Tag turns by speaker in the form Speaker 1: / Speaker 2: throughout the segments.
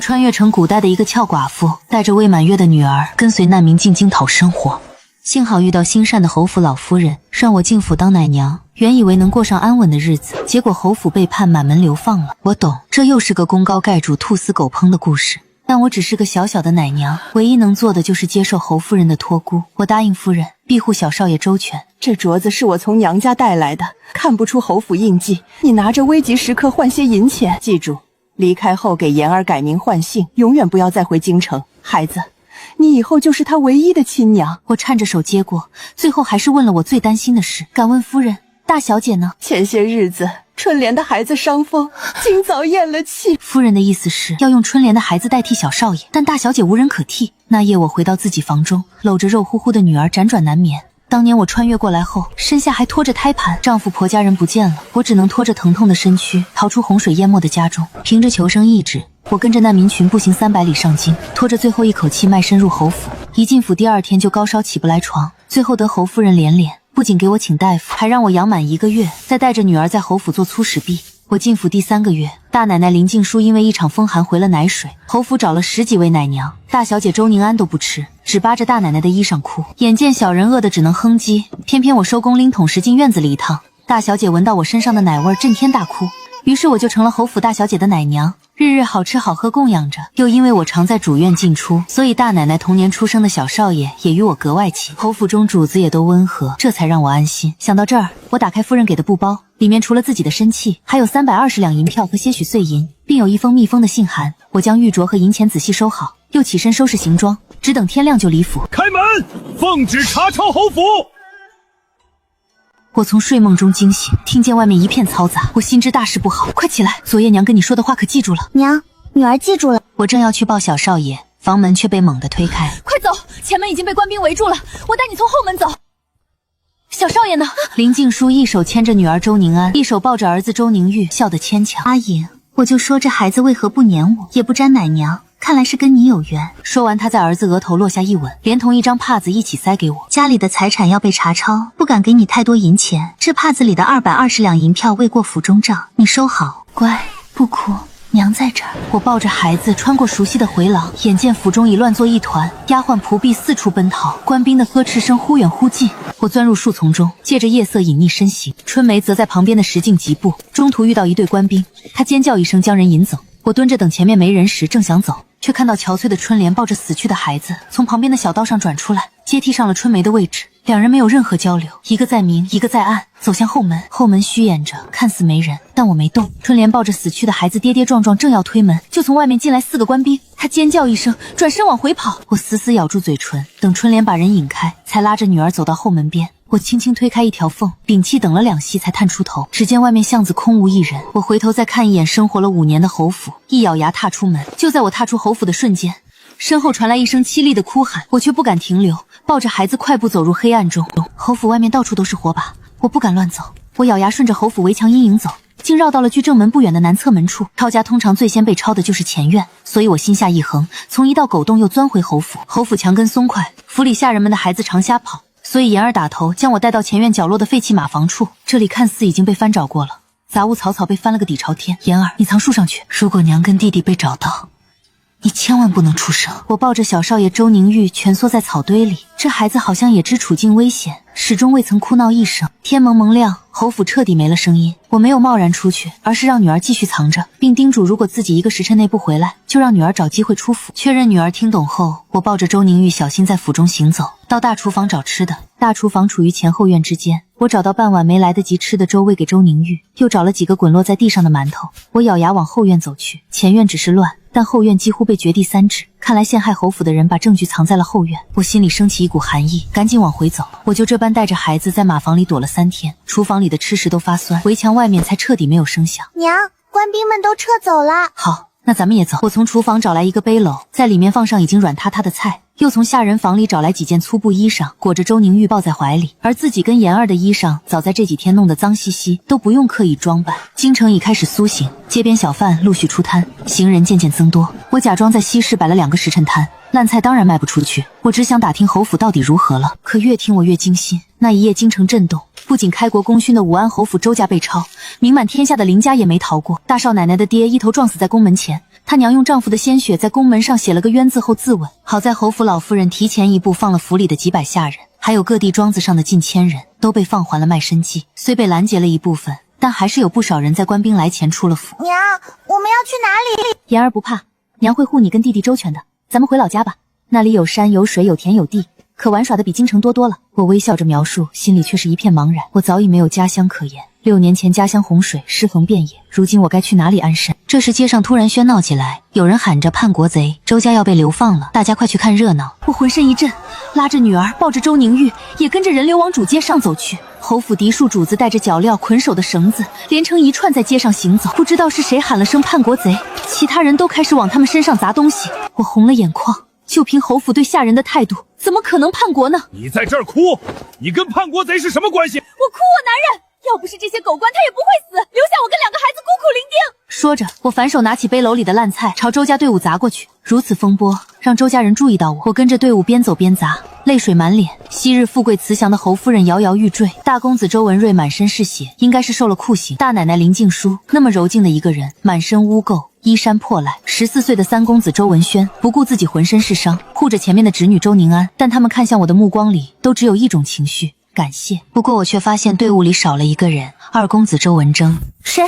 Speaker 1: 穿越成古代的一个俏寡妇，带着未满月的女儿，跟随难民进京讨生活。幸好遇到心善的侯府老夫人，让我进府当奶娘。原以为能过上安稳的日子，结果侯府背叛，满门流放了。我懂，这又是个功高盖主、兔死狗烹的故事。但我只是个小小的奶娘，唯一能做的就是接受侯夫人的托孤。我答应夫人，庇护小少爷周全。
Speaker 2: 这镯子是我从娘家带来的，看不出侯府印记。你拿着危急时刻换些银钱，记住，离开后给妍儿改名换姓，永远不要再回京城。孩子，你以后就是她唯一的亲娘。
Speaker 1: 我颤着手接过，最后还是问了我最担心的事。敢问夫人，大小姐呢？
Speaker 2: 前些日子春莲的孩子伤风，今早咽了气。
Speaker 1: 夫人的意思是要用春莲的孩子代替小少爷，但大小姐无人可替。那夜我回到自己房中，搂着肉乎乎的女儿辗转难眠。当年我穿越过来后，身下还拖着胎盘，丈夫婆家人不见了，我只能拖着疼痛的身躯逃出洪水淹没的家中。凭着求生意志，我跟着难民群步行300里上京，拖着最后一口气迈身入侯府。一进府第2天就高烧起不来床，最后得侯夫人连连，不仅给我请大夫，还让我养满1个月，再带着女儿在侯府做粗使婢。我进府第3个月，大奶奶林静书因为一场风寒回了奶水，侯府找了10几位奶娘，大小姐周宁安都不吃，只扒着大奶奶的衣裳哭。眼见小人饿得只能哼唧，偏偏我收工拎桶时进院子里一趟，大小姐闻到我身上的奶味震天大哭。于是我就成了侯府大小姐的奶娘，日日好吃好喝供养着。又因为我常在主院进出，所以大奶奶童年出生的小少爷也与我格外亲。侯府中主子也都温和，这才让我安心。想到这儿，我打开夫人给的布包，里面除了自己的身契，还有320两银票和些许碎银，并有一封密封的信函。我将玉镯和银钱仔细收好，又起身收拾行装，只等天亮就离府。
Speaker 3: 开门，奉旨查抄侯府。
Speaker 1: 我从睡梦中惊醒，听见外面一片嘈杂，我心知大事不好，快起来！昨夜娘跟你说的话可记住了？
Speaker 4: 娘，女儿记住了。
Speaker 1: 我正要去抱小少爷，房门却被猛地推开。
Speaker 5: 快走，前门已经被官兵围住了，我带你从后门走。小少爷呢？
Speaker 1: 林静书一手牵着女儿周宁安，一手抱着儿子周宁玉，笑得牵强。
Speaker 4: 阿姨，我就说这孩子为何不撵我，也不沾奶娘，看来是跟你有缘。
Speaker 1: 说完，他在儿子额头落下一吻，连同一张帕子一起塞给我。
Speaker 4: 家里的财产要被查抄，不敢给你太多银钱，这帕子里的220两银票未过府中账，你收好。
Speaker 1: 乖，不哭，娘在这儿。我抱着孩子穿过熟悉的回廊，眼见府中已乱作一团，丫鬟仆婢四处奔逃，官兵的呵斥声忽远忽近。我钻入树丛中，借着夜色隐匿身形。春梅则在旁边的石径疾步，中途遇到一队官兵，她尖叫一声将人引走。我蹲着等前面没人时，正想走，却看到憔悴的春莲抱着死去的孩子从旁边的小道上转出来，接替上了春梅的位置。两人没有任何交流，一个在明，一个在暗，走向后门。后门虚掩着，看似没人，但我没动。春莲抱着死去的孩子跌跌撞撞，正要推门，就从外面进来4个官兵。她尖叫一声，转身往回跑。我死死咬住嘴唇，等春莲把人引开，才拉着女儿走到后门边。我轻轻推开一条缝，屏气等了2息才探出头，只见外面巷子空无一人。我回头再看一眼生活了5年的侯府，一咬牙踏出门。就在我踏出侯府的瞬间，身后传来一声凄厉的哭喊，我却不敢停留，抱着孩子快步走入黑暗中。侯府外面到处都是火把，我不敢乱走。我咬牙顺着侯府围墙阴影走，竟绕到了距正门不远的南侧门处。抄家通常最先被抄的就是前院，所以我心下一横，从一道狗洞又钻回侯府。侯府墙根松快，府里下人们的孩子常瞎跑，所以妍儿打头将我带到前院角落的废弃马房处。这里看似已经被翻找过了，杂物草草被翻了个底朝天。妍儿，你藏树上去，如果娘跟弟弟被找到，你千万不能出声。我抱着小少爷周宁玉蜷缩在草堆里，这孩子好像也知处境危险，始终未曾哭闹一声。天蒙蒙亮，侯府彻底没了声音。我没有贸然出去，而是让女儿继续藏着，并叮嘱如果自己1个时辰内不回来，就让女儿找机会出府。确认女儿听懂后，我抱着周宁玉小心在府中行走，到大厨房找吃的。大厨房处于前后院之间，我找到半碗没来得及吃的粥喂给周宁玉，又找了几个滚落在地上的馒头。我咬牙往后院走去，前院只是乱，但后院几乎被掘地3指，看来陷害侯府的人把证据藏在了后院。我心里升起一股寒意，赶紧往回走。我就这般带着孩子在马房里躲了3天，厨房里的吃食都发酸，围墙外面才彻底没有声响。
Speaker 4: 娘，官兵们都撤走了。
Speaker 1: 好，那咱们也走。我从厨房找来一个背篓，在里面放上已经软塌塌的菜，又从下人房里找来几件粗布衣裳，裹着周宁玉抱在怀里，而自己跟妍儿的衣裳早在这几天弄得脏兮兮，都不用刻意装扮。京城已开始苏醒，街边小贩陆续出摊，行人渐渐增多。我假装在西市摆了2个时辰摊，烂菜当然卖不出去。我只想打听侯府到底如何了，可越听我越惊心。那一夜京城震动，不仅开国功勋的武安侯府周家被抄，名满天下的林家也没逃过。大少奶奶的爹一头撞死在宫门前，他娘用丈夫的鲜血在宫门上写了个冤字后自刎。好在侯府老夫人提前一步放了府里的几百下人，还有各地庄子上的近1000人都被放还了卖身契。虽被拦截了一部分，但还是有不少人在官兵来前出了府。
Speaker 6: 娘，我们要去哪里？
Speaker 1: 言儿不怕，娘会护你跟弟弟周全的。咱们回老家吧，那里有山有水有田有地，可玩耍的比京城多了。我微笑着描述，心里却是一片茫然。我早已没有家乡可言，6年前家乡洪水尸横遍野，如今我该去哪里安身？这时街上突然喧闹起来，有人喊着叛国贼，周家要被流放了，大家快去看热闹。我浑身一震，拉着女儿抱着周宁玉也跟着人流往主街上走去。侯府嫡庶主子带着脚镣捆手的绳子连成一串在街上行走，不知道是谁喊了声叛国贼，其他人都开始往他们身上砸东西。我红了眼眶，就凭侯府对下人的态度，怎么可能叛国呢？
Speaker 3: 你在这儿哭，你跟叛国贼是什么关系？
Speaker 5: 我哭我男人，要不是这些狗官，他也不会死，留下我跟2个孩子孤苦伶仃。
Speaker 1: 说着，我反手拿起背篓里的烂菜，朝周家队伍砸过去。如此风波让周家人注意到我，我跟着队伍边走边砸，泪水满脸。昔日富贵慈祥的侯夫人摇摇欲坠，大公子周文瑞满身是血，应该是受了酷刑。大奶奶林静书那么柔静的一个人，满身污垢，衣衫破烂。14岁的3公子周文轩不顾自己浑身是伤，护着前面的侄女周宁安，但他们看向我的目光里都只有一种情绪，感谢。不过我却发现队伍里少了一个人，2公子周文征。谁？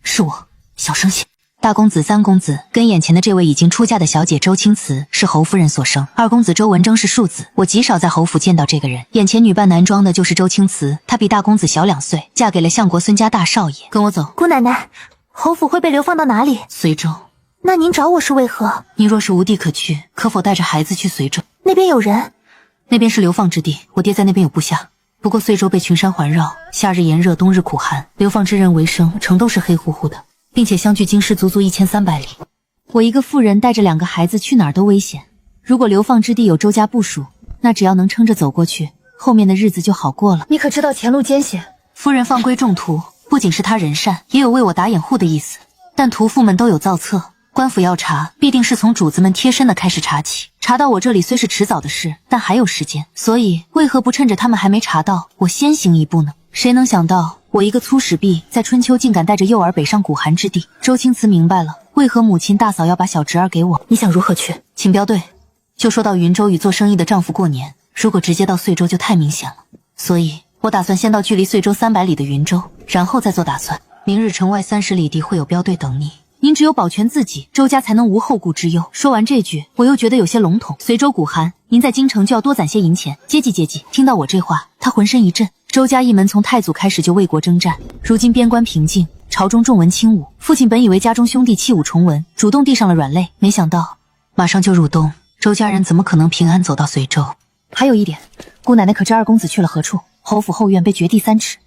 Speaker 1: 是我，小声些。大公子3公子跟眼前的这位已经出嫁的小姐周青瓷是侯夫人所生，2公子周文征是庶子。我极少在侯府见到这个人，眼前女扮男装的就是周青瓷，她比大公子小2岁，嫁给了相国孙家大少爷。跟我走。
Speaker 6: 姑奶奶，侯府会被流放到哪里？
Speaker 1: 随州。
Speaker 6: 那您找我是为何？
Speaker 1: 您若是无地可去，可否带着孩子去随州？
Speaker 6: 那边有人。
Speaker 1: 那边是流放之地，我爹在那边有部下。不过随州被群山环绕，夏日炎热，冬日苦寒，流放之人为生，城都是黑乎乎的，并且相距京师足足1300里。我一个妇人带着2个孩子去哪儿都危险。如果流放之地有周家部署，那只要能撑着走过去，后面的日子就好过了。
Speaker 5: 你可知道前路艰险？
Speaker 1: 夫人放归众徒，不仅是她人善，也有为我打掩护的意思。但屠夫们都有造册，官府要查，必定是从主子们贴身的开始查起。查到我这里虽是迟早的事，但还有时间，所以为何不趁着他们还没查到，我先行一步呢？谁能想到，我一个粗使婢在春秋竟敢带着幼儿北上苦寒之地。周青瓷明白了，为何母亲大嫂要把小侄儿给我。你想如何去？请标对。就说到云州与做生意的丈夫过年，如果直接到遂州就太明显了，所以我打算先到距离遂州300里的云州，然后再做打算。明日城外30里地会有标队等你，您只有保全自己，周家才能无后顾之忧。说完这句，我又觉得有些笼统。随州苦寒，您在京城就要多攒些银钱，接济接济。听到我这话，他浑身一震。周家一门从太祖开始就为国征战，如今边关平静，朝中重文轻武。父亲本以为家中兄弟弃武从文，主动递上了软肋，没想到马上就入冬，周家人怎么可能平安走到随州？还有一点，姑奶奶可知2公子去了何处？侯府后院被掘地3尺，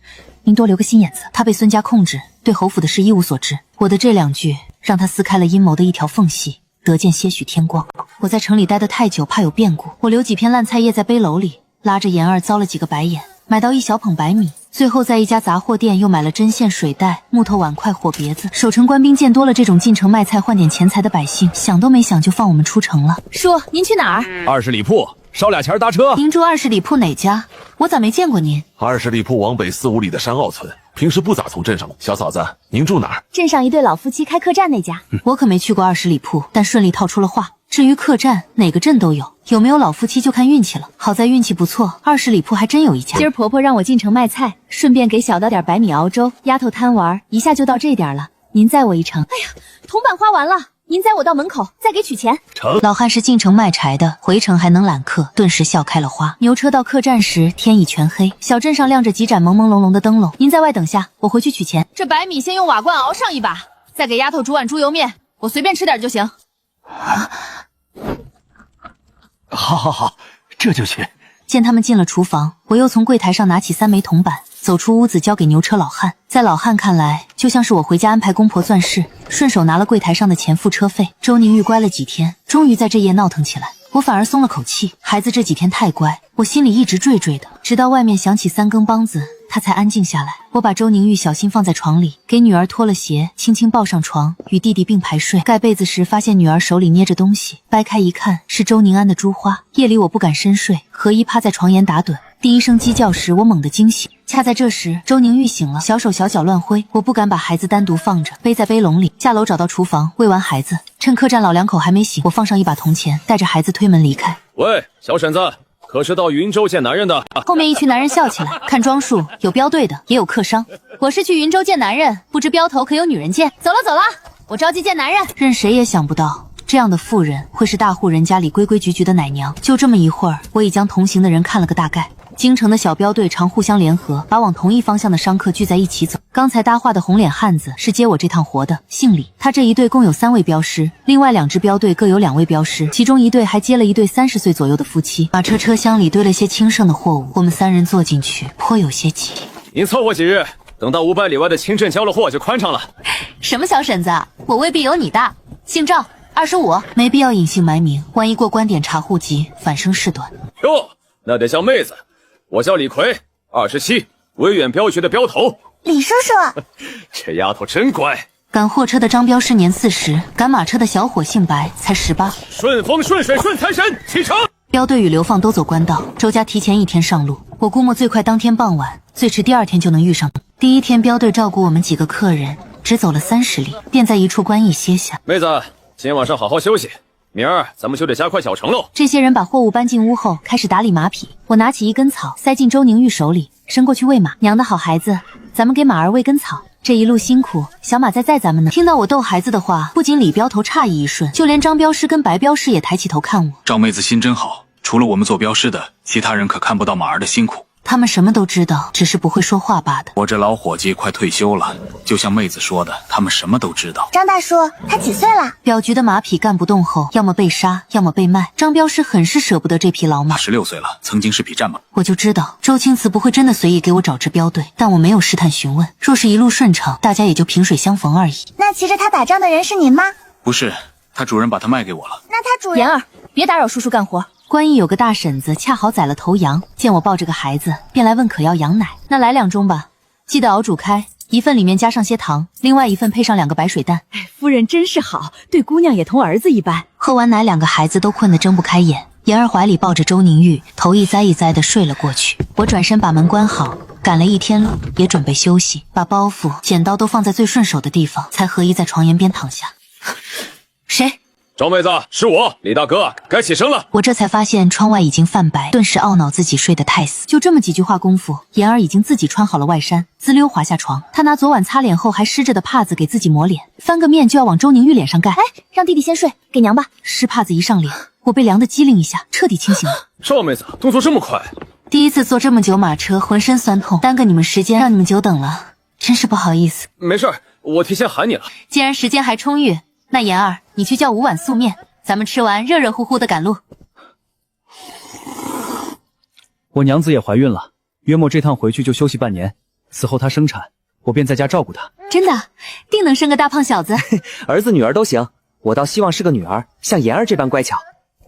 Speaker 1: 您多留个心眼子。他被孙家控制，对侯府的事一无所知。我的这2句让他撕开了阴谋的一条缝隙，得见些许天光。我在城里待得太久，怕有变故，我留几片烂菜叶在背篓里，拉着妍儿遭了几个白眼，买到1小捧白米，最后在一家杂货店又买了针线、水袋、木头碗筷、火别子。守城官兵见多了这种进城卖菜换点钱财的百姓，想都没想就放我们出城了。
Speaker 5: 叔，您去哪儿
Speaker 3: ？20里铺，捎俩钱搭车。
Speaker 1: 您住20里铺哪家？我咋没见过您
Speaker 7: ？20里铺往北4、5里的山坳村，平时不咋从镇上。小嫂子，您住哪儿？
Speaker 5: 镇上一对老夫妻开客栈那家。
Speaker 1: 我可没去过20里铺，但顺利套出了话。至于客栈，哪个镇都有，有没有老夫妻就看运气了。好在运气不错，20里铺还真有一家。
Speaker 5: 今儿婆婆让我进城卖菜，顺便给小的点白米熬粥。丫头贪玩，一下就到这点了。您载我一程。哎呀，铜板花完了，您载我到门口，再给取钱。
Speaker 3: 成。
Speaker 1: 老汉是进城卖柴的，回城还能揽客，顿时笑开了花。牛车到客栈时，天已全黑，小镇上亮着几盏朦朦胧胧的灯笼。您在外等下，我回去取钱。
Speaker 5: 这白米先用瓦罐熬上一把，再给丫头煮碗猪油面，我随便吃点就行。
Speaker 3: 好，这就去。
Speaker 1: 见他们进了厨房，我又从柜台上拿起3枚铜板，走出屋子交给牛车老汉。在老汉看来，就像是我回家安排公婆钻饰，顺手拿了柜台上的钱付车费。周宁玉乖了几天，终于在这夜闹腾起来，我反而松了口气。孩子这几天太乖，我心里一直惴惴的，直到外面响起3更梆子，他才安静下来。我把周宁玉小心放在床里，给女儿脱了鞋，轻轻抱上床，与弟弟并排睡。盖被子时发现女儿手里捏着东西，掰开一看是周宁安的珠花。夜里我不敢深睡，合衣趴在床沿打盹。第一声鸡叫时，我猛地惊醒。恰在这时，周宁玉醒了，小手小脚乱挥。我不敢把孩子单独放着，背在背笼里，下楼找到厨房，喂完孩子，趁客栈老两口还没醒，我放上一把铜钱，带着孩子推门离开。
Speaker 3: 喂，小婶子，可是到云州见男人的？
Speaker 1: 后面一群男人笑起来，看装束，有标队的，也有客商。我是去云州见男人，不知标头可有女人见？走了走了，我着急见男人。任谁也想不到，这样的妇人会是大户人家里规规矩矩的奶娘。就这么一会儿，我已将同行的人看了个大概。京城的小标队常互相联合，把往同一方向的商客聚在一起走。刚才搭话的红脸汉子是接我这趟活的，姓李。他这一队共有3位镖师，另外2支镖队各有2位镖师，其中一队还接了一对30岁左右的夫妻。马车车厢里堆了些轻盛的货物，我们3人坐进去，颇有些挤。
Speaker 3: 您凑合几日，等到500里外的清镇交了货就宽敞了。
Speaker 1: 什么小婶子，我未必有你大。姓赵，25，没必要隐姓埋名，万一过关点查户籍，反生事端。
Speaker 3: 哟，那得叫妹子。我叫李逵，27，威远镖局的镖头。
Speaker 6: 李叔叔，
Speaker 3: 这丫头真乖。
Speaker 1: 赶货车的张镖师年40，赶马车的小伙姓白，才18。
Speaker 3: 顺风顺水顺财神，启程。
Speaker 1: 镖队与流放都走官道，周家提前1天上路，我估摸最快当天傍晚，最迟第2天就能遇上。第一天镖队照顾我们几个客人，只走了30里，便在一处官驿歇下。
Speaker 3: 妹子，今天晚上好好休息，明儿咱们就得加快小程喽。
Speaker 1: 这些人把货物搬进屋后，开始打理马匹。我拿起一根草，塞进周宁玉手里，伸过去喂马。娘的好孩子，咱们给马儿喂根草。这一路辛苦，小马在载咱们呢。听到我逗孩子的话，不仅李镖头诧异一瞬，就连张镖师跟白镖师也抬起头看我。
Speaker 8: 赵妹子心真好，除了我们做镖师的，其他人可看不到马儿的辛苦。
Speaker 1: 他们什么都知道，只是不会说话罢的。
Speaker 8: 我这老伙计快退休了，就像妹子说的，他们什么都知道。
Speaker 6: 张大叔，他几岁了？
Speaker 1: 镖局的马匹干不动后，要么被杀，要么被卖。张镖师很是舍不得这匹老马。
Speaker 8: 他16岁了，曾经是匹战马。
Speaker 1: 我就知道周青瓷不会真的随意给我找支镖队，但我没有试探询问。若是一路顺畅，大家也就萍水相逢而已。
Speaker 6: 那骑着他打仗的人是您吗？
Speaker 8: 不是，他主人把他卖给我了。
Speaker 6: 那他主人……
Speaker 5: 妍儿，别打扰叔叔干活。
Speaker 1: 官驿有个大婶子恰好宰了头羊，见我抱着个孩子，便来问可要羊奶。那来2盅吧，记得熬煮开，1份里面加上些糖，另外1份配上2个白水蛋。
Speaker 5: 夫人真是好，对姑娘也同儿子一般。
Speaker 1: 喝完奶，2个孩子都困得睁不开眼。妍儿怀里抱着周宁玉，头一栽一栽的睡了过去。我转身把门关好，赶了1天路，也准备休息，把包袱、剪刀都放在最顺手的地方，才合衣在床沿边躺下。谁？
Speaker 3: 赵妹子，是我，李大哥，该起身了。
Speaker 1: 我这才发现窗外已经泛白，顿时懊恼自己睡得太死。就这么几句话功夫，妍儿已经自己穿好了外衫，滋溜滑下床。她拿昨晚擦脸后还湿着的帕子给自己抹脸，翻个面就要往周宁玉脸上盖。
Speaker 5: 哎，让弟弟先睡，给娘吧。
Speaker 1: 湿帕子一上脸，我被凉得机灵一下，彻底清醒了。
Speaker 3: 赵妹子，动作这么快。
Speaker 1: 第一次坐这么久马车，浑身酸痛，耽搁你们时间，让你们久等了，真是不好意思。
Speaker 3: 没事，我提前喊你了。
Speaker 1: 既然时间还充裕，那妍儿，你去叫5碗素面，咱们吃完热热乎乎的赶路。
Speaker 9: 我娘子也怀孕了，约莫这趟回去就休息半年，此后她生产，我便在家照顾她。
Speaker 1: 真的，定能生个大胖小子。
Speaker 10: 儿子女儿都行，我倒希望是个女儿，像妍儿这般乖巧。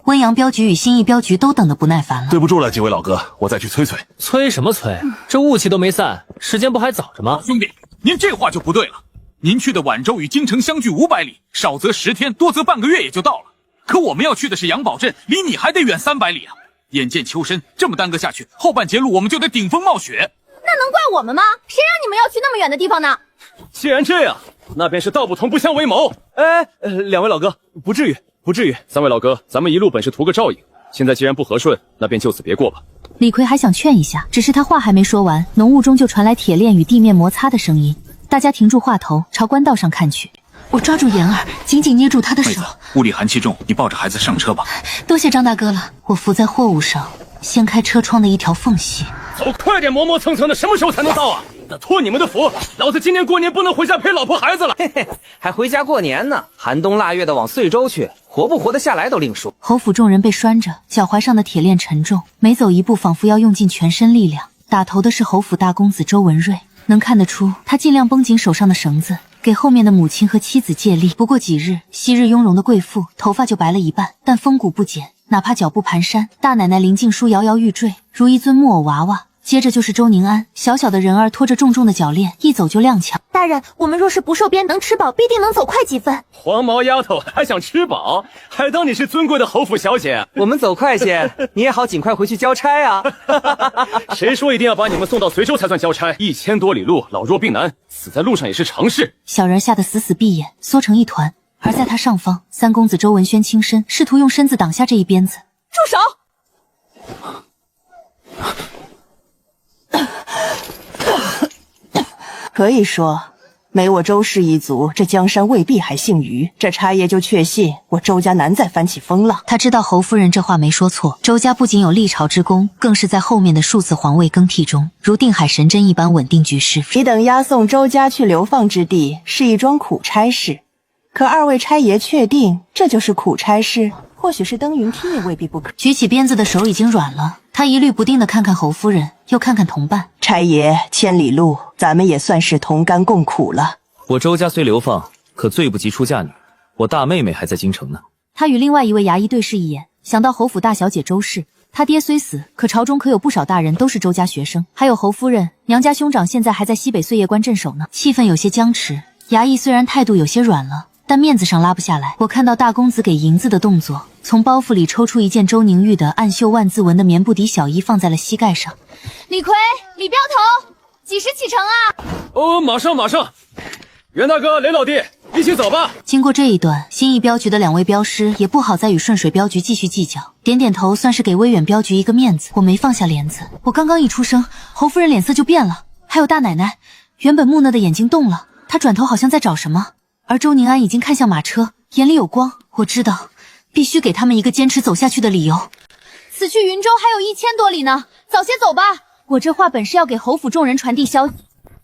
Speaker 1: 温阳镖局与新义镖局都等得不耐烦了。
Speaker 7: 对不住了，几位老哥，我再去催催。
Speaker 11: 催什么催？这雾气都没散，时间不还早着吗？
Speaker 8: 兄弟，您这话就不对了。您去的宛州与京城相距500里，少则10天，多则半个月也就到了。可我们要去的是杨堡镇，离你还得远300里啊！眼见秋深，这么耽搁下去，后半截路我们就得顶风冒雪。
Speaker 5: 那能怪我们吗？谁让你们要去那么远的地方呢？
Speaker 3: 既然这样，那便是道不同不相为谋。
Speaker 9: 2位老哥，不至于，不至于。
Speaker 3: 3位老哥，咱们一路本是图个照应，现在既然不和顺，那便就此别过吧。
Speaker 1: 李逵还想劝一下，只是他话还没说完，浓雾中就传来铁链与地面摩擦的声音。大家停住话头，朝官道上看去。我抓住妍儿，紧紧捏住她的手。
Speaker 8: 妹子，屋里寒气重，你抱着孩子上车吧。
Speaker 1: 多谢张大哥了。我伏在货物上，掀开车窗的一条缝隙。
Speaker 3: 走快点，磨磨蹭蹭的，什么时候才能到啊？那托你们的福，老子今年过年不能回家陪老婆孩子了。
Speaker 10: 嘿嘿，还回家过年呢？寒冬腊月的往遂州去，活不活得下来都另说。
Speaker 1: 侯府众人被拴着，脚踝上的铁链沉重，每走一步仿佛要用尽全身力量。打头的是侯府大公子周文瑞，能看得出他尽量绷紧手上的绳子，给后面的母亲和妻子借力。不过几日，昔日雍容的贵妇头发就白了一半，但风骨不减，哪怕脚步蹒跚。大奶奶林静书摇摇欲坠，如一尊木偶娃娃，接着就是周宁安，小小的人儿拖着重重的脚链，一走就踉跄。
Speaker 6: 大人，我们若是不受鞭，能吃饱，必定能走快几分。
Speaker 3: 黄毛丫头还想吃饱，还当你是尊贵的侯府小姐？
Speaker 10: 我们走快些，你也好尽快回去交差啊！
Speaker 3: 谁说一定要把你们送到随州才算交差？1000多里路，老弱病难，死在路上也是常事。
Speaker 1: 小人吓得死死闭眼，缩成一团。而在他上方，三公子周文轩轻身，试图用身子挡下这一鞭子。
Speaker 2: 住手！可以说，没我周氏一族，这江山未必还姓余。这差爷就确信我周家难再翻起风浪。
Speaker 1: 他知道侯夫人这话没说错，周家不仅有历朝之功，更是在后面的数次皇位更替中，如定海神针一般稳定局势。
Speaker 2: 你等押送周家去流放之地是一桩苦差事，可二位差爷确定这就是苦差事？或许是登云梯也未必不可。
Speaker 1: 举起鞭子的手已经软了，他一律不定地看看侯夫人，又看看同伴。
Speaker 2: 差爷，千里路，咱们也算是同甘共苦了。
Speaker 9: 我周家虽流放，可最不及出嫁女，我大妹妹还在京城呢。
Speaker 1: 他与另外一位衙役对视一眼，想到侯府大小姐周氏，他爹虽死，可朝中可有不少大人都是周家学生，还有侯夫人，娘家兄长现在还在西北岁月关镇守呢。气氛有些僵持，衙役虽然态度有些软了，但面子上拉不下来。我看到大公子给银子的动作，从包袱里抽出一件周宁玉的暗绣万字纹的棉布底小衣，放在了膝盖上。
Speaker 5: 李逵、李镖头，几时启程啊？
Speaker 3: 哦，马上。袁大哥、雷老弟，一起走吧。
Speaker 1: 经过这一段，新义镖局的2位镖师也不好再与顺水镖局继续计较，点点头，算是给威远镖局一个面子。我没放下帘子，我刚刚一出声，侯夫人脸色就变了，还有大奶奶，原本木讷的眼睛动了，她转头好像在找什么。而周宁安已经看向马车，眼里有光。我知道，必须给他们一个坚持走下去的理由。
Speaker 5: 此去云州还有1000多里呢，早些走吧。我这话本是要给侯府众人传递消息，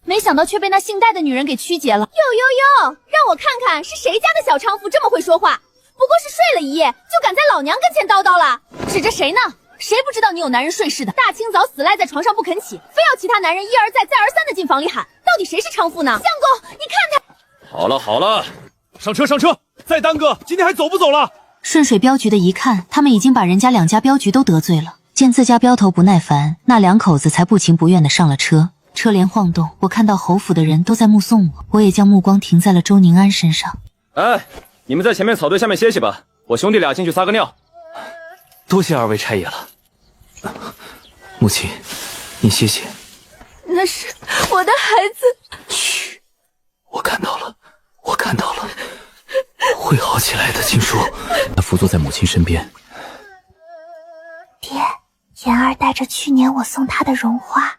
Speaker 5: 没想到却被那姓戴的女人给曲解了。哟，让我看看是谁家的小娼妇这么会说话，不过是睡了一夜，就敢在老娘跟前叨叨了，指着谁呢？谁不知道你有男人睡似的？大清早死赖在床上不肯起，非要其他男人一而再再而三的进房里喊，到底谁是娼妇呢？相公，你看他。
Speaker 3: 好了，上车，再耽搁，今天还走不走了？
Speaker 1: 顺水镖局的一看，他们已经把人家2家镖局都得罪了。见自家镖头不耐烦，那2口子才不情不愿地上了车。车帘晃动，我看到侯府的人都在目送我也将目光停在了周宁安身上。
Speaker 3: 哎，你们在前面草堆下面歇息吧，我兄弟俩进去撒个尿。
Speaker 9: 多谢2位差爷了。母亲，您歇歇。
Speaker 5: 那是我的孩子。
Speaker 9: 嘘，我看到了，会好起来的，请说。他伏坐在母亲身边。
Speaker 6: 爹，妍儿带着去年我送她的绒花。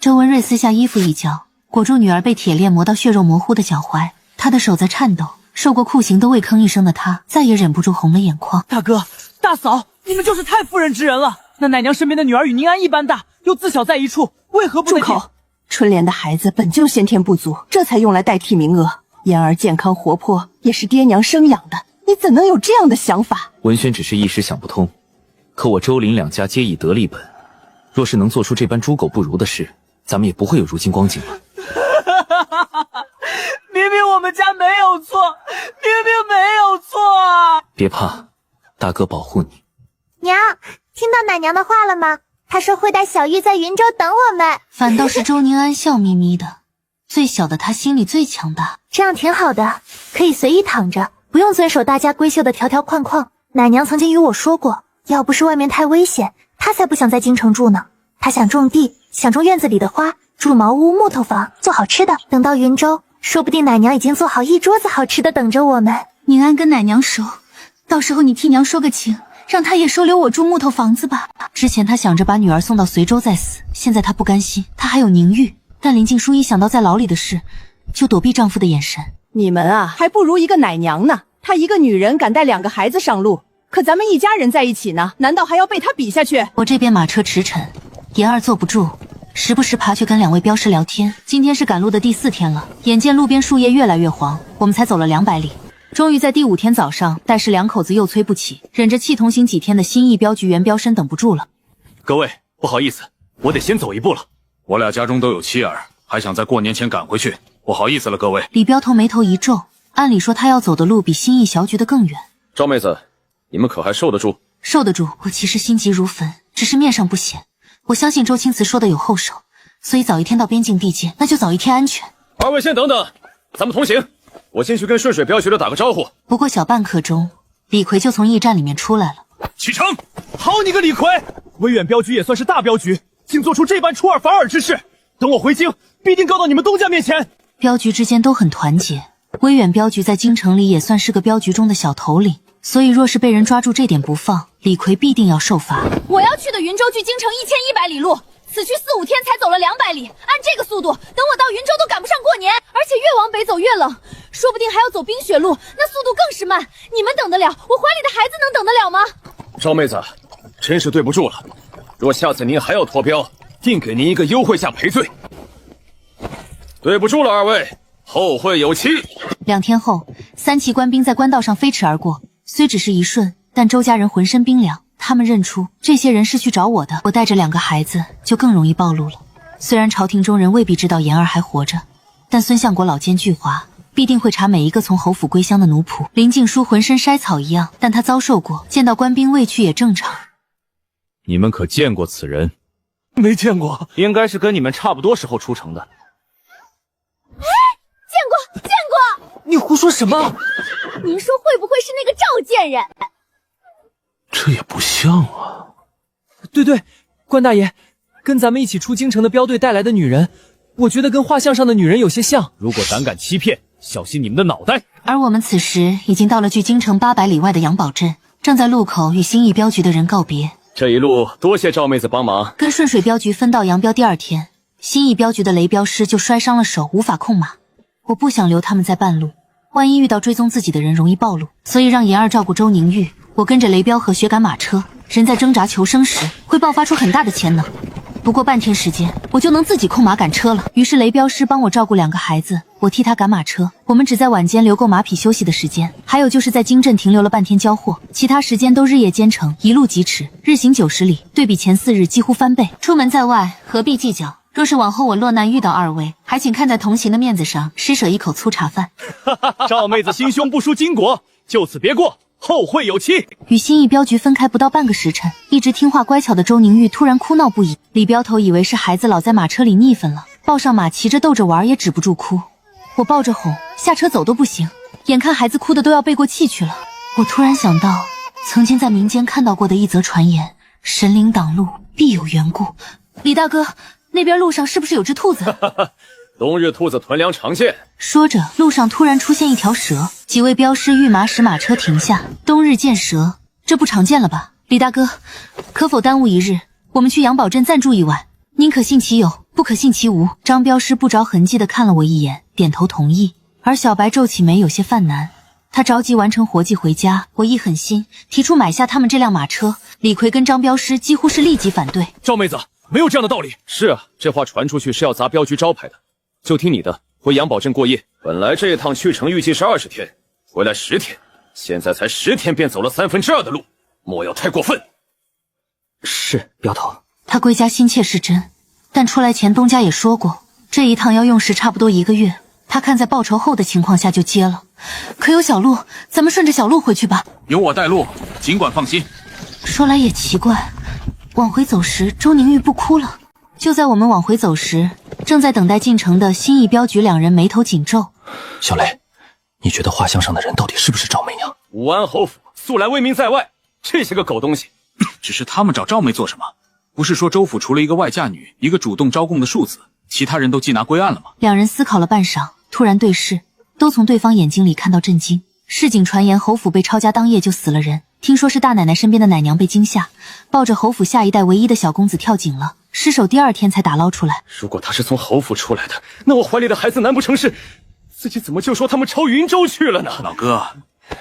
Speaker 1: 周文瑞撕下衣服一角，裹住女儿被铁链磨到血肉模糊的脚踝，他的手在颤抖。受过酷刑都未吭一声的他，再也忍不住红了眼眶。
Speaker 12: 大哥、大嫂，你们就是太妇人之仁了。那奶娘身边的女儿与宁安一般大，又自小在一处，为何不
Speaker 2: 住口？春莲的孩子本就先天不足，这才用来代替名额。妍儿健康活泼，也是爹娘生养的，你怎能有这样的想法？
Speaker 9: 文轩只是一时想不通，可我周林2家皆以德立本，若是能做出这般猪狗不如的事，咱们也不会有如今光景了。
Speaker 12: 明明我们家没有错，明明没有错啊！
Speaker 9: 别怕，大哥保护你。
Speaker 6: 娘，听到奶娘的话了吗？她说会带小玉在云州等我们。
Speaker 1: 反倒是周宁安笑眯眯的，最小的他心里最强大。
Speaker 6: 这样挺好的，可以随意躺着，不用遵守大家闺秀的条条框框。奶娘曾经与我说过，要不是外面太危险，她才不想在京城住呢。她想种地，想种院子里的花，住茅屋、木头房，做好吃的。等到云州，说不定奶娘已经做好一桌子好吃的等着我们。
Speaker 1: 宁安跟奶娘熟，到时候你替娘说个情，让她也收留我住木头房子吧。之前他想着把女儿送到随州再死，现在他不甘心，他还有宁玉。但林静书一想到在牢里的事，就躲避丈夫的眼神。
Speaker 2: 你们啊，还不如一个奶娘呢。她一个女人敢带2个孩子上路，可咱们一家人在一起呢，难道还要被她比下去？
Speaker 1: 我这边马车驰骋，妍儿坐不住，时不时爬去跟2位镖师聊天。今天是赶路的第4天了，眼见路边树叶越来越黄，我们才走了200里。终于在第5天早上，戴氏2口子又催不起，忍着气同行几天的新义镖局原镖身等不住了。
Speaker 3: 各位，不好意思，我得先走一步了。
Speaker 8: 我俩家中都有妻儿，还想在过年前赶回去，不好意思了各位。
Speaker 1: 李镖头眉头一皱，按理说他要走的路比新义小局的更远。
Speaker 3: 赵妹子，你们可还受得住？
Speaker 1: 受得住，我其实心急如焚，只是面上不显，我相信周青瓷说的有后手，所以早一天到边境地界，那就早一天安全。
Speaker 3: 二位先等等，咱们同行。我进去跟顺水镖局的打个招呼。
Speaker 1: 不过小半刻钟，李逵就从驿站里面出来了。
Speaker 3: 启程！
Speaker 12: 好你个李逵，威远镖局也算是大镖局，竟做出这般出尔反尔之事。等我回京，必定告到你们东家面前。
Speaker 1: 镖局之间都很团结，威远镖局在京城里也算是个镖局中的小头领，所以若是被人抓住这点不放，李逵必定要受罚。
Speaker 5: 我要去的云州距京城1100里路，此去4、5天才走了200里，按这个速度，等我到云州都赶不上过年。而且越往北走越冷，说不定还要走冰雪路，那速度更是慢。你们等得了，我怀里的孩子能等得了吗？
Speaker 3: 赵妹子，真是对不住了。若下次您还要脱镖，定给您一个优惠价赔罪。对不住了，二位，后会有期。
Speaker 1: 2天后，3骑官兵在官道上飞驰而过，虽只是一瞬，但周家人浑身冰凉。他们认出这些人是去找我的，我带着2个孩子就更容易暴露了。虽然朝廷中人未必知道言儿还活着，但孙相国老奸巨猾，必定会查每一个从侯府归乡的奴仆。林静书浑身筛草一样，但他遭受过，见到官兵未去也正常。
Speaker 11: 你们可见过此人？
Speaker 12: 没见过，
Speaker 11: 应该是跟你们差不多时候出城的。
Speaker 5: 见过。
Speaker 12: 你胡说什么？
Speaker 5: 您说会不会是那个赵贱人？
Speaker 7: 这也不像啊。
Speaker 12: 对，关大爷，跟咱们一起出京城的镖队带来的女人，我觉得跟画像上的女人有些像。
Speaker 11: 如果胆敢欺骗，小心你们的脑袋。
Speaker 1: 而我们此时已经到了距京城800里外的杨堡镇，正在路口与新义镖局的人告别。
Speaker 3: 这一路多谢赵妹子帮忙。
Speaker 1: 跟顺水镖局分道扬镳第2天，新义镖局的雷镖师就摔伤了手，无法控马。我不想留他们在半路，万一遇到追踪自己的人容易暴露，所以让言儿照顾周宁玉。我跟着雷镖和雪赶马车，人在挣扎求生时会爆发出很大的潜能。不过半天时间，我就能自己控马赶车了。于是雷镖师帮我照顾2个孩子，我替他赶马车。我们只在晚间留够马匹休息的时间，还有就是在京镇停留了半天交货，其他时间都日夜兼程，一路疾驰，日行90里，对比前4日几乎翻倍。出门在外，何必计较？若是往后我落难遇到2位，还请看在同行的面子上，施舍一口粗茶饭。
Speaker 11: 赵妹子心胸不输金国，就此别过，后会有期。
Speaker 1: 与新义镖局分开不到半个时辰，一直听话乖巧的周宁玉突然哭闹不已。李镖头以为是孩子老在马车里腻愤了，抱上马骑着逗着玩，也止不住哭。我抱着哄，下车走都不行，眼看孩子哭的都要背过气去了。我突然想到曾经在民间看到过的一则传言，神灵挡路必有缘故。李大哥，那边路上是不是有只兔子？
Speaker 3: 冬日兔子囤粮常见。
Speaker 1: 说着，路上突然出现一条蛇，几位镖师御马使马车停下。冬日见蛇，这不常见了吧？李大哥，可否耽误1日？我们去杨堡镇暂住1晚，宁可信其有，不可信其无。张镖师不着痕迹地看了我一眼，点头同意。而小白皱起眉，有些犯难。他着急完成活计回家，我一狠心提出买下他们这辆马车。李逵跟张镖师几乎是立即反对。
Speaker 11: 赵妹子，没有这样的道理。
Speaker 3: 是啊，这话传出去是要砸镖局招牌的。就听你的，回杨堡镇过夜。本来这一趟去程预计是20天，回来10天，现在才10天便走了2/3的路，莫要太过分。
Speaker 9: 是，镖头。
Speaker 1: 他归家心切是真，但出来前东家也说过，这一趟要用时差不多1个月。他看在报仇后的情况下就接了。可有小路，咱们顺着小路回去吧。
Speaker 8: 有我带路，尽管放心。
Speaker 1: 说来也奇怪，往回走时周宁玉不哭了。就在我们往回走时，正在等待进城的新义镖局2人眉头紧皱。
Speaker 9: 小雷，你觉得画像上的人到底是不是赵媚娘？
Speaker 3: 武安侯府素来威名在外，这些个狗东西。
Speaker 8: 只是他们找赵妹做什么？不是说州府除了一个外嫁女，一个主动招供的庶子，其他人都缉拿归案了吗
Speaker 1: ？2人思考了半晌，突然对视，都从对方眼睛里看到震惊。市井传言侯府被抄家当夜就死了人，听说是大奶奶身边的奶娘被惊吓，抱着侯府下一代唯一的小公子跳井了，尸首第2天才打捞出来。
Speaker 3: 如果他是从侯府出来的，那我怀里的孩子难不成是……自己怎么就说他们抄云州去了呢？
Speaker 8: 老哥，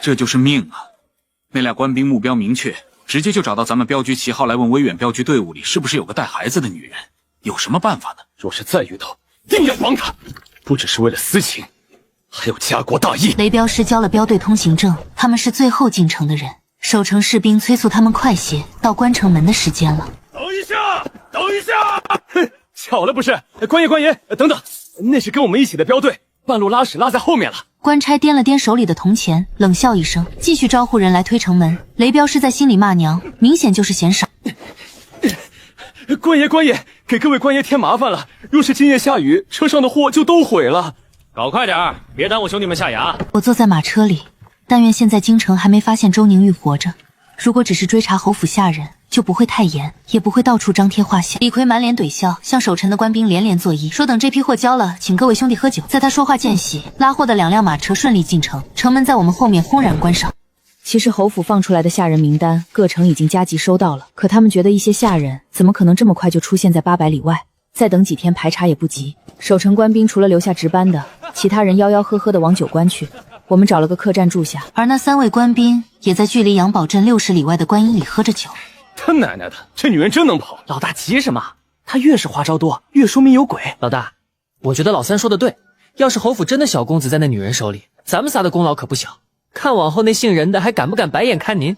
Speaker 8: 这就是命啊！那俩官兵目标明确，直接就找到咱们镖局旗号来问威远镖局队伍里是不是有个带孩子的女人，有什么办法呢？
Speaker 3: 若是再遇到，定要帮他，不只是为了私情，还有家国大义。
Speaker 1: 雷镖师交了镖队通行证，他们是最后进城的人，守城士兵催促他们快些，到关城门的时间了。
Speaker 3: 等一下，等一下！巧了不是？官爷，等等，那是跟我们一起的镖队，半路拉屎拉在后面了。
Speaker 1: 官差掂了掂手里的铜钱，冷笑一声，继续招呼人来推城门。雷镖师在心里骂娘，明显就是嫌少。
Speaker 3: 官爷，给各位官爷添麻烦了。若是今夜下雨，车上的货就都毁了。
Speaker 11: 搞快点，别耽误兄弟们下衙。
Speaker 1: 我坐在马车里，但愿现在京城还没发现周宁玉活着。如果只是追查侯府下人，就不会太严，也不会到处张贴画像。李逵满脸怼笑，向守城的官兵连连作揖，说等这批货交了，请各位兄弟喝酒。在他说话间隙，拉货的2辆马车顺利进城，城门在我们后面轰然关上。其实侯府放出来的下人名单，各城已经加急收到了，可他们觉得一些下人怎么可能这么快就出现在800里外？再等几天排查也不急。守城官兵除了留下值班的，其他人吆吆喝喝的往酒关去。我们找了个客栈住下，而那3位官兵也在距离杨堡镇60里外的观音里喝着酒。
Speaker 3: 他奶奶的，这女人真能跑！
Speaker 13: 老大急什么？她越是花招多，越说明有鬼。
Speaker 14: 老大，我觉得老三说的对，要是侯府真的小公子在那女人手里，咱们仨的功劳可不小。看往后那姓任的还敢不敢白眼看您？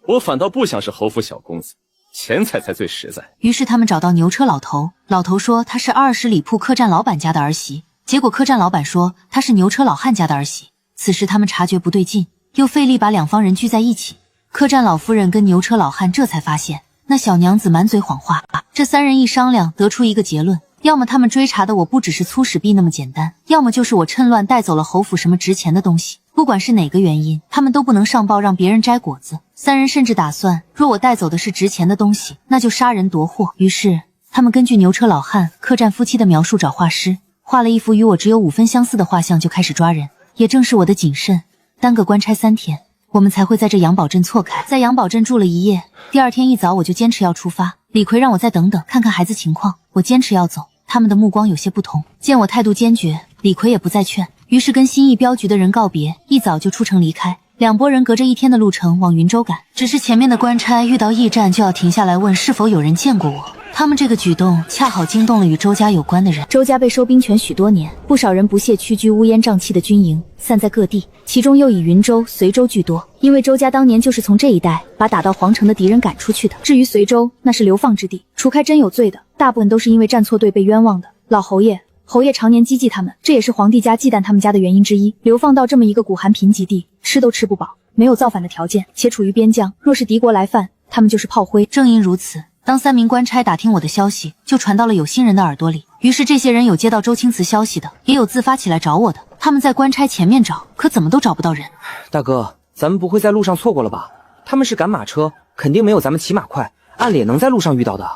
Speaker 3: 我反倒不想是侯府小公子，钱财才最实在。
Speaker 1: 于是他们找到牛车老头，老头说他是20里铺客栈老板家的儿媳，结果客栈老板说他是牛车老汉家的儿媳。此时他们察觉不对劲，又费力把2方人聚在一起。客栈老夫人跟牛车老汉这才发现，那小娘子满嘴谎话。这3人一商量，得出一个结论：要么他们追查的我不只是粗使婢那么简单，要么就是我趁乱带走了侯府什么值钱的东西。不管是哪个原因，他们都不能上报让别人摘果子。3人甚至打算，若我带走的是值钱的东西，那就杀人夺货。于是他们根据牛车老汉、客栈夫妻的描述找画师，画了一幅与我只有5分相似的画像，就开始抓人。也正是我的谨慎，耽搁官差3天，我们才会在这杨堡镇错开。在杨堡镇住了1夜，第2天一早我就坚持要出发。李逵让我再等等，看看孩子情况。我坚持要走，他们的目光有些不同。见我态度坚决，李逵也不再劝，于是跟新义镖局的人告别，一早就出城离开。2拨人隔着1天的路程往云州赶，只是前面的官差遇到驿站就要停下来问是否有人见过我。他们这个举动恰好惊动了与周家有关的人。周家被收兵权许多年，不少人不屑屈居乌烟瘴气的军营，散在各地，其中又以云州、随州居多。因为周家当年就是从这一带把打到皇城的敌人赶出去的。至于随州，那是流放之地，除开真有罪的，大部分都是因为站错队被冤枉的。老侯爷常年激他们，这也是皇帝家忌惮他们家的原因之一。流放到这么一个古寒贫瘠地，吃都吃不饱，没有造反的条件，且处于边疆，若是敌国来犯，他们就是炮灰。正因如此，当3名官差打听我的消息，就传到了有心人的耳朵里。于是这些人有接到周青瓷消息的，也有自发起来找我的。他们在官差前面找，可怎么都找不到人。
Speaker 10: 大哥，咱们不会在路上错过了吧？他们是赶马车，肯定没有咱们骑马快，按理也能在路上遇到的。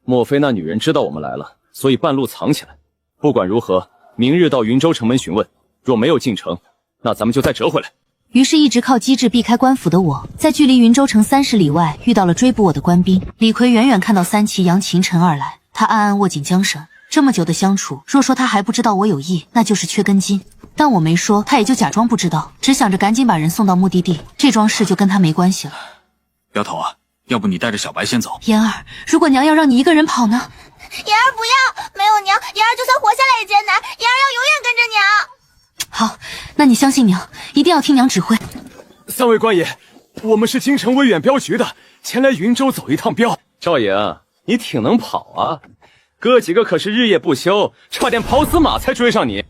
Speaker 3: 莫非那女人知道我们来了，所以半路藏起来？不管如何，明日到云州城门询问，若没有进城，那咱们就再折回来。
Speaker 1: 于是一直靠机智避开官府的我，在距离云州城30里外遇到了追捕我的官兵。李逵远远看到3骑扬秦尘而来，他暗暗握紧缰绳。这么久的相处，若说他还不知道我有意，那就是缺根筋。但我没说，他也就假装不知道，只想着赶紧把人送到目的地，这桩事就跟他没关系了。
Speaker 8: 镖头啊，要不你带着小白先走？
Speaker 1: 妍儿，如果娘要让你一个人跑呢？
Speaker 6: 妍儿不要，没有娘，妍儿就算活下来也艰难，妍儿要永远跟着娘。
Speaker 1: 好，那你相信娘，一定要听娘指挥。
Speaker 3: 3位官爷，我们是京城威远镖局的，前来云州走一趟镖。少爷啊，你挺能跑啊，哥几个可是日夜不休，差点跑死马才追上你。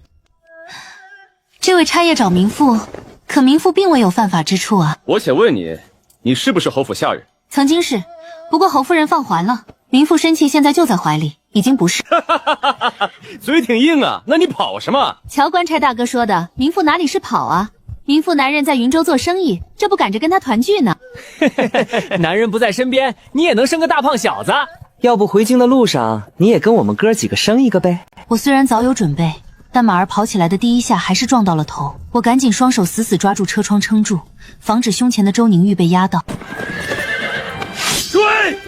Speaker 1: 这位差爷找民妇，可民妇并未有犯法之处啊。
Speaker 3: 我且问你，你是不是侯府下人？
Speaker 1: 曾经是，不过侯夫人放还了，民妇身契现在就在怀里，已经不是。
Speaker 3: 嘴挺硬啊，那你跑什么？
Speaker 5: 瞧官差大哥说的，民妇哪里是跑啊？民妇男人在云州做生意，这不赶着跟他团聚呢。
Speaker 14: 男人不在身边，你也能生个大胖小子。
Speaker 10: 要不回京的路上，你也跟我们哥几个生一个呗？
Speaker 1: 我虽然早有准备，但马儿跑起来的第一下还是撞到了头。我赶紧双手死死抓住车窗撑住，防止胸前的周宁玉被压到。
Speaker 10: 追！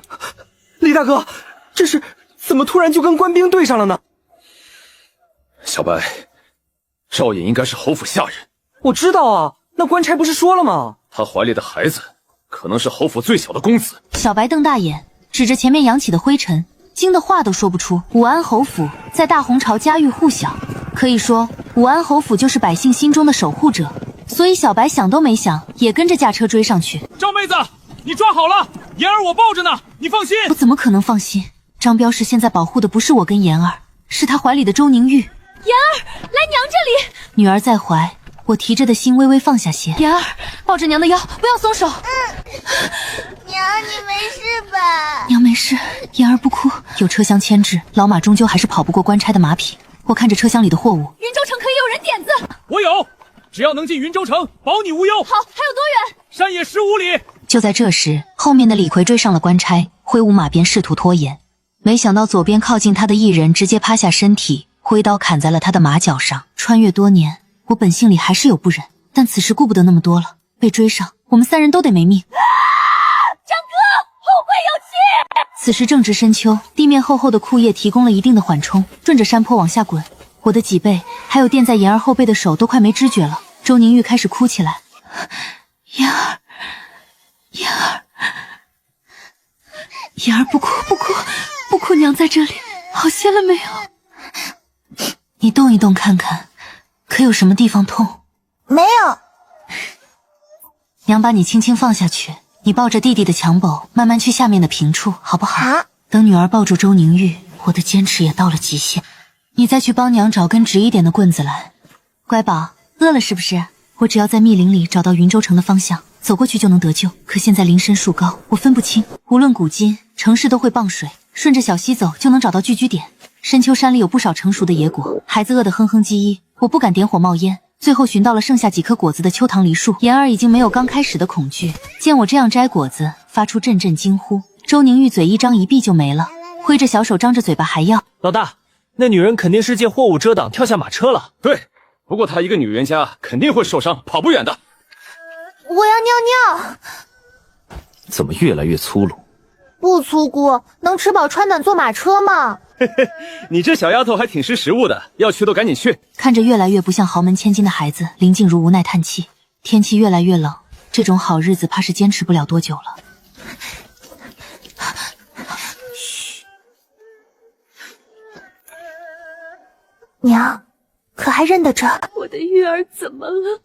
Speaker 10: 李大哥，这是怎么突然就跟官兵对上了呢？
Speaker 3: 小白，少爷应该是侯府下人。
Speaker 10: 我知道啊，那官差不是说了吗？
Speaker 3: 他怀里的孩子可能是侯府最小的公子。
Speaker 1: 小白瞪大眼，指着前面扬起的灰尘，惊的话都说不出。武安侯府在大红朝家喻户晓，可以说武安侯府就是百姓心中的守护者，所以小白想都没想，也跟着驾车追上去。
Speaker 8: 赵妹子，你抓好了，妍儿我抱着呢，你放心。
Speaker 1: 我怎么可能放心？张彪是现在保护的不是我跟妍儿，是他怀里的周宁玉。
Speaker 5: 妍儿，来娘这里。
Speaker 1: 女儿在怀，我提着的心微微放下些。妍儿，抱着娘的腰，不要松手。
Speaker 6: 娘，
Speaker 5: 娘，你没事吧？
Speaker 1: 娘没事，言儿不哭。有车厢牵制，老马终究还是跑不过官差的马匹。我看着车厢里的货物，
Speaker 5: 云州城可以有人点子。
Speaker 11: 我有，只要能进云州城，保你无忧。
Speaker 5: 好，还有多远？
Speaker 11: 山野15里。
Speaker 1: 就在这时，后面的李逵追上了官差，挥舞马鞭试图拖延。没想到左边靠近他的一人直接趴下身体，挥刀砍在了他的马脚上。穿越多年，我本性里还是有不忍，但此时顾不得那么多了。被追上，我们3人都得没命。
Speaker 5: 张哥，后会有期！
Speaker 1: 此时正值深秋，地面厚厚的枯叶提供了一定的缓冲，顺着山坡往下滚。我的脊背还有垫在言儿后背的手都快没知觉了。周宁玉开始哭起来，言儿，言儿不哭不哭不哭，娘在这里，好些了没有？你动一动看看，可有什么地方痛？
Speaker 6: 没有。
Speaker 1: 娘把你轻轻放下去，你抱着弟弟的襁褓，慢慢去下面的平处，好不好？
Speaker 6: 啊！
Speaker 1: 等女儿抱住周宁玉，我的坚持也到了极限。你再去帮娘找根直一点的棍子来。乖宝，饿了是不是？我只要在密林里找到云州城的方向，走过去就能得救。可现在林深树高，我分不清。无论古今，城市都会傍水，顺着小溪走就能找到聚居点。深秋山里有不少成熟的野果，孩子饿得哼哼唧唧，我不敢点火冒烟。最后寻到了剩下几颗果子的秋棠梨树，言儿已经没有刚开始的恐惧，见我这样摘果子，发出阵阵惊呼。周宁玉嘴一张一闭就没了，挥着小手张着嘴巴还要。
Speaker 11: 老大，那女人肯定是借货物遮挡跳下马车了。
Speaker 3: 对，不过她一个女人家肯定会受伤，跑不远的。
Speaker 6: 我要尿尿。
Speaker 9: 怎么越来越粗鲁？
Speaker 6: 不粗姑，能吃饱穿暖坐马车吗？
Speaker 11: 你这小丫头还挺识时务的，要去都赶紧去。
Speaker 1: 看着越来越不像豪门千金的孩子，林静茹无奈叹气。天气越来越冷，这种好日子怕是坚持不了多久了。
Speaker 6: 嘘，娘，可还认得着？
Speaker 5: 我的玉儿怎么了？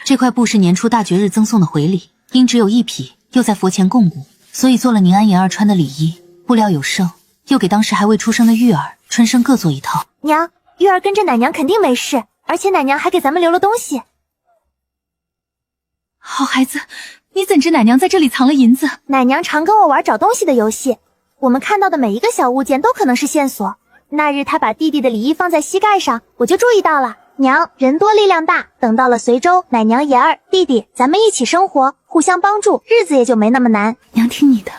Speaker 1: 这块布是年初大绝日赠送的回礼，因只有1匹，又在佛前供骨，所以做了宁安言儿穿的礼衣，布料有剩。又给当时还未出生的玉儿、春生各做一套。
Speaker 6: 娘，玉儿跟着奶娘肯定没事，而且奶娘还给咱们留了东西。
Speaker 1: 好孩子，你怎知奶娘在这里藏了银子？
Speaker 6: 奶娘常跟我玩找东西的游戏，我们看到的每一个小物件都可能是线索。那日她把弟弟的礼衣放在膝盖上，我就注意到了。娘，人多力量大，等到了随州，奶娘、言儿、弟弟，咱们一起生活，互相帮助，日子也就没那么难。
Speaker 1: 娘听你的。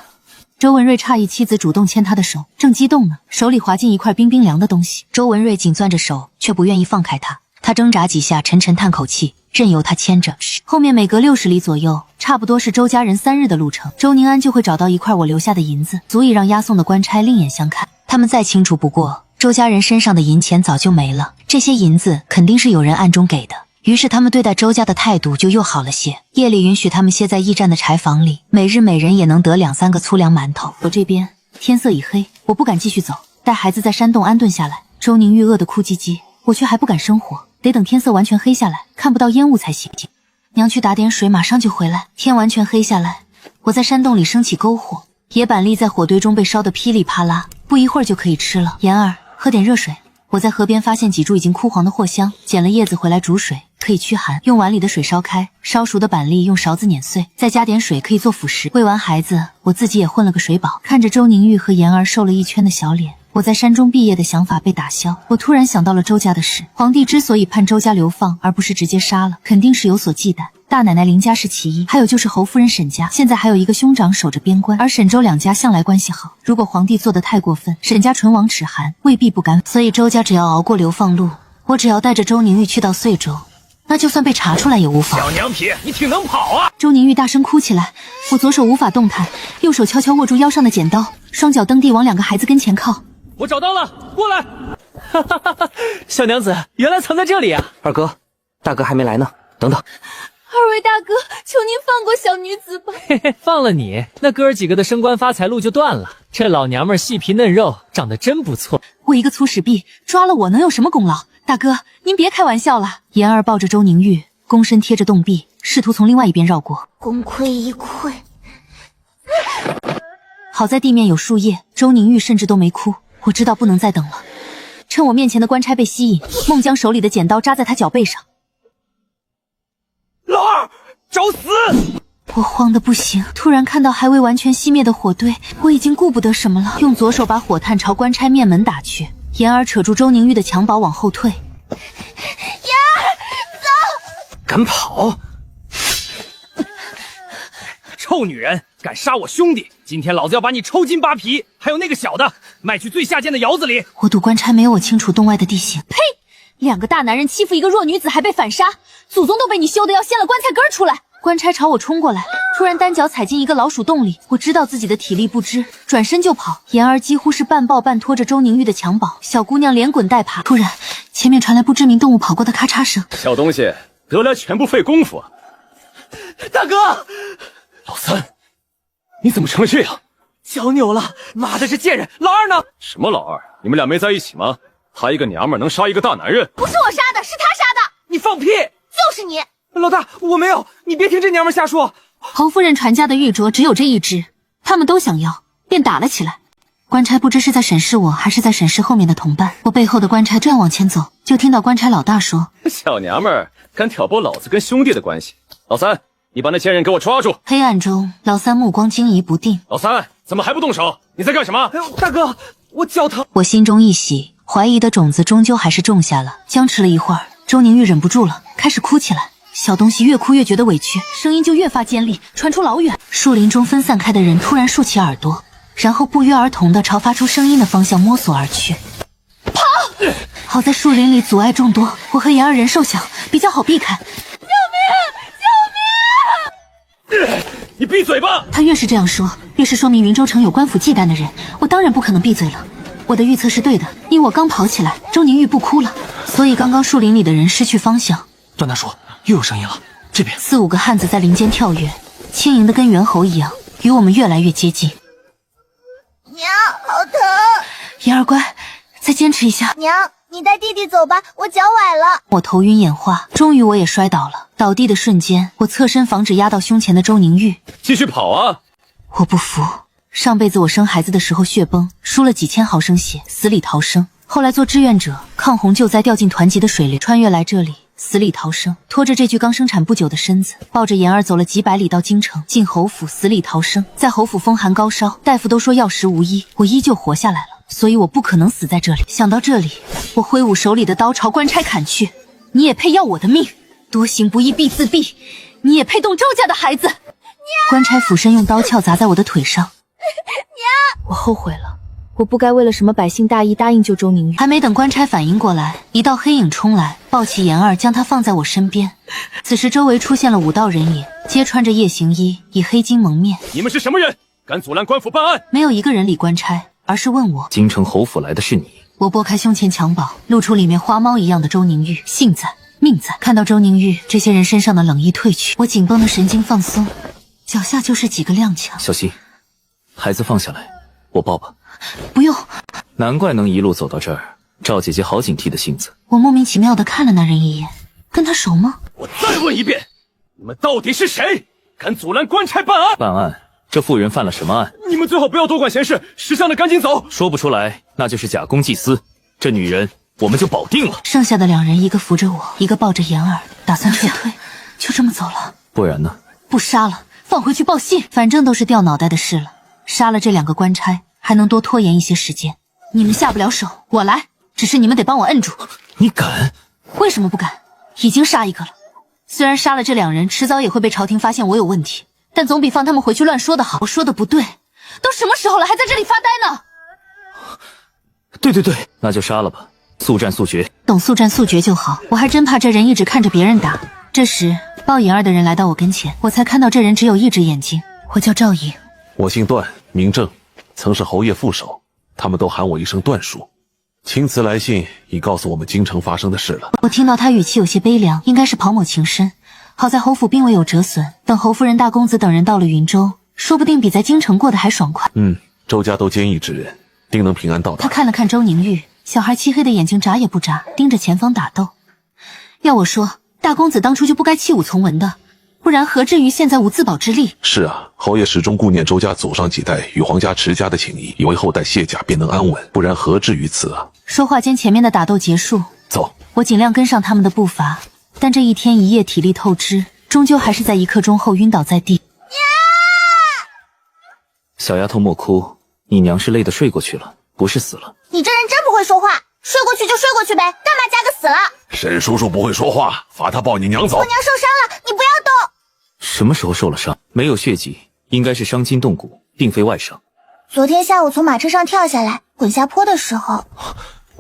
Speaker 1: 周文瑞诧异妻子主动牵他的手，正激动呢，手里滑进一块冰冰凉的东西。周文瑞紧攥着手，却不愿意放开他。他挣扎几下，沉沉叹口气，任由他牵着。后面每隔60里左右，差不多是周家人3日的路程，周宁安就会找到一块我留下的银子，足以让押送的官差另眼相看。他们再清楚不过，周家人身上的银钱早就没了，这些银子肯定是有人暗中给的。于是他们对待周家的态度就又好了些，夜里允许他们歇在驿站的柴房里，每日每人也能得2、3个粗粮馒头。我这边天色已黑，我不敢继续走，带孩子在山洞安顿下来。周宁玉饿得哭唧唧，我却还不敢生火，得等天色完全黑下来，看不到烟雾才行。娘去打点水，马上就回来。天完全黑下来，我在山洞里升起篝火，野板栗在火堆中被烧得噼里啪啦，不一会儿就可以吃了。言儿，喝点热水。我在河边发现几株已经枯黄的藿香，捡了叶子回来煮水，可以驱寒。用碗里的水烧开，烧熟的板栗用勺子碾碎，再加点水可以做辅食。喂完孩子，我自己也混了个水饱。看着周宁玉和言儿瘦了一圈的小脸，我在山中毕业的想法被打消。我突然想到了周家的事，皇帝之所以判周家流放而不是直接杀了，肯定是有所忌惮。大奶奶林家是其一，还有就是侯夫人沈家，现在还有一个兄长守着边关，而沈周2家向来关系好。如果皇帝做得太过分，沈家唇亡齿寒，未必不甘。所以周家只要熬过流放路，我只要带着周宁玉去到遂州，那就算被查出来也无妨。
Speaker 11: 小娘皮，你挺能跑啊！
Speaker 1: 周宁玉大声哭起来，我左手无法动弹，右手悄悄握住腰上的剪刀，双脚蹬地往2个孩子跟前靠。
Speaker 11: 我找到了，过来！哈哈哈哈！小娘子原来藏在这里啊！
Speaker 10: 二哥，大哥还没来呢，等等。
Speaker 5: 2位大哥，求您放过小女子吧。
Speaker 14: 嘿嘿，放了你，那哥儿几个的升官发财路就断了。这老娘们细皮嫩肉，长得真不错。
Speaker 1: 我一个粗使婢，抓了我能有什么功劳？大哥，您别开玩笑了。言儿抱着周宁玉，躬身贴着洞壁，试图从另外一边绕过。
Speaker 6: 功亏一篑。
Speaker 1: 好在地面有树叶，周宁玉甚至都没哭。我知道不能再等了，趁我面前的官差被吸引，梦将手里的剪刀扎在他脚背上。
Speaker 11: 老二，找死！
Speaker 1: 我慌得不行，突然看到还未完全熄灭的火堆，我已经顾不得什么了，用左手把火炭朝官差面门打去。言儿扯住周宁玉的襁褓往后退。
Speaker 5: 言儿，走！
Speaker 13: 敢跑！臭女人，敢杀我兄弟！今天老子要把你抽筋扒皮！还有那个小的，卖去最下贱的窑子里！
Speaker 1: 我赌官差没有我清楚洞外的地形。
Speaker 5: 呸！两个大男人欺负一个弱女子还被反杀，祖宗都被你羞得要掀了棺材根出来！
Speaker 1: 官差朝我冲过来，突然单脚踩进一个老鼠洞里，我知道自己的体力不支，转身就跑。言儿几乎是半抱半拖着周宁玉的襁褓，小姑娘连滚带爬。突然，前面传来不知名动物跑过的咔嚓声。
Speaker 3: 小东西，得来全不费功夫啊！
Speaker 13: 大哥，
Speaker 3: 老三，你怎么成了这样？
Speaker 13: 脚扭了！妈的，这贱人！老二呢？
Speaker 3: 什么老二？你们俩没在一起吗？他一个娘们儿能杀一个大男人？
Speaker 5: 不是我杀的，是他杀的！
Speaker 13: 你放屁！
Speaker 5: 就是你！
Speaker 13: 老大，我没有，你别听这娘们瞎说。
Speaker 1: 侯夫人传家的玉镯只有这一只，他们都想要，便打了起来。官差不知是在审视我，还是在审视后面的同伴。我背后的官差正要往前走，就听到官差老大说：“
Speaker 3: 小娘们儿敢挑拨老子跟兄弟的关系，老三，你把那贱人给我抓住！”
Speaker 1: 黑暗中，老三目光惊疑不定。
Speaker 3: 老三，怎么还不动手？你在干什么？
Speaker 13: 哎呦，大哥，我脚疼。
Speaker 1: 我心中一喜，怀疑的种子终究还是种下了。僵持了一会儿，周宁玉忍不住了，开始哭起来。小东西越哭越觉得委屈，声音就越发尖利，传出老远。树林中分散开的人突然竖起耳朵，然后不约而同地朝发出声音的方向摸索而去。
Speaker 5: 跑！
Speaker 1: 好在树林里阻碍众多，我和言儿人瘦小，比较好避开。
Speaker 5: 救命！救命！
Speaker 3: 你闭嘴吧！
Speaker 1: 他越是这样说，越是说明云州城有官府忌惮的人，我当然不可能闭嘴了。我的预测是对的，因为我刚跑起来，周宁玉不哭了，所以刚刚树林里的人失去方向。
Speaker 13: 段大叔，又有声音了，这边
Speaker 1: 4、5个汉子在林间跳跃，轻盈的跟猿猴一样，与我们越来越接近。
Speaker 5: 娘，好疼！
Speaker 1: 言儿乖，再坚持一下。
Speaker 5: 娘，你带弟弟走吧，我脚崴了。
Speaker 1: 我头晕眼花，终于我也摔倒了。倒地的瞬间，我侧身防止压到胸前的周宁玉。
Speaker 3: 继续跑啊！
Speaker 1: 我不服，上辈子我生孩子的时候血崩，输了几千毫升血，死里逃生。后来做志愿者，抗洪救灾，掉进团级的水里，穿越来这里，死里逃生。拖着这具刚生产不久的身子，抱着言儿走了几百里到京城，进侯府，死里逃生。在侯府风寒高烧，大夫都说药石无医，我依旧活下来了，所以我不可能死在这里。想到这里，我挥舞手里的刀朝官差砍去。你也配要我的命？多行不义必自毙，你也配动周家的孩子？官差俯身用刀鞘砸在我的腿上。娘，我后悔了，我不该为了什么百姓大义答应救周宁玉。还没等官差反应过来，一道黑影冲来，抱起言儿，将她放在我身边。此时周围出现了5道人影，皆穿着夜行衣，以黑巾蒙面。
Speaker 3: 你们是什么人？敢阻拦官府办案？
Speaker 1: 没有一个人理官差，而是问我：
Speaker 9: 京城侯府来的是你？
Speaker 1: 我拨开胸前襁褓，露出里面花猫一样的周宁玉。幸在，命在。看到周宁玉，这些人身上的冷意褪去，我紧绷的神经放松，脚下就是几个踉跄。
Speaker 9: 小心，孩子放下来，我抱抱。
Speaker 1: 不用。
Speaker 9: 难怪能一路走到这儿，赵姐姐好警惕的性子。
Speaker 1: 我莫名其妙的看了那人一眼，跟他熟吗？
Speaker 3: 我再问一遍，你们到底是谁？敢阻拦官差办案？
Speaker 9: 办案？这妇人犯了什么案？
Speaker 3: 你们最好不要多管闲事，识相的赶紧走。
Speaker 9: 说不出来，那就是假公济私。这女人我们就保定了。
Speaker 1: 剩下的2人，一个扶着我，一个抱着言儿，打算撤退，就这么走了。
Speaker 9: 不然呢？
Speaker 1: 不杀了，放回去报信，反正都是掉脑袋的事了。杀了这2个官差，还能多拖延一些时间。你们下不了手，我来，只是你们得帮我摁住。
Speaker 9: 你敢？
Speaker 1: 为什么不敢？已经杀一个了。虽然杀了这2人，迟早也会被朝廷发现我有问题，但总比放他们回去乱说的好。我说的不对，都什么时候了，还在这里发呆呢？
Speaker 9: 对，那就杀了吧，速战速决。
Speaker 1: 等速战速决就好，我还真怕这人一直看着别人打。这时抱颖儿的人来到我跟前，我才看到这人只有一只眼睛。我叫赵颖，
Speaker 7: 我姓段，名正，曾是侯爷副手，他们都喊我一声段叔。青瓷来信已告诉我们京城发生的事了。
Speaker 1: 我听到他语气有些悲凉，应该是跑某情深。好在侯府并未有折损，等侯夫人、大公子等人到了云州，说不定比在京城过得还爽快。
Speaker 7: 周家都坚毅之人，定能平安到达。
Speaker 1: 他看了看周宁玉，小孩漆黑的眼睛眨也不眨，盯着前方打斗。要我说，大公子当初就不该弃武从文的，不然何至于现在无自保之力？
Speaker 7: 是啊，侯爷始终顾念周家祖上几代与皇家持家的情谊，以为后代卸甲便能安稳，不然何至于此啊！
Speaker 1: 说话间，前面的打斗结束，
Speaker 7: 走。
Speaker 1: 我尽量跟上他们的步伐，但这一天一夜体力透支，终究还是在1刻钟后晕倒在地。
Speaker 5: 娘，
Speaker 9: 小丫头莫哭，你娘是累得睡过去了，不是死了。
Speaker 6: 你这人真不会说话，睡过去就睡过去呗，干嘛加个死了？
Speaker 7: 沈叔叔不会说话，罚他抱你娘走。
Speaker 6: 我娘受伤了，你不要动。
Speaker 9: 什么时候受了伤？没有血迹，应该是伤筋动骨，并非外伤。
Speaker 6: 昨天下午从马车上跳下来，滚下坡的时候，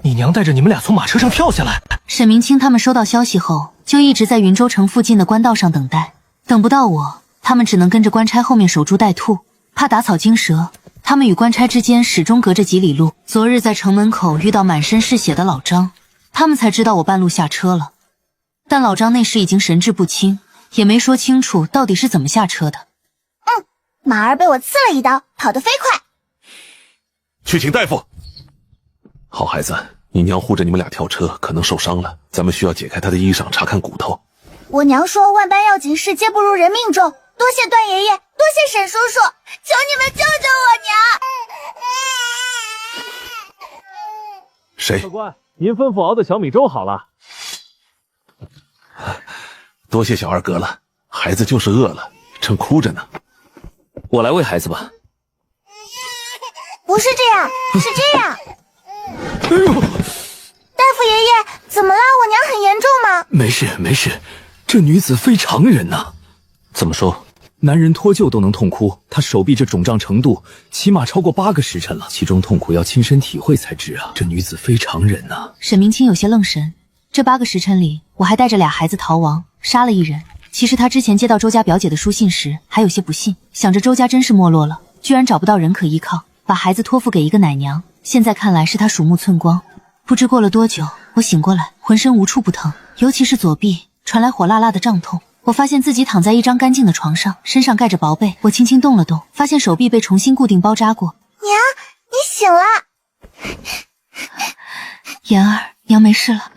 Speaker 12: 你娘带着你们俩从马车上跳下来。
Speaker 1: 沈明清他们收到消息后，就一直在云州城附近的官道上等待，等不到我，他们只能跟着官差后面守株待兔，怕打草惊蛇。他们与官差之间始终隔着几里路。昨日在城门口遇到满身是血的老张，他们才知道我半路下车了。但老张那时已经神志不清，也没说清楚到底是怎么下车的。
Speaker 6: 马儿被我刺了一刀，跑得飞快。
Speaker 7: 去请大夫。好孩子，你娘护着你们俩跳车，可能受伤了，咱们需要解开她的衣裳，查看骨头。
Speaker 6: 我娘说万般要紧事皆不如人命重，多谢段爷爷，多谢沈叔叔，求你们救救我娘。
Speaker 7: 谁？
Speaker 12: 客官，您吩咐熬的小米粥好了。
Speaker 7: 多谢小二哥了，孩子就是饿了，正哭着呢。
Speaker 9: 我来喂孩子吧。
Speaker 6: 不是这样，是这样。
Speaker 12: 哎呦，
Speaker 6: 大夫爷爷，怎么了？我娘很严重吗？
Speaker 13: 没事没事，这女子非常人呐。
Speaker 9: 怎么说？
Speaker 13: 男人脱臼都能痛哭，她手臂这肿胀程度起码超过8个时辰了，其中痛苦要亲身体会才知啊。这女子非常人呐。
Speaker 1: 沈明清有些愣神，这8个时辰里，我还带着俩孩子逃亡，杀了一人。其实他之前接到周家表姐的书信时，还有些不信，想着周家真是没落了，居然找不到人可依靠，把孩子托付给一个奶娘。现在看来是他鼠目寸光。不知过了多久，我醒过来，浑身无处不疼，尤其是左臂传来火辣辣的胀痛。我发现自己躺在一张干净的床上，身上盖着薄被。我轻轻动了动，发现手臂被重新固定包扎过。
Speaker 6: 娘，你醒了。
Speaker 1: 妍儿，娘没事了。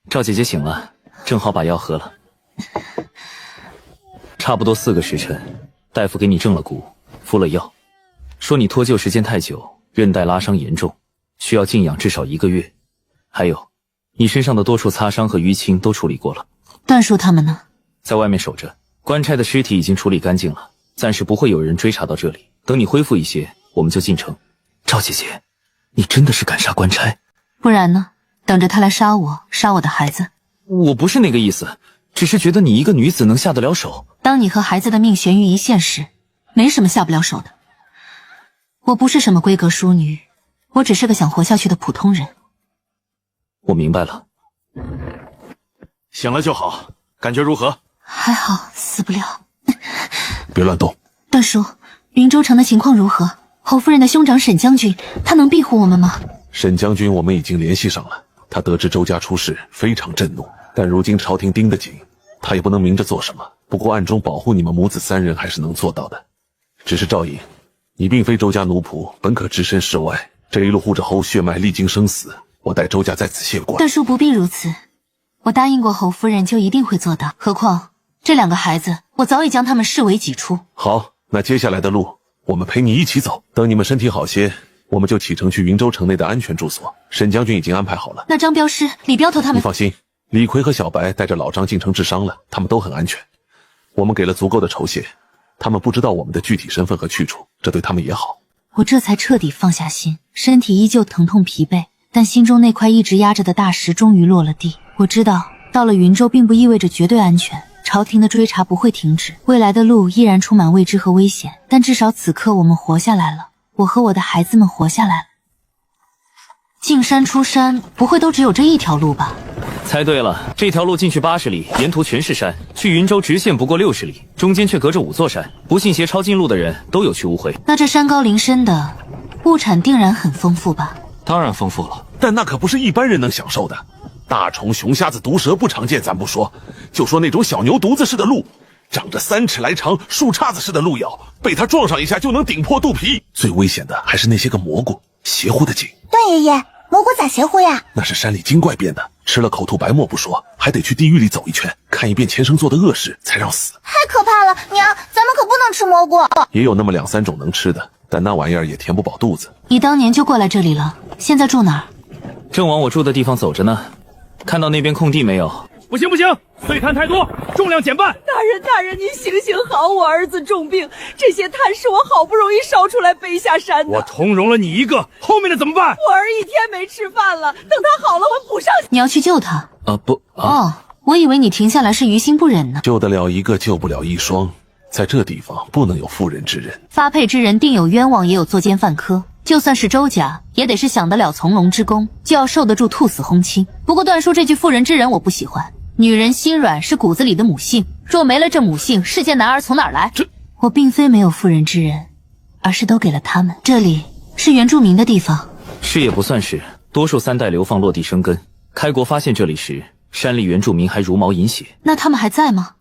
Speaker 9: 赵姐姐醒了，正好把药喝了。差不多4个时辰，大夫给你正了骨，敷了药，说你脱臼时间太久，韧带拉伤严重，需要静养至少1个月。还有，你身上的多处擦伤和淤青都处理过了。
Speaker 1: 段叔他们呢？
Speaker 9: 在外面守着，官差的尸体已经处理干净了，暂时不会有人追查到这里。等你恢复一些，我们就进城。
Speaker 13: 赵姐姐，你真的是敢杀官差？
Speaker 1: 不然呢？等着他来杀我，杀我的孩子。
Speaker 9: 我不是那个意思，只是觉得你一个女子能下得了手。
Speaker 1: 当你和孩子的命悬于一线时，没什么下不了手的。我不是什么闺阁淑女，我只是个想活下去的普通人。
Speaker 9: 我明白了。
Speaker 11: 醒了就好，感觉如何？
Speaker 1: 还好，死不了。
Speaker 7: 别乱动。
Speaker 1: 段叔，云州城的情况如何？侯夫人的兄长沈将军，他能庇护我们吗？
Speaker 7: 沈将军我们已经联系上了，他得知周家出事，非常震怒。但如今朝廷盯得紧，他也不能明着做什么。不过暗中保护你们母子3人还是能做到的。只是赵颖，你并非周家奴仆，本可置身事外。这一路护着侯血脉，历经生死，我代周家在此谢过。
Speaker 1: 段叔不必如此，我答应过侯夫人，就一定会做到。何况这2个孩子，我早已将他们视为己出。
Speaker 7: 好，那接下来的路，我们陪你一起走。等你们身体好些，我们就启程去云州城内的安全住所。沈将军已经安排好了。
Speaker 1: 那张镖师、李镖头他们……
Speaker 7: 你放心，李逵和小白带着老张进城治伤了，他们都很安全。我们给了足够的酬谢，他们不知道我们的具体身份和去处，这对他们也好。
Speaker 1: 我这才彻底放下心，身体依旧疼痛疲惫，但心中那块一直压着的大石终于落了地。我知道，到了云州并不意味着绝对安全，朝廷的追查不会停止，未来的路依然充满未知和危险，但至少此刻我们活下来了，我和我的孩子们活下来了。进山出山，不会都只有这一条路吧？
Speaker 9: 猜对了，这条路进去80里，沿途全是山，去云州直线不过60里，中间却隔着5座山。不信邪抄近路的人都有去无回。
Speaker 1: 那这山高林深的，物产定然很丰富吧？
Speaker 11: 当然丰富了，
Speaker 7: 但那可不是一般人能享受的。大虫、熊瞎子、毒蛇不常见，咱不说，就说那种小牛犊子似的鹿，长着3尺来长、树杈子似的鹿咬，被它撞上一下就能顶破肚皮。最危险的还是那些个蘑菇，邪乎的紧。
Speaker 6: 段爷爷，蘑菇咋邪乎呀？
Speaker 7: 那是山里精怪变的，吃了口吐白沫不说，还得去地狱里走一圈，看一遍前生做的恶事，才让死。
Speaker 6: 太可怕了，娘，咱们可不能吃蘑菇。
Speaker 7: 也有那么2、3种能吃的，但那玩意儿也填不饱肚子。
Speaker 1: 你当年就过来这里了，现在住哪儿？
Speaker 9: 正往我住的地方走着呢。看到那边空地没有？
Speaker 12: 不行不行，碎炭太多，重量减半。
Speaker 2: 大人，您行行好，我儿子重病，这些炭是我好不容易烧出来背下山的。
Speaker 12: 我通融了你一个，后面的怎么办？
Speaker 2: 我儿1天没吃饭了，等他好了我补上。
Speaker 1: 你要去救他？
Speaker 7: 不
Speaker 1: 哦，我以为你停下来是于心不忍呢。
Speaker 7: 救得了一个，救不了一双。在这地方不能有妇人之仁，
Speaker 1: 发配之人定有冤枉，也有作奸犯科。就算是周家，也得是享得了从龙之功，就要受得住兔死轰亲。不过段叔这句妇人之仁我不喜欢。女人心软是骨子里的母性，若没了这母性，世间男儿从哪儿来？我并非没有妇人之仁，而是都给了他们。这里是原住民的地方，
Speaker 9: 是也不算是，多数3代流放落地生根。开国发现这里时，山里原住民还茹毛饮血。
Speaker 1: 那他们还在吗？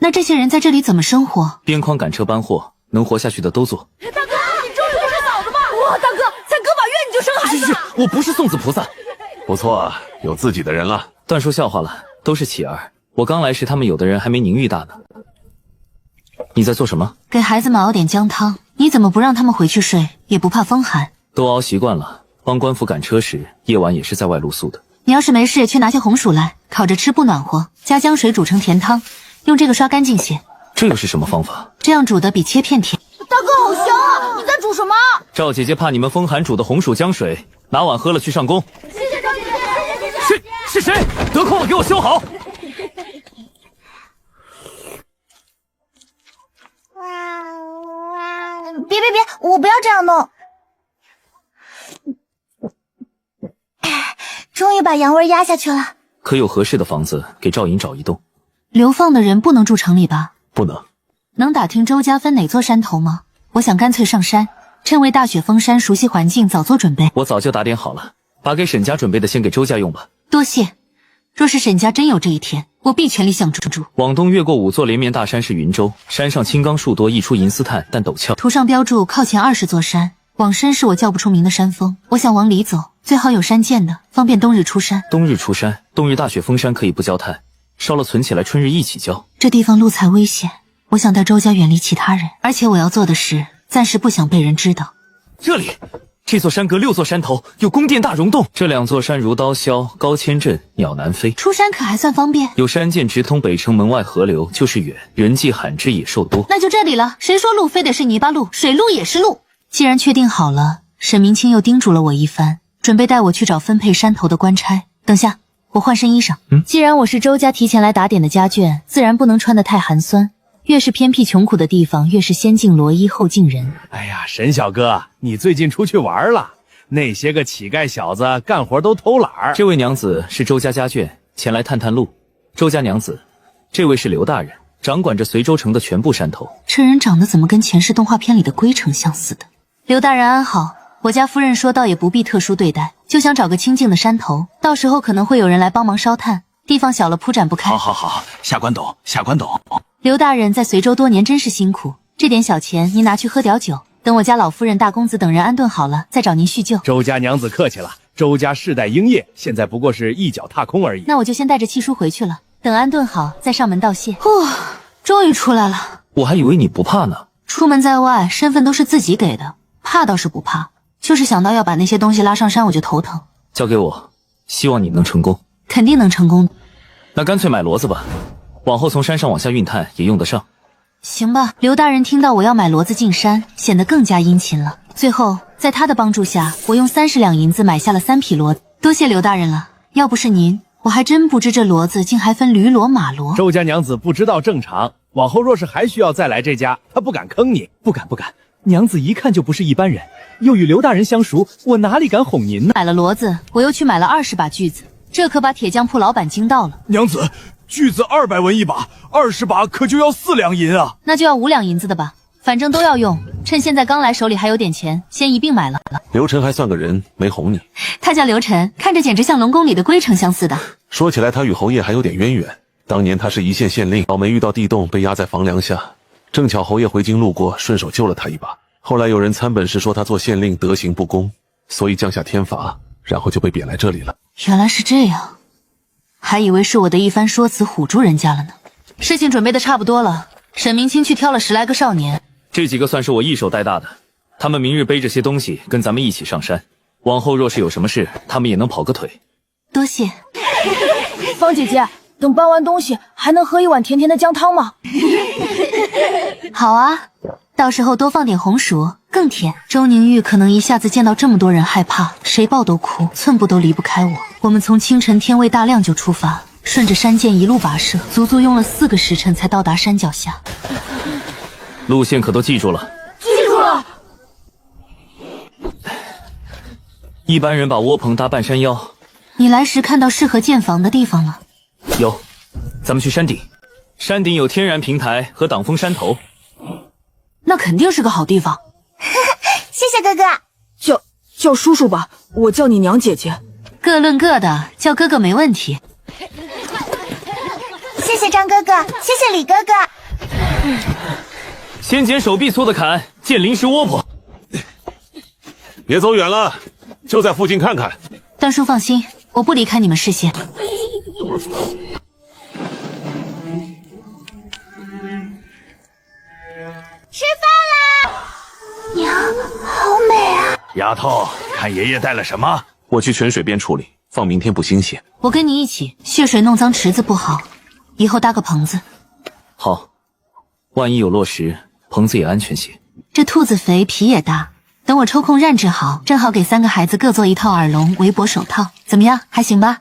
Speaker 1: 那这些人在这里怎么生活？
Speaker 9: 边框赶车搬货，能活下去的都做。
Speaker 2: 大哥，你终于不是嫂子吧？哇，大哥，才隔把月你就生孩子了？
Speaker 9: 我不是送子菩萨。
Speaker 7: 不错啊，有自己的人了。
Speaker 9: 段叔笑话了，都是乞儿。我刚来时，他们有的人还没宁玉大呢。你在做什么？
Speaker 1: 给孩子们熬点姜汤。你怎么不让他们回去睡？也不怕风寒？
Speaker 9: 都熬习惯了。帮官府赶车时，夜晚也是在外露宿的。
Speaker 1: 你要是没事，去拿些红薯来，烤着吃不暖和，加姜水煮成甜汤。用这个刷干净些。
Speaker 9: 这又是什么方法？
Speaker 1: 这样煮的比切片甜。
Speaker 5: 大哥好香啊！你在煮什么？
Speaker 9: 赵姐姐怕你们风寒煮的红薯姜水，拿碗喝了去上工。
Speaker 5: 谢谢赵姐姐。
Speaker 12: 是谁？得空了给我修好。
Speaker 6: 别，我不要这样弄。终于把阳味压下去了。
Speaker 9: 可有合适的房子给赵颖找一栋？
Speaker 1: 流放的人不能住城里吧？
Speaker 7: 不能。
Speaker 1: 能打听周家分哪座山头吗？我想干脆上山，趁为大雪封山，熟悉环境，早做准备。
Speaker 9: 我早就打点好了，把给沈家准备的先给周家用吧。
Speaker 1: 多谢。若是沈家真有这一天，我必全力相助。
Speaker 9: 往东越过5座连绵大山是云州，山上青冈树多，溢出银丝炭，但陡峭。
Speaker 1: 图上标注靠前20座山，往深是我叫不出名的山峰。我想往里走，最好有山涧的，方便冬日出山。
Speaker 9: 冬日出山，冬日大雪封山可以不焦炭，烧了存起来，春日一起焦。
Speaker 1: 这地方路才危险，我想带周家远离其他人，而且我要做的事，暂时不想被人知道。
Speaker 9: 这里，这座山隔6座山头，有宫殿大溶洞。这2座山如刀削，高千仞，鸟难飞。
Speaker 1: 出山可还算方便？
Speaker 9: 有山涧直通北城门外河流，就是远，人迹罕至，野兽多。
Speaker 1: 那就这里了。谁说路非得是泥巴路，水路也是路？既然确定好了，沈明清又叮嘱了我一番，准备带我去找分配山头的官差。等下，我换身衣裳。既然我是周家提前来打点的家眷，自然不能穿得太寒酸。越是偏僻穷苦的地方，越是先敬罗衣后敬人。
Speaker 12: 哎呀，沈小哥，你最近出去玩了？那些个乞丐小子干活都偷懒儿。
Speaker 9: 这位娘子是周家家眷，前来探探路。周家娘子，这位是刘大人，掌管着随州城的全部山头。
Speaker 1: 这人长得怎么跟前世动画片里的龟城相似的？刘大人安好，我家夫人说倒也不必特殊对待，就想找个清静的山头，到时候可能会有人来帮忙烧炭，地方小了铺展不开。
Speaker 8: 好，下官懂。
Speaker 1: 刘大人在随州多年真是辛苦，这点小钱您拿去喝点酒，等我家老夫人大公子等人安顿好了，再找您叙旧。
Speaker 12: 周家娘子客气了，周家世代英业，现在不过是一脚踏空而已。
Speaker 1: 那我就先带着契叔回去了，等安顿好再上门道谢。终于出来了。
Speaker 9: 我还以为你不怕呢。
Speaker 1: 出门在外，身份都是自己给的，怕倒是不怕，就是想到要把那些东西拉上山，我就头疼。
Speaker 9: 交给我，希望你能成功。
Speaker 1: 肯定能成功。
Speaker 9: 那干脆买骡子吧，往后从山上往下运炭也用得上。
Speaker 1: 行吧，刘大人听到我要买骡子进山，显得更加殷勤了。最后在他的帮助下，我用30两银子买下了3匹骡子。多谢刘大人了，要不是您，我还真不知这骡子竟还分驴骡马骡。
Speaker 12: 周家娘子不知道正常，往后若是还需要再来这家，她不敢坑你。
Speaker 11: 不敢，娘子一看就不是一般人，又与刘大人相熟，我哪里敢哄您呢？
Speaker 1: 买了骡子，我又去买了20把锯子，这可把铁匠铺老板惊到了。
Speaker 8: 娘子，锯子200文一把，20把可就要4两银啊！
Speaker 1: 那就要5两银子的吧，反正都要用，趁现在刚来手里还有点钱，先一并买了。
Speaker 7: 刘晨还算个人，没哄你。
Speaker 1: 他叫刘晨，看着简直像龙宫里的龟城相似的。
Speaker 7: 说起来他与侯爷还有点渊源，当年他是一县县令，倒霉遇到地洞被压在房梁下，正巧侯爷回京路过，顺手救了他一把。后来有人参本时说他做县令德行不公，所以降下天罚，然后就被贬来这里了。
Speaker 1: 原来是这样，还以为是我的一番说辞唬住人家了呢。事情准备的差不多了，沈明清去挑了10来个少年，
Speaker 9: 这几个算是我一手带大的，他们明日背着些东西跟咱们一起上山，往后若是有什么事，他们也能跑个腿。
Speaker 1: 多谢。
Speaker 2: 方姐姐，等搬完东西，还能喝一碗甜甜的姜汤吗？
Speaker 1: 好啊，到时候多放点红薯，更甜。周宁玉可能一下子见到这么多人害怕，谁抱都哭，寸步都离不开我。我们从清晨天未大亮就出发，顺着山涧一路跋涉，足足用了4个时辰才到达山脚下。
Speaker 9: 路线可都记住了？
Speaker 2: 记住了。
Speaker 9: 一般人把窝棚搭半山腰，
Speaker 1: 你来时看到适合建房的地方了？
Speaker 9: 有，咱们去山顶。山顶有天然平台和挡风山头，
Speaker 2: 那肯定是个好地方。
Speaker 6: 谢谢哥哥。
Speaker 2: 叫叔叔吧，我叫你娘姐姐。
Speaker 1: 各论各的，叫哥哥没问题。
Speaker 6: 谢谢张哥哥，谢谢李哥哥。
Speaker 9: 先捡手臂粗的砍，建临时窝棚。
Speaker 7: 别走远了，就在附近看看。
Speaker 1: 段叔放心，我不离开你们视线。
Speaker 6: 吃饭啦！娘，好美啊！
Speaker 7: 丫头，看爷爷带了什么？我去泉水边处理，放明天不新鲜。
Speaker 1: 我跟你一起，血水弄脏池子不好，以后搭个棚子。
Speaker 9: 好，万一有落石，棚子也安全些。
Speaker 1: 这兔子肥，皮也大，等我抽空染制好，正好给3个孩子各做一套耳笼、围脖、手套，怎么样？还行吧？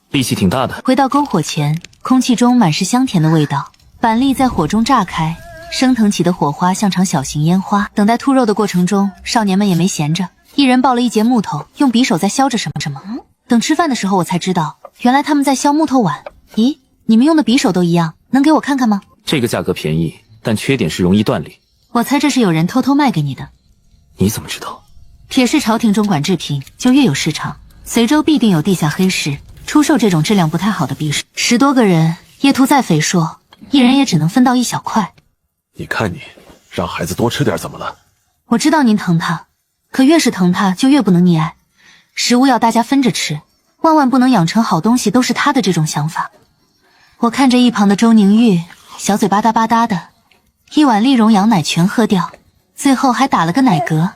Speaker 9: 力气挺大的。
Speaker 1: 回到篝火前，空气中满是香甜的味道，板栗在火中炸开，升腾起的火花像场小型烟花。等待兔肉的过程中，少年们也没闲着，一人抱了一截木头，用匕首在削着什么。等吃饭的时候，我才知道，原来他们在削木头碗。咦，你们用的匕首都一样，能给我看看吗？
Speaker 9: 这个价格便宜，但缺点是容易断裂。
Speaker 1: 我猜这是有人偷偷卖给你的。
Speaker 9: 你怎么知道？
Speaker 1: 铁市朝廷中管制品，就越有市场。随州必定有地下黑市，出售这种质量不太好的匕首。10多个人，夜兔再肥硕，一人也只能分到一小块。
Speaker 7: 你看你，让孩子多吃点怎么了？
Speaker 1: 我知道您疼他，可越是疼他，就越不能溺爱。食物要大家分着吃，万万不能养成好东西都是他的这种想法。我看着一旁的周宁玉，小嘴吧嗒吧嗒的，一碗丽蓉羊奶全喝掉，最后还打了个奶嗝。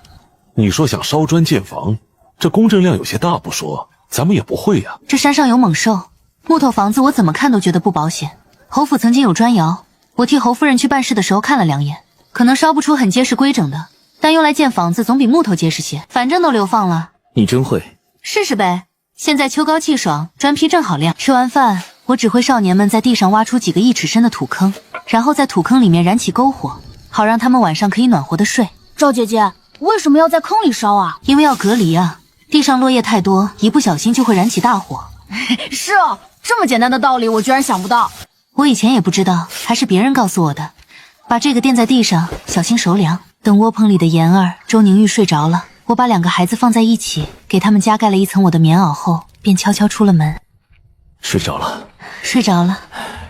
Speaker 7: 你说想烧砖建房，这工程量有些大不说，咱们也不会呀。
Speaker 1: 这山上有猛兽，木头房子我怎么看都觉得不保险。侯府曾经有砖窑，我替侯夫人去办事的时候看了2眼，可能烧不出很结实规整的，但用来建房子总比木头结实些。反正都流放了。
Speaker 9: 你真会。
Speaker 1: 试试呗，现在秋高气爽，砖坯正好晾。吃完饭，我指挥少年们在地上挖出几个1尺深的土坑，然后在土坑里面燃起篝火，好让他们晚上可以暖和的睡。
Speaker 5: 赵姐姐，为什么要在坑里烧啊？
Speaker 1: 因为要隔离啊，地上落叶太多，一不小心就会燃起大火。
Speaker 5: 是哦，这么简单的道理我居然想不到。
Speaker 1: 我以前也不知道，还是别人告诉我的。把这个垫在地上，小心手凉。等窝棚里的妍儿、周宁玉睡着了，我把2个孩子放在一起，给他们加盖了一层我的棉袄后，便悄悄出了门。
Speaker 9: 睡着了。
Speaker 1: 睡着了。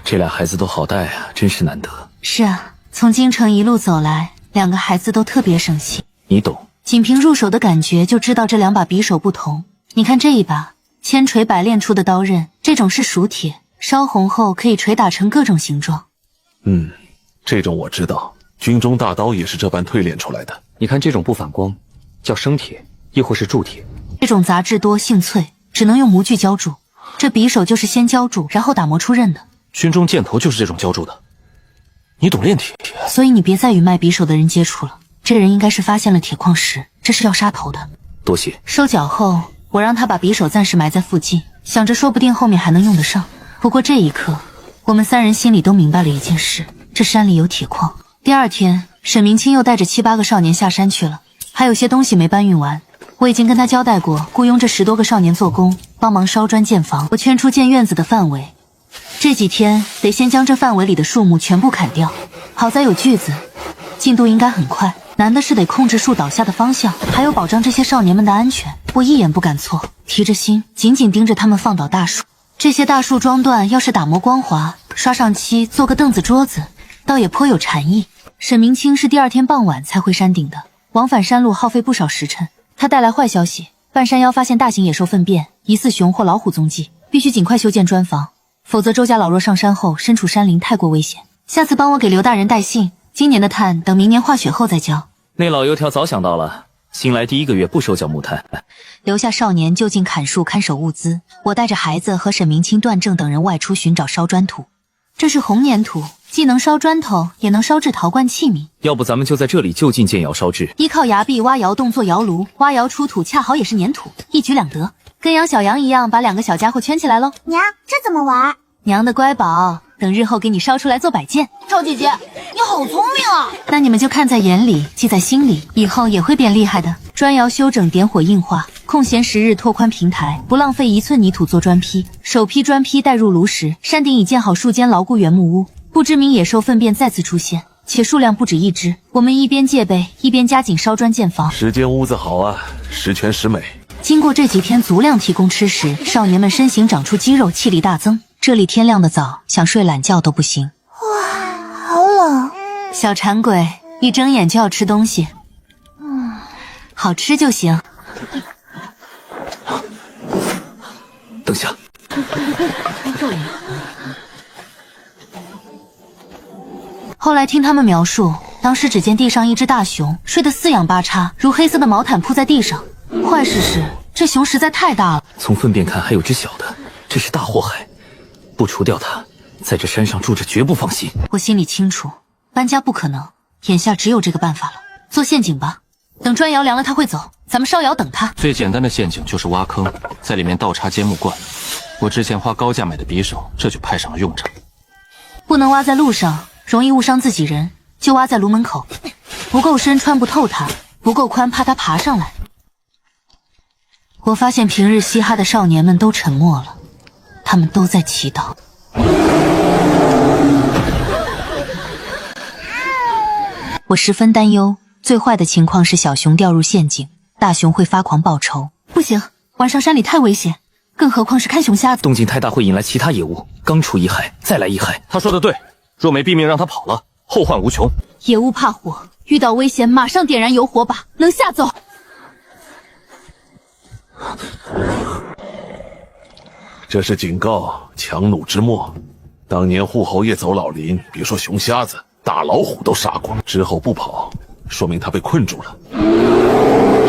Speaker 9: 这俩孩子都好带啊，真是难得。
Speaker 1: 是啊，从京城一路走来，2个孩子都特别省心。
Speaker 9: 你懂。
Speaker 1: 仅凭入手的感觉就知道这2把匕首不同。你看这一把，千锤百炼出的刀刃，这种是熟铁，烧红后可以锤打成各种形状。
Speaker 7: 这种我知道，军中大刀也是这般淬炼出来的。
Speaker 10: 你看这种不反光，叫生铁，亦或是铸铁。
Speaker 1: 这种杂质多性脆，只能用模具浇铸。这匕首就是先浇铸，然后打磨出刃的。
Speaker 12: 军中箭头就是这种浇铸的。你懂炼铁，
Speaker 1: 所以你别再与卖匕首的人接触了。这人应该是发现了铁矿石，这是要杀头的。
Speaker 9: 多谢。
Speaker 1: 收脚后，我让他把匕首暂时埋在附近，想着说不定后面还能用得上。不过这一刻，我们3人心里都明白了一件事：这山里有铁矿。第2天，沈明清又带着7、8个少年下山去了，还有些东西没搬运完。我已经跟他交代过，雇佣这10多个少年做工，帮忙烧砖建房。我圈出建院子的范围，这几天得先将这范围里的树木全部砍掉。好在有锯子，进度应该很快。难的是得控制树倒下的方向，还有保障这些少年们的安全。我一眼不敢错，提着心紧紧盯着他们放倒大树。这些大树桩段要是打磨光滑，刷上漆，做个凳子桌子，倒也颇有禅意。沈明清是第2天傍晚才回山顶的，往返山路耗费不少时辰。他带来坏消息，半山腰发现大型野兽粪便，疑似熊或老虎踪迹，必须尽快修建砖房，否则周家老弱上山后身处山林太过危险。下次帮我给刘大人带信，今年的炭等明年化雪后再交。
Speaker 9: 那老油条早想到了，新来第1个月不收缴木炭，
Speaker 1: 留下少年就近砍树看守物资。我带着孩子和沈明清、段正等人外出寻找烧砖土。这是红粘土，既能烧砖头，也能烧制陶罐器皿。
Speaker 9: 要不咱们就在这里就近建窑烧制，
Speaker 1: 依靠崖壁挖窑洞做窑炉，挖窑出土恰好也是粘土，一举两得。跟养小羊一样，把2个小家伙圈起来喽。
Speaker 6: 娘，这怎么玩？
Speaker 1: 娘的乖宝，等日后给你烧出来做摆件。
Speaker 5: 赵姐姐，你好聪明啊！
Speaker 1: 那你们就看在眼里，记在心里，以后也会变厉害的。砖窑修整，点火硬化，空闲时日拓宽平台，不浪费1寸泥土做砖坯。首批砖坯带入炉石，山顶已建好数间牢固原木屋。不知名野兽粪便再次出现，且数量不止1只。我们一边戒备，一边加紧烧砖建房。
Speaker 7: 10间屋子好啊，十全十美。
Speaker 1: 经过这几天足量提供吃食，少年们身形长出肌肉，气力大增。这里天亮的早，想睡懒觉都不行。
Speaker 6: 哇，好冷！
Speaker 1: 小馋鬼，一睁眼就要吃东西。好吃就行。
Speaker 9: 等下。
Speaker 1: 后来听他们描述，当时只见地上一只大熊，睡得4仰8叉，如黑色的毛毯铺在地上。坏事是，这熊实在太大了。
Speaker 9: 从粪便看，还有只小的，这是大祸害。不除掉它，在这山上住着绝不放心。
Speaker 1: 我心里清楚，搬家不可能，眼下只有这个办法了。做陷阱吧，等砖窑凉了他会走，咱们烧窑等他。
Speaker 15: 最简单的陷阱就是挖坑，在里面倒插坚木罐。我之前花高价买的匕首，这就派上了用场。
Speaker 1: 不能挖在路上，容易误伤自己人，就挖在炉门口。不够深穿不透它，不够宽怕它爬上来。我发现平日嘻哈的少年们都沉默了，他们都在祈祷。我十分担忧，最坏的情况是小熊掉入陷阱，大熊会发狂报仇。不行，晚上山里太危险，更何况是看熊瞎子。
Speaker 9: 动静太大会引来其他野物，刚除一害，再来一害。
Speaker 15: 他说的对，若没毙命让他跑了，后患无穷。
Speaker 5: 野物怕火，遇到危险马上点燃油火把，能吓走。
Speaker 7: 这是警告，强弩之末。当年护侯爷走老林，别说熊瞎子，大老虎都杀过。之后不跑，说明他被困住了。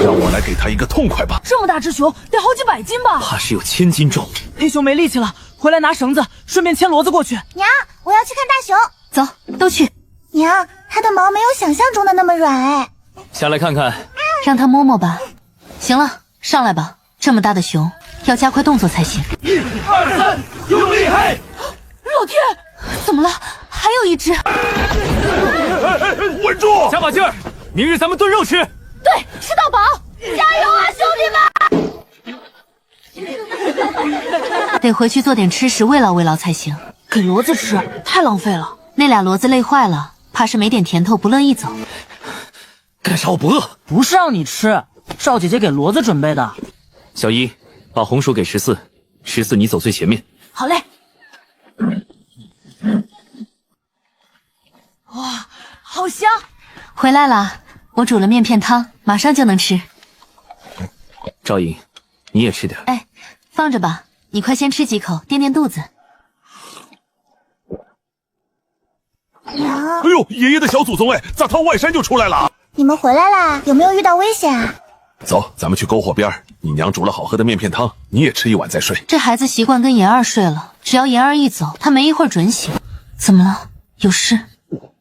Speaker 7: 让我来给他一个痛快吧！
Speaker 2: 这么大只熊，得好几百斤吧？
Speaker 9: 怕是有1000斤重。
Speaker 2: 黑熊没力气了，回来拿绳子，顺便牵骡子过去。
Speaker 6: 娘，我要去看大熊。
Speaker 1: 走，都去。
Speaker 6: 娘，它的毛没有想象中的那么软哎。
Speaker 9: 下来看看，
Speaker 1: 让他摸摸吧。行了，上来吧。这么大的熊，要加快动作才行。
Speaker 12: 1、2、3，有厉害！
Speaker 1: 老天，怎么了？还有一只。
Speaker 12: 稳住！
Speaker 11: 加把劲儿，明日咱们炖肉吃。
Speaker 5: 对，吃到饱！加油啊，兄弟们！
Speaker 1: 得回去做点吃食慰劳慰劳才行。
Speaker 2: 给骡子吃，太浪费了。
Speaker 1: 那俩骡子累坏了，怕是没点甜头不乐意走。
Speaker 9: 干啥？我不饿。
Speaker 2: 不是让你吃，少姐姐给骡子准备的。
Speaker 9: 小一，把红薯给14，14你走最前面。
Speaker 2: 好嘞。哇，好香！
Speaker 1: 回来了，我煮了面片汤，马上就能吃。
Speaker 9: 赵颖，你也吃点。
Speaker 1: 哎，放着吧，你快先吃几口，垫垫肚子。
Speaker 6: 娘，
Speaker 12: 哎呦，爷爷的小祖宗哎，咋趟外山就出来了？
Speaker 6: 你们回来啦？有没有遇到危险啊？
Speaker 7: 走，咱们去篝火边，你娘煮了好喝的面片汤，你也吃一碗再睡。
Speaker 1: 这孩子习惯跟妍儿睡了，只要妍儿一走，他没一会儿准醒。怎么了？有事？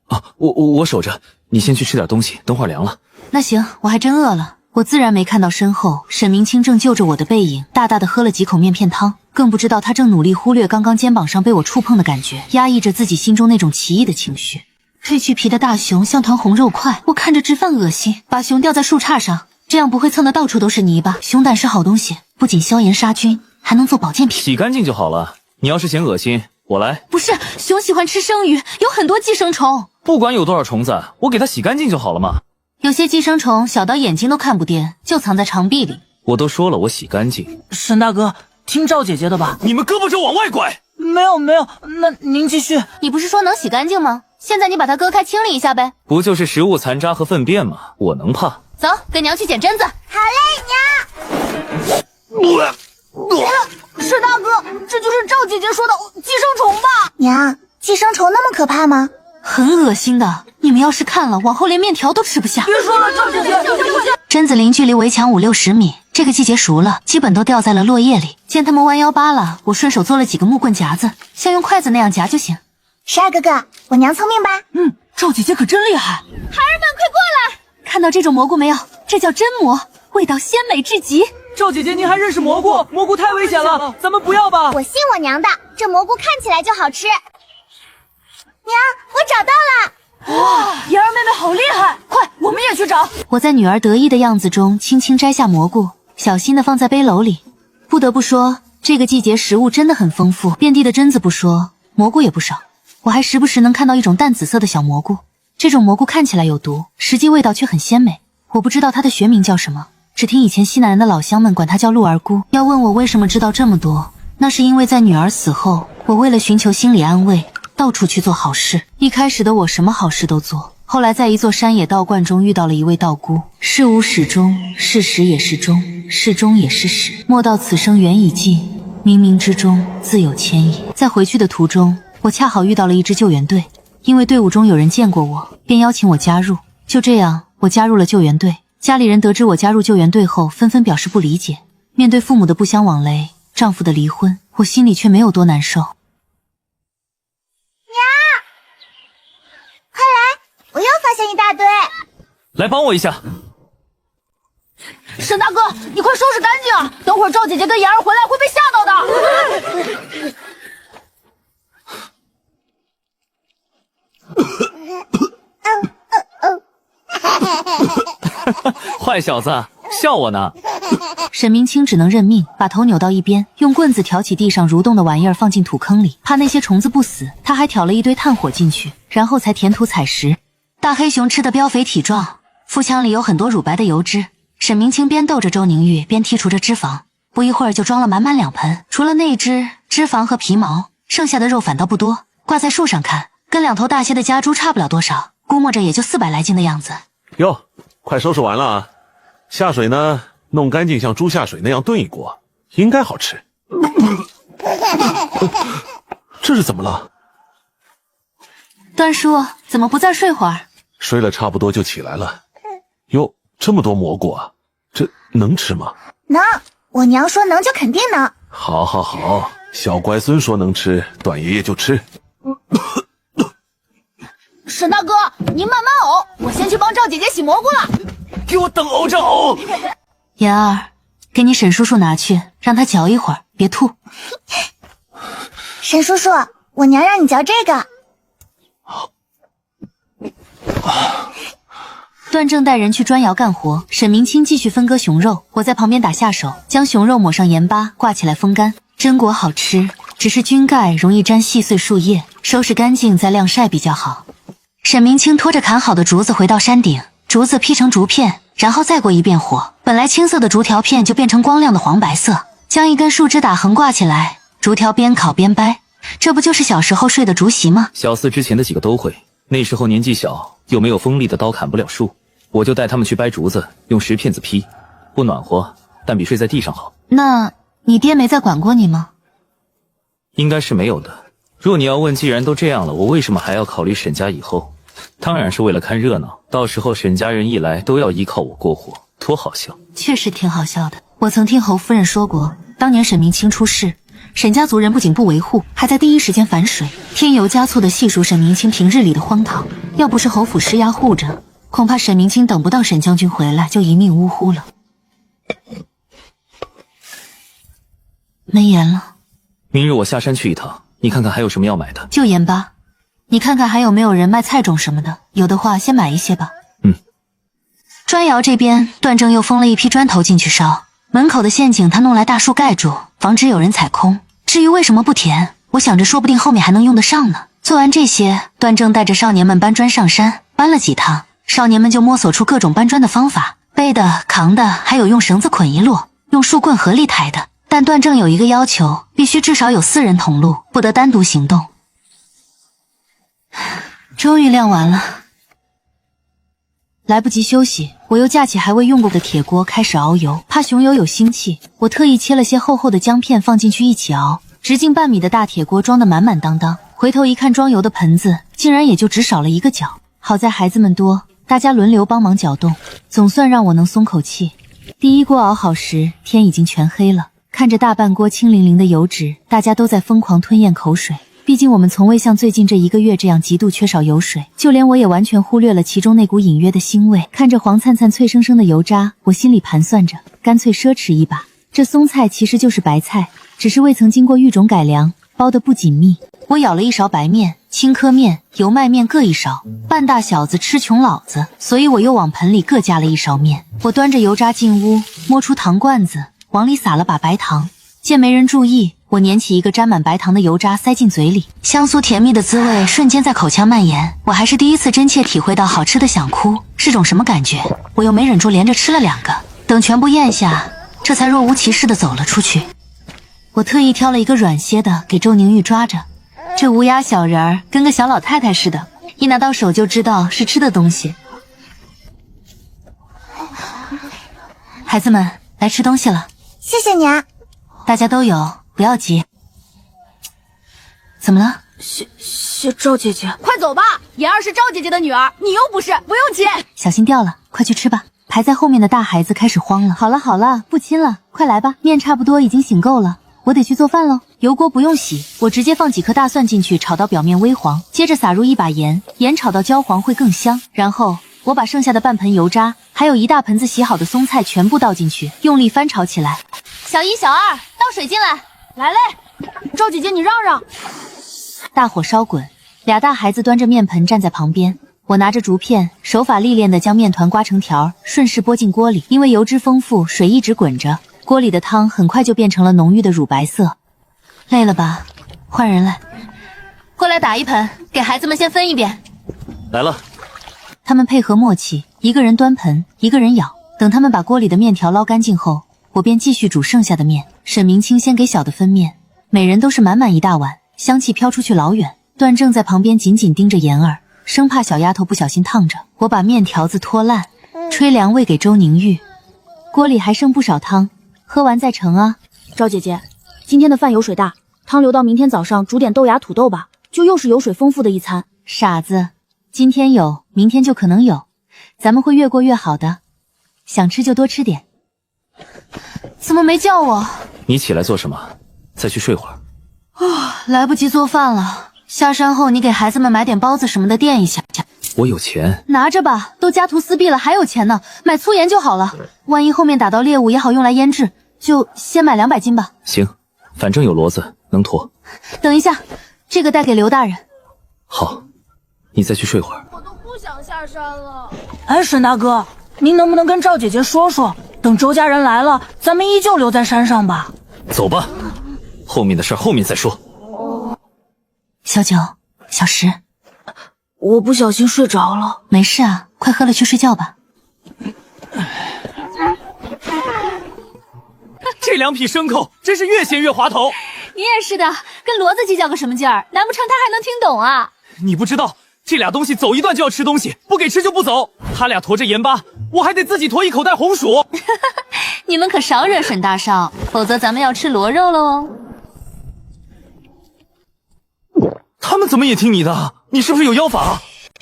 Speaker 9: 啊，我守着，你先去吃点东西，等会儿凉了。
Speaker 1: 那行，我还真饿了。我自然没看到身后沈明清正就着我的背影，大大的喝了几口面片汤，更不知道他正努力忽略刚刚肩膀上被我触碰的感觉，压抑着自己心中那种奇异的情绪。褪去皮的大熊像团红肉块，我看着直犯恶心。把熊吊在树杈上，这样不会蹭得到处都是泥巴。熊胆是好东西，不仅消炎杀菌，还能做保健品。
Speaker 9: 洗干净就好了。你要是嫌恶心，我来。
Speaker 1: 不是，熊喜欢吃生鱼，有很多寄生虫。
Speaker 9: 不管有多少虫子，我给它洗干净就好了嘛。
Speaker 1: 有些寄生虫小到眼睛都看不见，就藏在肠壁里。
Speaker 9: 我都说了，我洗干净。
Speaker 2: 沈大哥，听赵姐姐的吧。
Speaker 11: 你们胳膊肘往外拐。
Speaker 2: 没有，那您继续。
Speaker 5: 你不是说能洗干净吗？现在你把它割开清理一下呗。
Speaker 9: 不就是食物残渣和粪便吗？我能怕？
Speaker 5: 走，跟娘去捡榛子。
Speaker 6: 好嘞，娘。
Speaker 2: 沈大哥，这就是赵姐姐说的寄生虫吧？
Speaker 6: 娘，寄生虫那么可怕吗？
Speaker 1: 很恶心的。你们要是看了，往后连面条都吃不下。
Speaker 16: 别说了，赵姐姐。
Speaker 4: 榛子林距离围墙5-60米，这个季节熟了，基本都掉在了落叶里。
Speaker 1: 见他们弯腰扒拉，我顺手做了几个木棍夹子，像用筷子那样夹就行。
Speaker 6: 12哥哥，我娘聪明吧？
Speaker 1: 赵姐姐可真厉害！孩儿们快过来！看到这种蘑菇没有？这叫真蘑，味道鲜美至极。
Speaker 16: 赵姐姐，您还认识蘑菇？蘑菇太危险了，咱们不要吧。
Speaker 6: 我信我娘的，这蘑菇看起来就好吃。娘，我找到了！
Speaker 1: 哇，妍儿妹妹好厉害！快，我们也去找。我在女儿得意的样子中，轻轻摘下蘑菇，小心地放在背篓里。不得不说，这个季节食物真的很丰富，遍地的榛子不说，蘑菇也不少。我还时不时能看到一种淡紫色的小蘑菇，这种蘑菇看起来有毒，实际味道却很鲜美。我不知道它的学名叫什么，只听以前西南的老乡们管它叫鹿儿菇。要问我为什么知道这么多，那是因为在女儿死后，我为了寻求心理安慰，到处去做好事。一开始的我什么好事都做，后来在一座山野道观中遇到了一位道姑。事无始终，是始也是终，是终也是始。莫道此生缘已尽，冥冥之中自有牵引。在回去的途中，我恰好遇到了一支救援队，因为队伍中有人见过我，便邀请我加入。就这样，我加入了救援队。家里人得知我加入救援队后，纷纷表示不理解。面对父母的不相往来，丈夫的离婚，我心里却没有多难受。
Speaker 6: 快来，我又发现一大堆。
Speaker 9: 来帮我一下。
Speaker 5: 沈大哥，你快收拾干净啊！等会儿赵姐姐跟妍儿回来会被吓到的。
Speaker 9: 坏小子，笑我呢。
Speaker 1: 沈明清只能认命，把头扭到一边，用棍子挑起地上蠕动的玩意儿放进土坑里，怕那些虫子不死，他还挑了一堆炭火进去，然后才填土采食。大黑熊吃得膘肥体壮，腹腔里有很多乳白的油脂。沈明清边逗着周宁玉，边剔除着脂肪，不一会儿就装了满满2盆。除了内脂、脂肪和皮毛，剩下的肉反倒不多。挂在树上看，跟2头大些的家猪差不了多少，估摸着也就400来斤的样子。
Speaker 7: 哟，快收拾完了啊！下水呢，弄干净，像猪下水那样炖一锅，应该好吃。这是怎么了？
Speaker 1: 段叔，怎么不再睡会儿？
Speaker 7: 睡了差不多就起来了。哟，这么多蘑菇啊，这能吃吗？
Speaker 6: 能，我娘说能就肯定能。
Speaker 7: 好，好，好，小乖孙说能吃，段爷爷就吃。
Speaker 5: 沈大哥，您慢慢熬，我先去帮赵姐姐洗蘑菇了。
Speaker 12: 给我等熬着熬。
Speaker 1: 妍儿，给你沈叔叔拿去，让他嚼一会儿，别吐。
Speaker 6: 沈叔叔，我娘让你嚼这个。
Speaker 1: 段正带人去砖窑干活，沈明清继续分割熊肉，我在旁边打下手，将熊肉抹上盐巴，挂起来风干。榛果好吃，只是菌盖容易沾细碎树叶，收拾干净再晾晒比较好。沈明清拖着砍好的竹子回到山顶，竹子劈成竹片，然后再过一遍火，本来青色的竹条片就变成光亮的黄白色。将一根树枝打横挂起来，竹条边烤边掰，这不就是小时候睡的竹席吗？
Speaker 9: 小四之前的几个都会，那时候年纪小，又没有锋利的刀砍不了树，我就带他们去掰竹子，用石片子劈，不暖和，但比睡在地上好。
Speaker 1: 那你爹没再管过你吗？
Speaker 9: 应该是没有的。若你要问，既然都这样了，我为什么还要考虑沈家以后？当然是为了看热闹，到时候沈家人一来都要依靠我过活，多好笑。
Speaker 1: 确实挺好笑的。我曾听侯夫人说过，当年沈明清出事，沈家族人不仅不维护，还在第一时间反水，添油加醋的细数沈明清平日里的荒唐。要不是侯府施压护着，恐怕沈明清等不到沈将军回来就一命呜呼了。没盐了，
Speaker 9: 明日我下山去一趟，你看看还有什么要买的。
Speaker 1: 就盐巴，你看看还有没有人卖菜种什么的，有的话先买一些吧。砖窑这边，段正又封了一批砖头进去烧，门口的陷阱他弄来大树盖住，防止有人踩空。至于为什么不填，我想着说不定后面还能用得上呢。做完这些，段正带着少年们搬砖上山，搬了几趟，少年们就摸索出各种搬砖的方法，背的、扛的，还有用绳子捆一摞，用树棍合力抬的。但段正有一个要求，必须至少有4人同路，不得单独行动。终于晾完了，来不及休息，我又架起还未用过的铁锅开始熬油。怕熊油有腥气，我特意切了些厚厚的姜片放进去一起熬。直径半米的大铁锅装得满满当当，回头一看，装油的盆子竟然也就只少了一个角。好在孩子们多，大家轮流帮忙搅动，总算让我能松口气。第一锅熬好时，天已经全黑了。看着大半锅清淋淋的油脂，大家都在疯狂吞咽口水。毕竟我们从未像最近这1个月这样极度缺少油水，就连我也完全忽略了其中那股隐约的腥味。看着黄灿灿脆生生的油渣，我心里盘算着，干脆奢侈一把。这松菜其实就是白菜，只是未曾经过育种改良，包得不紧密。我舀了一勺白面、青稞面、油麦面各一勺，半大小子吃穷老子，所以我又往盆里各加了1勺面。我端着油渣进屋，摸出糖罐子，往里撒了把白糖。见没人注意，我捻起一个沾满白糖的油渣塞进嘴里，香酥甜蜜的滋味瞬间在口腔蔓延。我还是第一次真切体会到好吃的想哭是种什么感觉。我又没忍住连着吃了2个，等全部咽下，这才若无其事地走了出去。我特意挑了一个软些的给周宁玉抓着，这无牙小人儿跟个小老太太似的，一拿到手就知道是吃的东西。孩子们，来吃东西了。
Speaker 6: 谢谢你啊。
Speaker 1: 大家都有，不要急。怎么了？
Speaker 5: 谢赵姐姐，快走吧！妍儿是赵姐姐的女儿，你又不是，不用亲。
Speaker 1: 小心掉了，快去吃吧。排在后面的大孩子开始慌了。好了好了，不亲了，快来吧，面差不多已经醒够了，我得去做饭喽。油锅不用洗，我直接放几颗大蒜进去，炒到表面微黄，接着撒入一把盐，盐炒到焦黄会更香。然后我把剩下的半盆油渣，还有一大盆子洗好的松菜全部倒进去，用力翻炒起来。
Speaker 5: 小一、小二，倒水进来。来嘞，赵姐姐你让让。
Speaker 1: 大火烧滚，2大孩子端着面盆站在旁边，我拿着竹片，手法历练地将面团刮成条，顺势拨进锅里。因为油脂丰富，水一直滚着，锅里的汤很快就变成了浓郁的乳白色。累了吧？换人来，
Speaker 5: 过来打一盆，给孩子们先分一遍。
Speaker 9: 来了。
Speaker 1: 他们配合默契，一个人端盆，一个人舀。等他们把锅里的面条捞干净后，我便继续煮剩下的面。沈明清先给小的分面，每人都是满满一大碗，香气飘出去老远。段正在旁边紧紧盯着妍儿，生怕小丫头不小心烫着。我把面条子拖烂，吹凉喂给周宁玉。锅里还剩不少汤，喝完再盛啊。
Speaker 5: 赵姐姐，今天的饭油水大，汤留到明天早上煮点豆芽土豆吧，就又是油水丰富的一餐。
Speaker 1: 傻子，今天有，明天就可能有，咱们会越过越好的。想吃就多吃点。
Speaker 5: 怎么没叫我？
Speaker 9: 你起来做什么？再去睡会儿。
Speaker 1: 来不及做饭了。下山后你给孩子们买点包子什么的垫一下。
Speaker 9: 我有钱，
Speaker 1: 拿着吧，都家徒四壁了还有钱呢，买粗盐就好了，万一后面打到猎物也好用来腌制，就先买200斤吧。
Speaker 9: 行，反正有骡子能驮。
Speaker 1: 等一下，这个带给刘大人。
Speaker 9: 好，你再去睡会儿。
Speaker 5: 我都不想下山了。
Speaker 16: 哎，沈大哥，您能不能跟赵姐姐说说，等周家人来了，咱们依旧留在山上吧。
Speaker 9: 走吧，后面的事后面再说。
Speaker 1: 小九、小石，
Speaker 16: 我不小心睡着了。
Speaker 1: 没事啊，快喝了去睡觉吧。
Speaker 11: 这2匹牲口真是越陷越滑头。
Speaker 5: 你也是的，跟骡子计较个什么劲儿？难不成他还能听懂啊？
Speaker 11: 你不知道，这俩东西走一段就要吃东西，不给吃就不走。他俩驮着盐巴，我还得自己驮一口袋红薯。
Speaker 5: 你们可少惹沈大少，否则咱们要吃螺肉喽。
Speaker 11: 他们怎么也听你的？你是不是有妖法？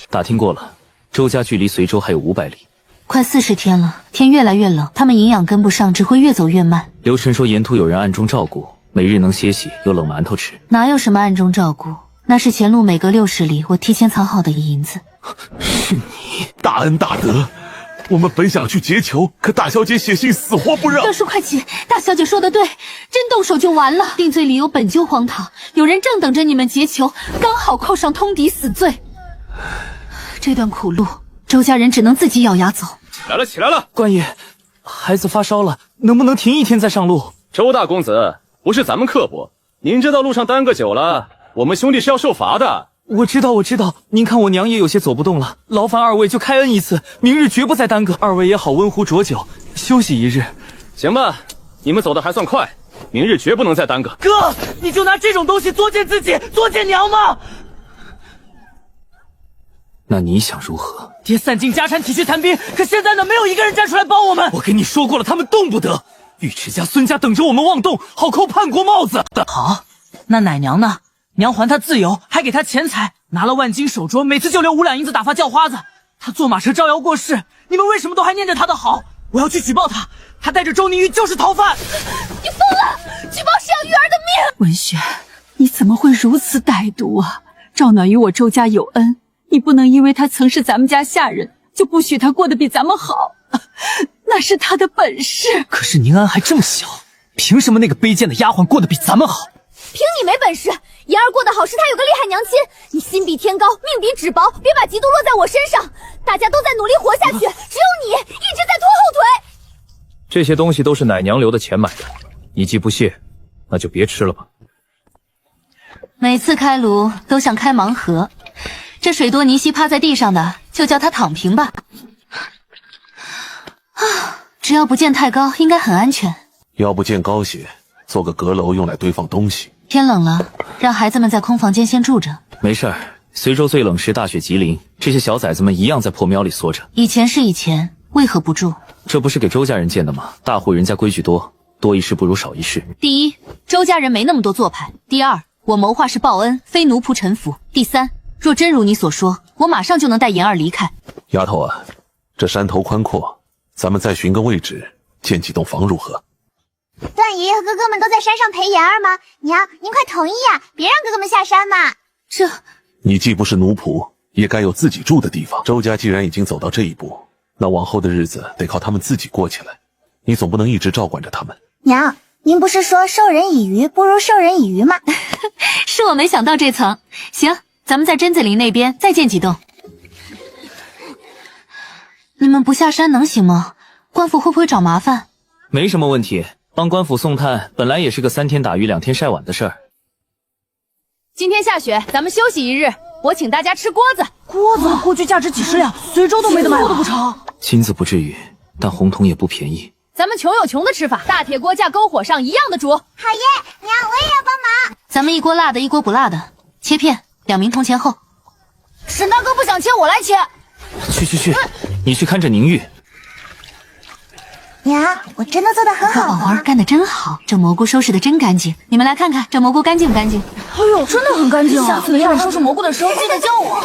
Speaker 9: 打听过了，周家距离随州还有500里。
Speaker 1: 快40天了，天越来越冷，他们营养跟不上，只会越走越慢。
Speaker 9: 刘晨说沿途有人暗中照顾，每日能歇息，有冷馒头吃。
Speaker 1: 哪有什么暗中照顾，那是前路每隔60里我提前藏好的银子。
Speaker 7: 是你大恩大德，我们本想去劫囚，可大小姐写信死活不让。
Speaker 5: 大叔快起，大小姐说的对，真动手就完了。定罪理由本就荒唐，有人正等着你们劫囚，刚好扣上通敌死罪。
Speaker 1: 这段苦路，周家人只能自己咬牙走。
Speaker 3: 来了，起来了！
Speaker 11: 官爷，孩子发烧了，能不能停一天再上路？
Speaker 3: 周大公子，不是咱们刻薄，您这道路上耽搁久了，我们兄弟是要受罚的。
Speaker 11: 我知道，您看我娘也有些走不动了，劳烦2位就开恩一次，明日绝不再耽搁。2位也好温壶浊酒，休息一日。
Speaker 3: 行吧，你们走的还算快，明日绝不能再耽搁。
Speaker 16: 哥，你就拿这种东西作践自己，作践娘吗？
Speaker 9: 那你想如何？
Speaker 16: 爹散尽家产体恤残兵，可现在呢，没有一个人站出来帮我们。
Speaker 11: 我跟你说过了，他们动不得。尉迟家、孙家等着我们妄动，好扣叛国帽子。
Speaker 16: 好，那奶娘呢？娘还他自由，还给他钱财，拿了万金手镯，每次就留5两银子打发叫花子。他坐马车招摇过市，你们为什么都还念着他的好？我要去举报他，他带着周宁玉就是逃犯。
Speaker 5: 你疯了！举报是要玉儿的命！
Speaker 2: 文轩，你怎么会如此歹毒啊？赵暖与我周家有恩，你不能因为他曾是咱们家下人，就不许他过得比咱们好。那是他的本事。
Speaker 11: 可是宁安还这么小，凭什么那个卑贱的丫鬟过得比咱们好？
Speaker 5: 凭你没本事！言儿过得好是她有个厉害娘亲，你心比天高，命比纸薄，别把嫉妒落在我身上。大家都在努力活下去，只有你一直在拖后腿。
Speaker 13: 这些东西都是奶娘留的钱买的，你既不屑，那就别吃了吧。
Speaker 1: 每次开炉都像开盲盒，这水多尼西趴在地上的，就叫他躺平吧。只要不见太高，应该很安全。
Speaker 7: 要不见高些，做个阁楼用来堆放东西。
Speaker 1: 天冷了，让孩子们在空房间先住着。
Speaker 9: 没事儿，随州最冷时大雪急临，这些小崽子们一样在破庙里缩着。
Speaker 1: 以前是以前，为何不住？
Speaker 9: 这不是给周家人建的吗？大户人家规矩多，多一事不如少一事。
Speaker 1: 第一，周家人没那么多做派；第二，我谋划是报恩，非奴仆臣服；第三，若真如你所说，我马上就能带妍儿离开。
Speaker 7: 丫头啊，这山头宽阔，咱们再寻个位置建几栋房如何？
Speaker 17: 段爷爷和哥哥们都在山上陪妍儿吗？娘，您快同意呀，别让哥哥们下山嘛。
Speaker 7: 你既不是奴仆，也该有自己住的地方。周家既然已经走到这一步，那往后的日子得靠他们自己过起来。你总不能一直照管着他们。
Speaker 17: 娘，您不是说授人以鱼不如授人以渔吗？
Speaker 1: 是我没想到这层。行，咱们在榛子林那边再建几栋。你们不下山能行吗？官府会不会找麻烦？
Speaker 9: 没什么问题，帮官府送炭本来也是个3天打鱼2天晒碗的事儿。
Speaker 5: 今天下雪，咱们休息一日，我请大家吃锅子。
Speaker 16: 锅子过去价值几十两，随州都没得卖，都不成。
Speaker 9: 金子不至于，但红铜也不便宜。
Speaker 5: 咱们穷有穷的吃法，大铁锅架篝火上一样的煮。
Speaker 17: 好耶，娘，我也要帮忙。
Speaker 1: 咱们一锅辣的，一锅不辣的，切片，2名铜前后。
Speaker 5: 沈大哥不想切，我来切。
Speaker 9: 去，你去看着宁玉。
Speaker 17: 娘，我真的做得很好。
Speaker 1: 宝儿干得真好，这蘑菇收拾得真干净。你们来看看这蘑菇干净不干净？
Speaker 16: 哎呦，真的很干净啊！
Speaker 5: 下次没人收拾蘑菇的时候，记得叫我。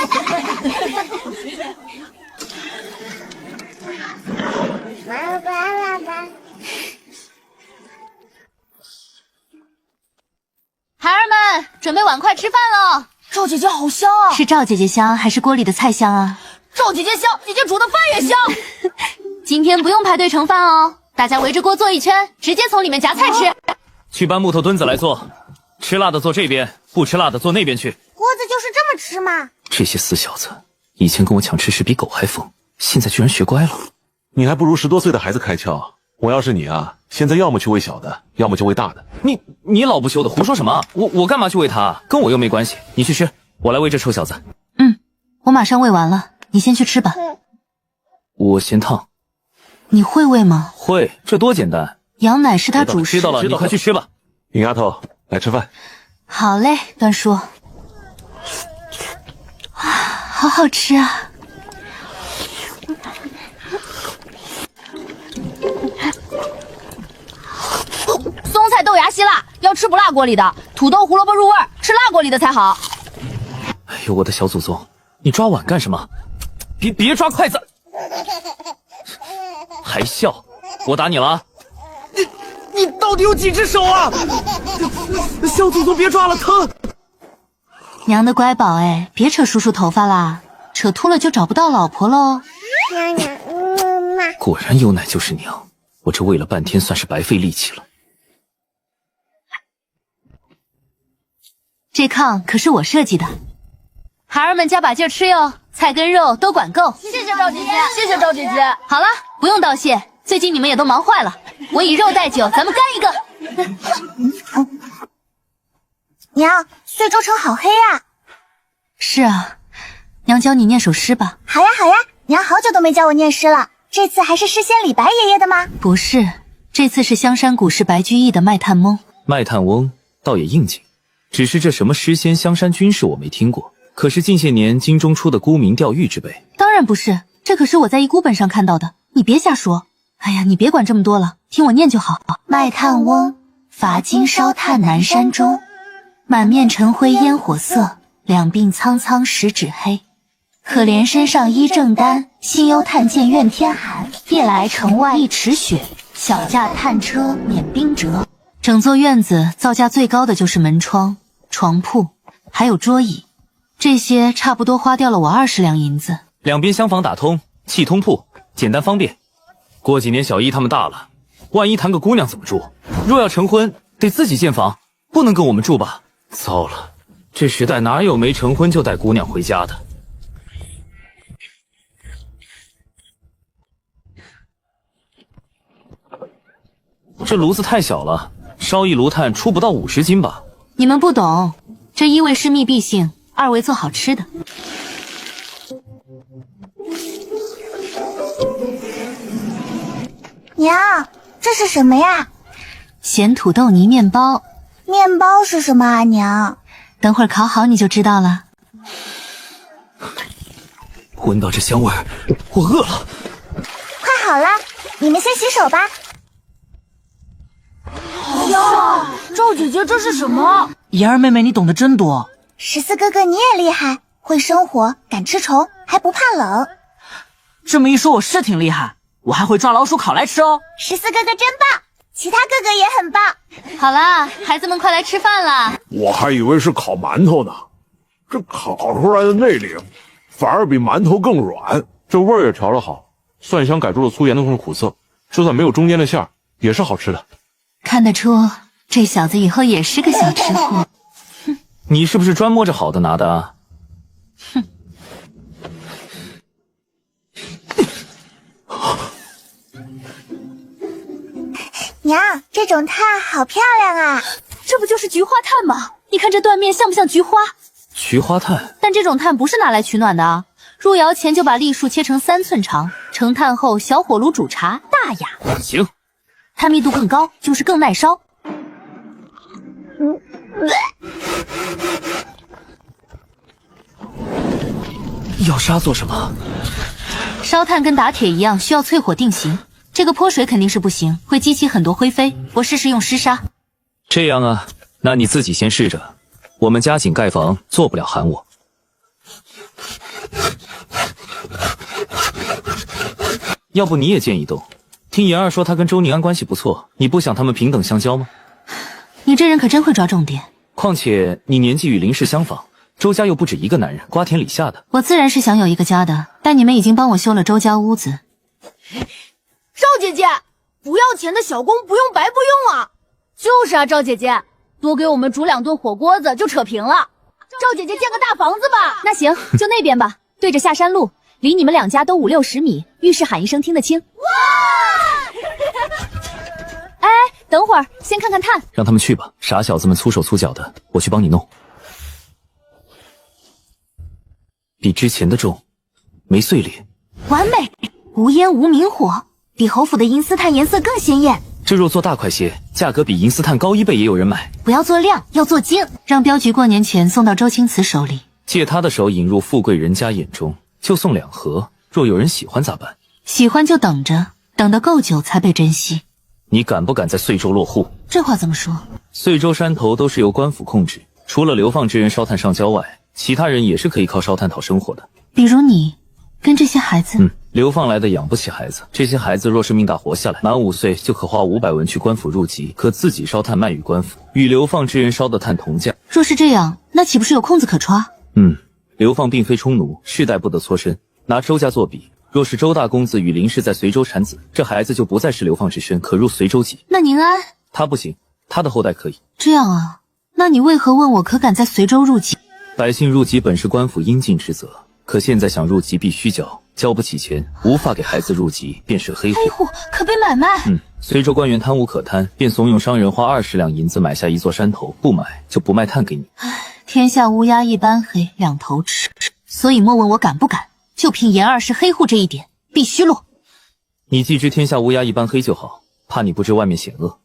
Speaker 5: 孩儿们，准备碗筷吃饭喽！
Speaker 16: 赵姐姐好香啊！
Speaker 1: 是赵姐姐香还是锅里的菜香啊？
Speaker 5: 赵姐姐香，姐姐煮的饭也香。
Speaker 1: 今天不用排队盛饭哦，大家围着锅坐一圈，直接从里面夹菜吃。
Speaker 9: 去搬木头墩子来做，吃辣的坐这边，不吃辣的坐那边去。
Speaker 17: 锅子就是这么吃吗？
Speaker 9: 这些死小子，以前跟我抢吃食比狗还疯，现在居然学乖了。
Speaker 7: 你还不如10多岁的孩子开窍。我要是你啊，现在要么去喂小的，要么就喂大的。
Speaker 9: 你老不休的胡说什么？我干嘛去喂他？跟我又没关系。你去吃，我来喂这臭小子。
Speaker 1: 我马上喂完了，你先去吃吧。
Speaker 9: 我嫌烫。
Speaker 1: 你会喂吗？
Speaker 9: 会，这多简单。
Speaker 1: 羊奶是他主食。
Speaker 9: 知道了，你快去吃吧。
Speaker 7: 尹丫头，来吃饭。
Speaker 1: 好嘞，段叔。好好吃啊！
Speaker 5: 松菜豆芽希腊，要吃不辣锅里的，土豆胡萝卜入味，吃辣锅里的才好。
Speaker 9: 哎呦，我的小祖宗，你抓碗干什么？别抓筷子！还笑？我打你了啊！
Speaker 11: 你到底有几只手啊？小祖宗别抓了，疼！
Speaker 1: 娘的乖宝哎，别扯叔叔头发啦，扯秃了就找不到老婆喽。
Speaker 9: 果然有奶就是娘，我这喂了半天算是白费力气了。
Speaker 1: 这炕可是我设计的，孩儿们加把劲吃哟，菜跟肉都管够。
Speaker 5: 谢谢赵姐姐，谢谢赵姐姐。
Speaker 1: 好了，不用道谢，最近你们也都忙坏了，我以肉代酒，咱们干一个。
Speaker 17: 娘，岁州城好黑啊。
Speaker 1: 是啊，娘教你念首诗吧。
Speaker 17: 好呀好呀，娘好久都没教我念诗了，这次还是诗仙李白爷爷的吗？
Speaker 1: 不是，这次是香山古诗白居易的《卖炭翁》。
Speaker 9: 卖炭翁倒也应景，只是这什么诗仙香山君士我没听过，可是近些年京中出的沽名钓誉之辈。
Speaker 1: 当然不是，这可是我在一孤本上看到的，你别瞎说。哎呀，你别管这么多了，听我念就好。
Speaker 17: 卖炭翁，
Speaker 1: 伐金烧炭南山中，满面尘灰烟火色，
Speaker 4: 两鬓苍苍十指黑。可怜身上衣正单，心忧探剑怨天寒。夜来城外一尺雪，小驾探车免冰折。
Speaker 1: 整座院子造价最高的就是门窗、床铺，还有桌椅，这些差不多花掉了我20两银子。
Speaker 9: 两边厢房打通，气通铺，简单方便。过几年小姨他们大了，万一谈个姑娘怎么住？若要成婚，得自己建房，不能跟我们住吧？糟了，这时代哪有没成婚就带姑娘回家的？这炉子太小了，烧一炉炭出不到50斤吧？
Speaker 1: 你们不懂，这一位是密闭性，二位做好吃的。
Speaker 17: 娘，这是什么呀？
Speaker 1: 咸土豆泥面包。
Speaker 17: 面包是什么啊，娘？
Speaker 1: 等会儿烤好你就知道了。
Speaker 13: 闻到这香味儿，我饿了。
Speaker 17: 快好了，你们先洗手吧。
Speaker 16: 呀，赵姐姐这是什么？妍儿妹妹你懂得真多。
Speaker 17: 14哥哥你也厉害，会生火，敢吃虫，还不怕冷。
Speaker 16: 这么一说我是挺厉害，我还会抓老鼠烤来吃哦。
Speaker 17: 14哥哥真棒，其他哥哥也很棒。
Speaker 1: 好啦，孩子们快来吃饭啦。
Speaker 18: 我还以为是烤馒头呢，这烤出来的内里反而比馒头更软，
Speaker 7: 这味儿也调得好，蒜香改住了粗盐的苦涩，就算没有中间的馅儿，也是好吃的。
Speaker 1: 看得出这小子以后也是个小吃货。
Speaker 9: 你是不是专摸着好的拿的啊？
Speaker 1: 哼。
Speaker 17: 娘，这种炭好漂亮啊！
Speaker 5: 这不就是菊花炭吗？你看这断面像不像菊花？
Speaker 9: 菊花炭。
Speaker 1: 但这种炭不是拿来取暖的啊！入窑前就把栗树切成3寸长，成炭后小火炉煮茶，大雅。
Speaker 9: 行。
Speaker 1: 炭密度更高，就是更耐烧。
Speaker 13: 要沙做什么？
Speaker 1: 烧炭跟打铁一样，需要淬火定型。这个泼水肯定是不行，会激起很多灰飞。我试试用湿砂。
Speaker 9: 这样啊，那你自己先试着。我们加紧盖房，做不了喊我。要不你也建一栋？听妍儿说她跟周宁安关系不错，你不想他们平等相交吗？
Speaker 1: 你这人可真会抓重点。
Speaker 9: 况且你年纪与林氏相仿，周家又不止一个男人，瓜田李下的。
Speaker 1: 我自然是想有一个家的，但你们已经帮我修了周家屋子。
Speaker 5: 赵姐姐，不要钱的小工不用白不用啊！就是啊，赵姐姐，多给我们煮2顿火锅子就扯平了。赵姐姐建个大房子吧。那行，就那边吧，对着下山路，离你们2家都50-60米，遇事喊一声听得清。哇！哎，等会儿先看看炭。
Speaker 9: 让他们去吧，傻小子们粗手粗脚的，我去帮你弄。比之前的重，没碎裂，
Speaker 6: 完美，无烟无明火，比侯府的银丝炭颜色更鲜艳。
Speaker 9: 这若做大块些，价格比银丝炭高1倍也有人买。
Speaker 6: 不要做量，要做精，
Speaker 1: 让镖局过年前送到周青瓷手里，
Speaker 9: 借他的手引入富贵人家眼中，就送2盒。若有人喜欢咋办？
Speaker 1: 喜欢就等着，等得够久才被珍惜。
Speaker 9: 你敢不敢在遂州落户？
Speaker 1: 这话怎么说？
Speaker 9: 遂州山头都是由官府控制，除了流放之人烧炭上交外，其他人也是可以靠烧炭讨生活的。
Speaker 1: 比如你，跟这些孩子。
Speaker 9: 流放来的养不起孩子，这些孩子若是命大活下来，满5岁就可花500文去官府入籍，可自己烧炭卖与官府，与流放之人烧的炭同价。
Speaker 1: 若是这样，那岂不是有空子可抓？
Speaker 9: 流放并非充奴，世代不得脱身。拿周家作比，若是周大公子与林氏在随州产子，这孩子就不再是流放之身，可入随州籍。
Speaker 1: 那宁安，
Speaker 9: 他不行，他的后代可以。
Speaker 1: 这样啊？那你为何问我可敢在随州入籍？
Speaker 9: 百姓入籍本是官府应尽之责，可现在想入籍必须交，交不起钱，无法给孩子入籍，便是黑户。
Speaker 1: 黑户可被买卖。
Speaker 9: 随州官员贪无可贪，便怂恿商人花20两银子买下一座山头，不买就不卖炭给你。
Speaker 1: 天下乌鸦一般黑，两头吃。所以莫问我敢不敢，就凭妍儿是黑户这一点，必须落。
Speaker 9: 你既知天下乌鸦一般黑就好，怕你不知外面险恶。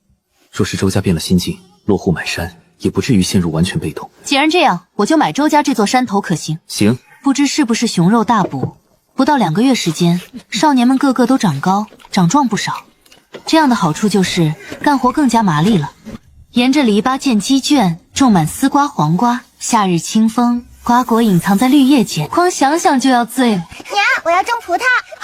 Speaker 9: 若是周家变了心境，落户买山，也不至于陷入完全被动。
Speaker 1: 既然这样，我就买周家这座山头，可行？
Speaker 9: 行。
Speaker 1: 不知是不是熊肉大补，不到2个月时间，少年们个个都长高长壮不少。这样的好处就是干活更加麻利了。沿着篱笆建鸡圈，种满丝瓜黄瓜，夏日清风瓜果隐藏在绿叶间，光想想就要醉了。
Speaker 17: 娘，我要种葡萄。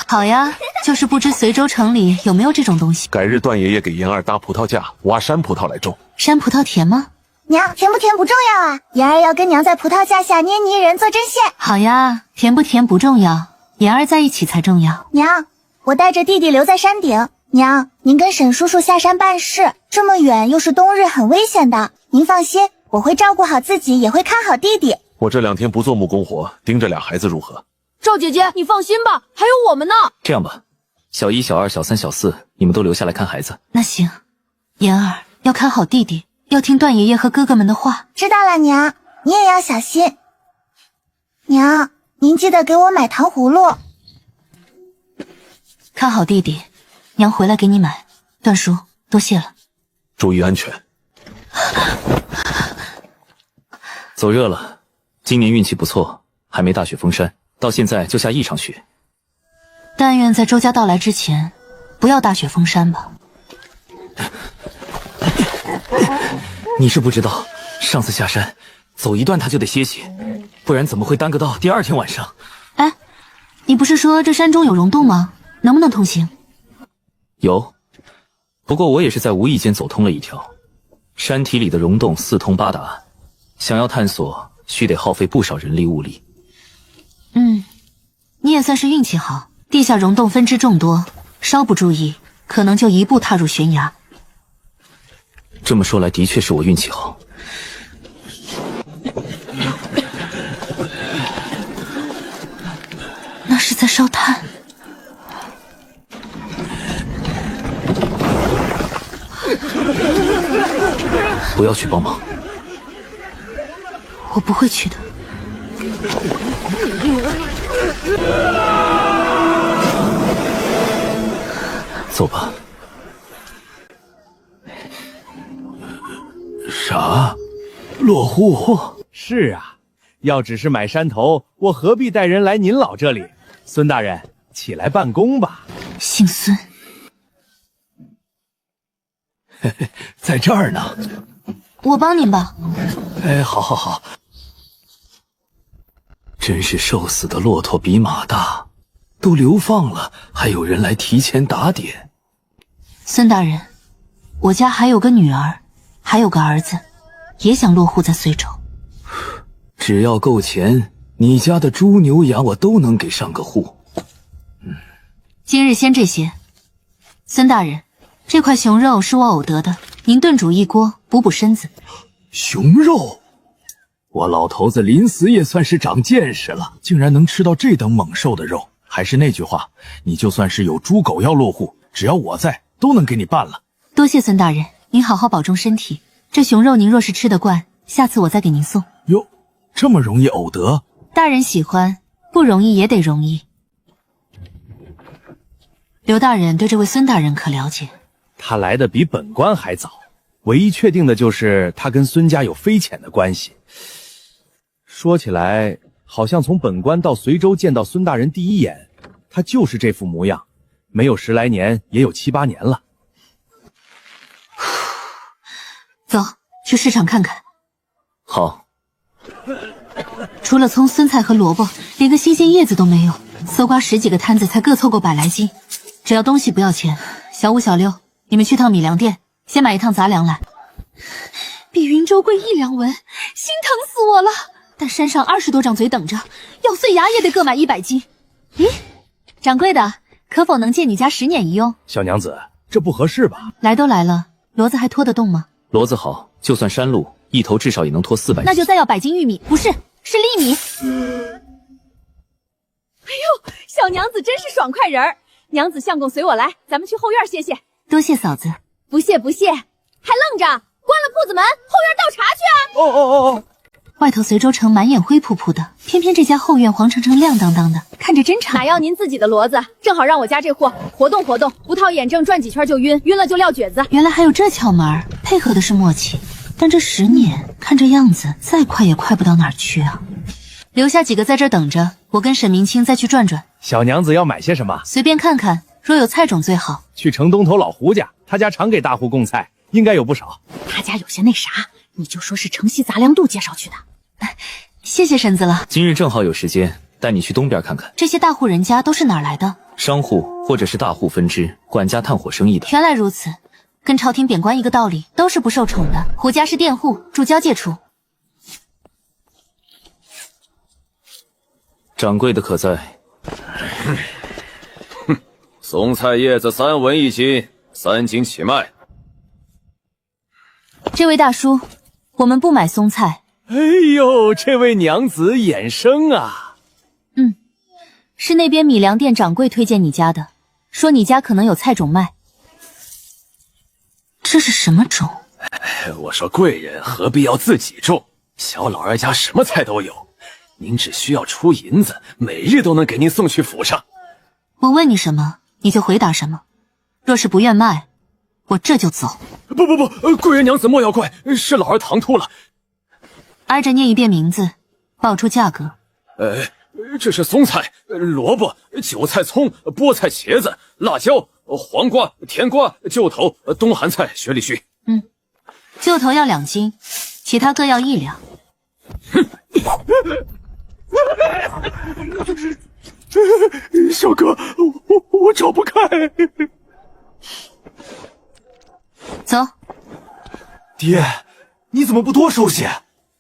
Speaker 1: 好呀，就是不知随州城里有没有这种东西。
Speaker 7: 改日段爷爷给妍儿搭葡萄架，挖山葡萄来种。
Speaker 1: 山葡萄甜吗？
Speaker 17: 娘，甜不甜不重要啊，妍儿要跟娘在葡萄架下捏泥人做针线。
Speaker 1: 好呀，甜不甜不重要，妍儿在一起才重要。
Speaker 17: 娘，我带着弟弟留在山顶。娘，您跟沈叔叔下山办事，这么远又是冬日，很危险的。您放心，我会照顾好自己，也会看好弟弟。
Speaker 7: 我这2天不做木工活，盯着俩孩子如何？
Speaker 5: 赵姐姐，你放心吧，还有我们呢。
Speaker 9: 这样吧，小1、小2、小3、小4，你们都留下来看孩子。
Speaker 1: 那行，妍儿要看好弟弟，要听段爷爷和哥哥们的话。
Speaker 17: 知道了，娘，你也要小心。娘，您记得给我买糖葫芦。
Speaker 1: 看好弟弟，娘回来给你买。段叔，多谢了。
Speaker 7: 注意安全。
Speaker 9: 走热了，今年运气不错，还没大雪封山，到现在就下1场雪。
Speaker 1: 但愿在周家到来之前，不要大雪封山吧。
Speaker 9: 你是不知道，上次下山走一段他就得歇息，不然怎么会耽搁到第2天晚上？
Speaker 1: 哎，你不是说这山中有溶洞吗？能不能通行？
Speaker 9: 有，不过我也是在无意间走通了一条。山体里的溶洞四通八达，想要探索，须得耗费不少人力物力。
Speaker 1: 你也算是运气好，地下溶洞分支众多，稍不注意，可能就一步踏入悬崖。
Speaker 9: 这么说来，的确是我运气好。
Speaker 1: 那是在烧炭。
Speaker 9: 不要去帮忙。
Speaker 1: 我不会去的。
Speaker 9: 走吧。
Speaker 12: 啥？落户？是啊，要只是买山头，我何必带人来您老这里？孙大人，起来办公吧。
Speaker 1: 姓孙。
Speaker 13: 嘿嘿，在这儿呢。
Speaker 1: 我帮您吧。
Speaker 13: 哎，好好好。真是瘦死的骆驼比马大，都流放了，还有人来提前打点。
Speaker 1: 孙大人，我家还有个女儿，还有个儿子，也想落户在随州。
Speaker 13: 只要够钱，你家的猪牛羊我都能给上个户。
Speaker 1: 今日先这些。孙大人，这块熊肉是我偶得的，您炖煮一锅，补补身子。
Speaker 13: 熊肉？我老头子临死也算是长见识了，竟然能吃到这等猛兽的肉。还是那句话，你就算是有猪狗要落户，只要我在，都能给你办了。
Speaker 1: 多谢孙大人，您好好保重身体。这熊肉您若是吃得惯，下次我再给您送。
Speaker 13: 哟，这么容易偶得？
Speaker 1: 大人喜欢，不容易也得容易。刘大人对这位孙大人可了解？
Speaker 12: 他来的比本官还早，唯一确定的就是他跟孙家有匪浅的关系。说起来，好像从本官到随州见到孙大人第一眼，他就是这副模样，没有10来年，也有7、8年了。
Speaker 1: 走，去市场看看。
Speaker 9: 好。
Speaker 1: 除了葱、酸菜和萝卜，连个新鲜叶子都没有。搜刮10几个摊子才各凑够100来斤，只要东西不要钱。小5、小6，你们去趟米粮店，先买一趟杂粮来。比云州贵1两文，心疼死我了。但山上20多张嘴等着，咬碎牙也得各买100斤。咦，掌柜的，可否能借你家10年一用？
Speaker 12: 小娘子，这不合适吧？
Speaker 1: 来都来了，骡子还拖得动吗？
Speaker 9: 骡子好，就算山路，一头至少也能拖400斤。
Speaker 1: 那就再要100斤玉米，不是，是粒米。
Speaker 5: 哎呦，小娘子真是爽快人儿！娘子相公随我来，咱们去后院歇歇。
Speaker 1: 多谢嫂子。
Speaker 5: 不谢不谢，还愣着？关了铺子门，后院倒茶去啊！
Speaker 12: 哦。
Speaker 1: 外头随州城满眼灰扑扑的，偏偏这家后院黄澄澄亮当当的，看着真敞。
Speaker 5: 哪要您自己的骡子，正好让我家这货活动活动，不套眼正转几圈就晕，晕了就撂蹶子。
Speaker 1: 原来还有这窍门，配合的是默契。但这10年看这样子，再快也快不到哪儿去啊。留下几个在这等着，我跟沈明清再去转转。
Speaker 12: 小娘子要买些什么？
Speaker 1: 随便看看，若有菜种最好。
Speaker 12: 去城东头老胡家，他家常给大户供菜，应该有不少。
Speaker 5: 他家有些那啥，你就说是城西杂粮渡介绍去的。
Speaker 1: 谢谢婶子了。
Speaker 9: 今日正好有时间，带你去东边看看。
Speaker 1: 这些大户人家都是哪儿来的？
Speaker 9: 商户或者是大户分支，管家炭火生意的。
Speaker 1: 原来如此，跟朝廷贬官一个道理，都是不受宠的。胡家是佃户，助交界处。
Speaker 9: 掌柜的可在？
Speaker 3: 松菜叶子3文1斤，3斤起卖。
Speaker 1: 这位大叔，我们不买松菜。
Speaker 12: 哎呦，这位娘子眼生啊！
Speaker 1: 是那边米粮店掌柜推荐你家的，说你家可能有菜种卖。这是什么种？
Speaker 3: 我说贵人何必要自己种？小老儿家什么菜都有，您只需要出银子，每日都能给您送去府上。
Speaker 1: 我问你什么，你就回答什么。若是不愿卖，我这就走。
Speaker 3: 不，贵人娘子莫要怪，是老儿唐突了。
Speaker 1: 挨着念一遍名字，报出价格。
Speaker 3: 这是松菜、萝卜、韭菜、葱、菠菜、茄子、辣椒、黄瓜、甜瓜、臼头、冬寒菜、雪里须。
Speaker 1: 臼头要2斤，其他各要1两。
Speaker 3: 小哥，我找不开。
Speaker 1: 走。
Speaker 12: 爹，你怎么不多收些？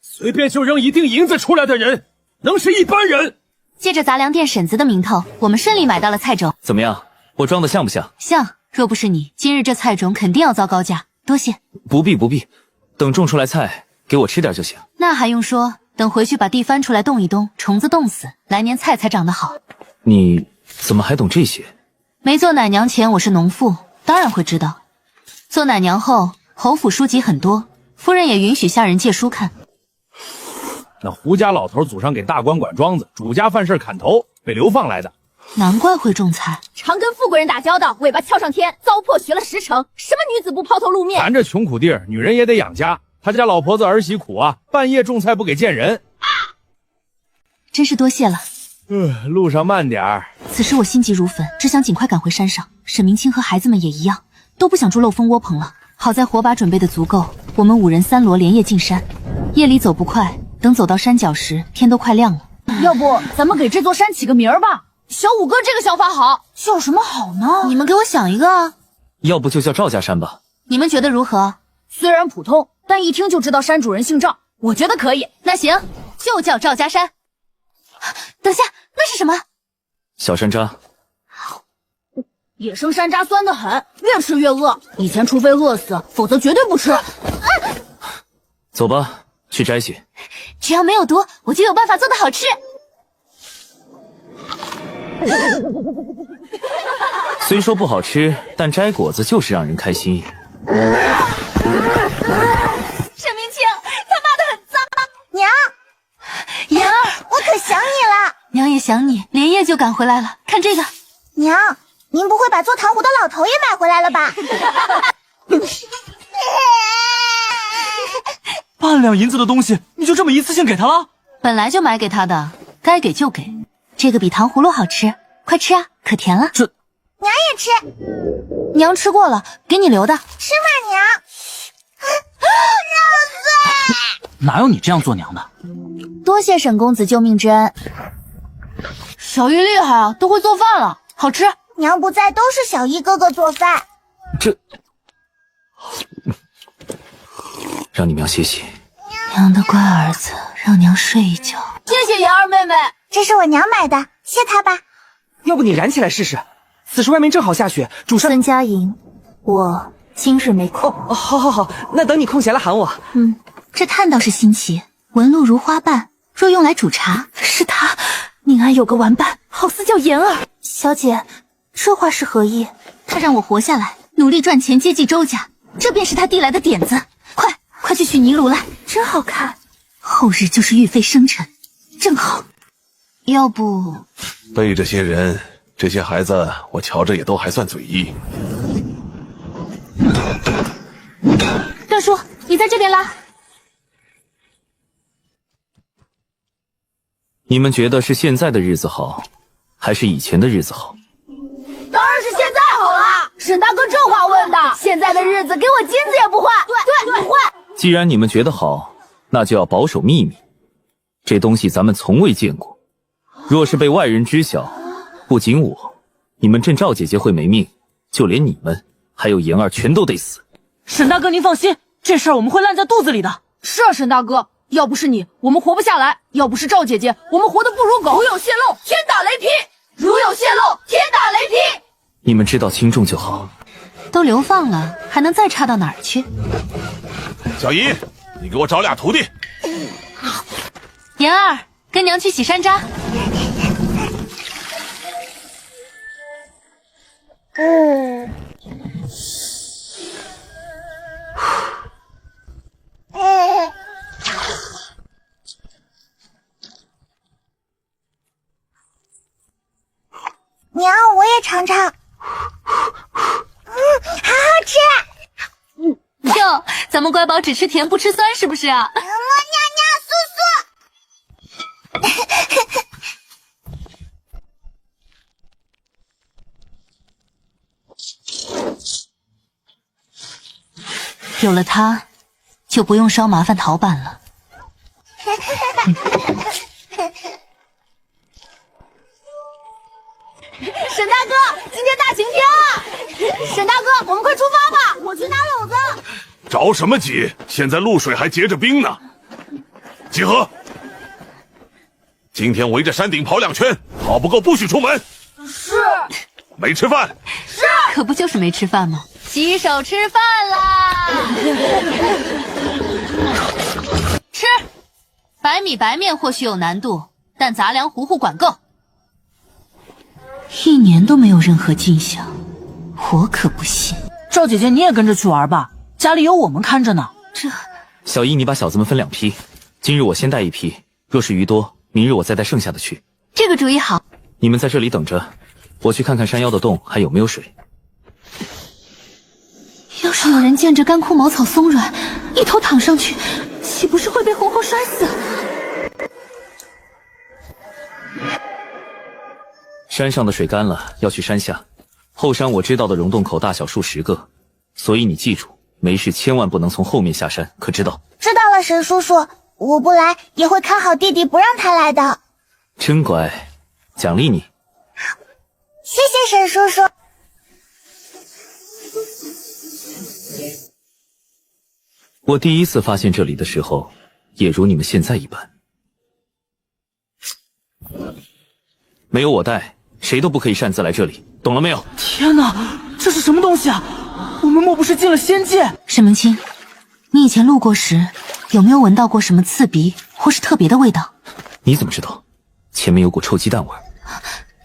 Speaker 3: 随便就扔1锭银子出来的人，能是一般人？
Speaker 1: 借着杂粮店婶子的名头，我们顺利买到了菜种。
Speaker 9: 怎么样？我装的像不像？
Speaker 1: 像。若不是你，今日这菜种肯定要遭高价。多谢。
Speaker 9: 不必，等种出来菜，给我吃点就行。
Speaker 1: 那还用说？等回去把地翻出来冻一冻，虫子冻死，来年菜才长得好。
Speaker 9: 你怎么还懂这些？
Speaker 1: 没做奶娘前我是农妇，当然会知道。做奶娘后，侯府书籍很多，夫人也允许下人借书看。
Speaker 12: 那胡家老头祖上给大官管庄子，主家犯事砍头，被流放来的。
Speaker 1: 难怪会种菜，
Speaker 5: 常跟富贵人打交道，尾巴翘上天，糟粕学了10成。什么女子不抛头露面？
Speaker 12: 咱这穷苦地儿，女人也得养家。他家老婆子儿媳苦啊，半夜种菜不给见人。
Speaker 1: 真是多谢了。
Speaker 12: 路上慢点儿。
Speaker 1: 此时我心急如焚，只想尽快赶回山上。沈明清和孩子们也一样，都不想住漏风窝棚了。好在火把准备的足够，我们5人3骡连夜进山。夜里走不快，等走到山脚时，天都快亮了。
Speaker 5: 要不咱们给这座山起个名儿吧？小五哥这个想法好。
Speaker 1: 叫什么好呢？你们给我想一个啊。
Speaker 9: 要不就叫赵家山吧？
Speaker 1: 你们觉得如何？
Speaker 5: 虽然普通，但一听就知道山主人姓赵，我觉得可以。
Speaker 1: 那行，就叫赵家山。等下，那是什么？
Speaker 9: 小山楂。
Speaker 5: 野生山楂酸得很，越吃越饿。以前除非饿死，否则绝对不吃。
Speaker 9: 走吧，去摘去。
Speaker 1: 只要没有毒，我就有办法做得好吃。
Speaker 9: 虽说不好吃，但摘果子就是让人开心。
Speaker 5: 沈明清，他骂得很脏。
Speaker 17: 娘，
Speaker 1: 妍儿，
Speaker 17: 我可想你了。
Speaker 1: 娘也想你，连夜就赶回来了。看这个。
Speaker 17: 娘，您不会把做糖葫的老头也买回来了吧
Speaker 16: 半两银子的东西，你就这么一次性给他了？
Speaker 1: 本来就买给他的，该给就给。这个比糖葫芦好吃，快吃啊，可甜了。
Speaker 16: 这
Speaker 17: 娘也吃。
Speaker 1: 娘吃过了，给你留的。
Speaker 17: 吃嘛，娘。肉碎。
Speaker 16: 哪有你这样做娘的？
Speaker 1: 多谢沈公子救命之恩。小玉厉害啊，都会做饭了，好吃。
Speaker 17: 娘不在，都是小一哥哥做饭。
Speaker 9: 这让你娘歇息。
Speaker 1: 娘的乖儿子，让娘睡一觉。
Speaker 5: 谢谢妍儿妹妹，
Speaker 17: 这是我娘买的，谢她吧。
Speaker 10: 要不你燃起来试试？此时外面正好下雪，主上。
Speaker 6: 孙佳莹，我今日没空。
Speaker 10: 好，那等你空闲了喊我。
Speaker 1: 这炭倒是新奇，纹路如花瓣，若用来煮茶，
Speaker 6: 是他。宁安有个玩伴，好似叫妍儿。小姐，这话是何意？
Speaker 1: 他让我活下来，努力赚钱接济周家，这便是他递来的点子。快去取泥炉来，
Speaker 6: 真好看。
Speaker 1: 后日就是玉妃生辰，正好。要不
Speaker 7: 背这些人，这些孩子，我瞧着也都还算嘴艺。
Speaker 1: 段叔，你在这边拉。
Speaker 9: 你们觉得是现在的日子好，还是以前的日子好？
Speaker 5: 当然是现在好了。沈大哥这话问的，现在的日子给我金子也不换。对，不换。
Speaker 9: 既然你们觉得好，那就要保守秘密。这东西咱们从未见过，若是被外人知晓，不仅我，你们镇赵姐姐会没命，就连你们还有妍儿全都得死。
Speaker 16: 沈大哥您放心，这事儿我们会烂在肚子里的。
Speaker 5: 是啊，沈大哥，要不是你，我们活不下来；要不是赵姐姐，我们活得不如狗。如有泄露，天打雷劈！如有泄露，天打雷劈！
Speaker 9: 你们知道轻重就好。
Speaker 1: 都流放了，还能再差到哪儿去？
Speaker 7: 小姨，你给我找俩徒弟。
Speaker 1: 妍儿，跟娘去洗山楂。
Speaker 17: 娘，我也尝尝。好好吃。
Speaker 1: 哟，咱们乖宝只吃甜不吃酸，是不是啊？有了它，就不用烧麻烦陶板了。
Speaker 5: 沈大哥，今天大晴天啊！沈大哥，我们快出发吧，我去拿篓子。
Speaker 18: 着什么急？现在露水还结着冰呢。集合！今天围着山顶跑2圈，跑不够不许出门。
Speaker 5: 是。
Speaker 18: 没吃饭？
Speaker 5: 是。
Speaker 1: 可不就是没吃饭吗？
Speaker 5: 洗手吃饭啦！
Speaker 1: 吃。白米白面或许有难度，但杂粮糊糊管够。1年都没有任何进项，我可不信。
Speaker 16: 赵姐姐，你也跟着去玩吧，家里有我们看着呢。
Speaker 1: 这，
Speaker 9: 小姨，你把小子们分2批，今日我先带1批，若是鱼多，明日我再带剩下的去。
Speaker 1: 这个主意好。
Speaker 9: 你们在这里等着，我去看看山腰的洞还有没有水。
Speaker 1: 要是有人见着干枯茅草松软，一头躺上去，岂不是会被活活摔死？
Speaker 9: 山上的水干了，要去山下。后山我知道的溶洞口大小数10个，所以你记住，没事千万不能从后面下山，可知道？
Speaker 17: 知道了，沈叔叔，我不来也会看好弟弟，不让他来的。
Speaker 9: 真乖，奖励你。
Speaker 17: 谢谢沈叔叔。
Speaker 9: 我第一次发现这里的时候，也如你们现在一般。没有我带，谁都不可以擅自来这里，懂了没有？
Speaker 16: 天哪，这是什么东西啊？我们莫不是进了仙界？
Speaker 1: 沈明清，你以前路过时，有没有闻到过什么刺鼻或是特别的味道？
Speaker 9: 你怎么知道？前面有股臭鸡蛋味。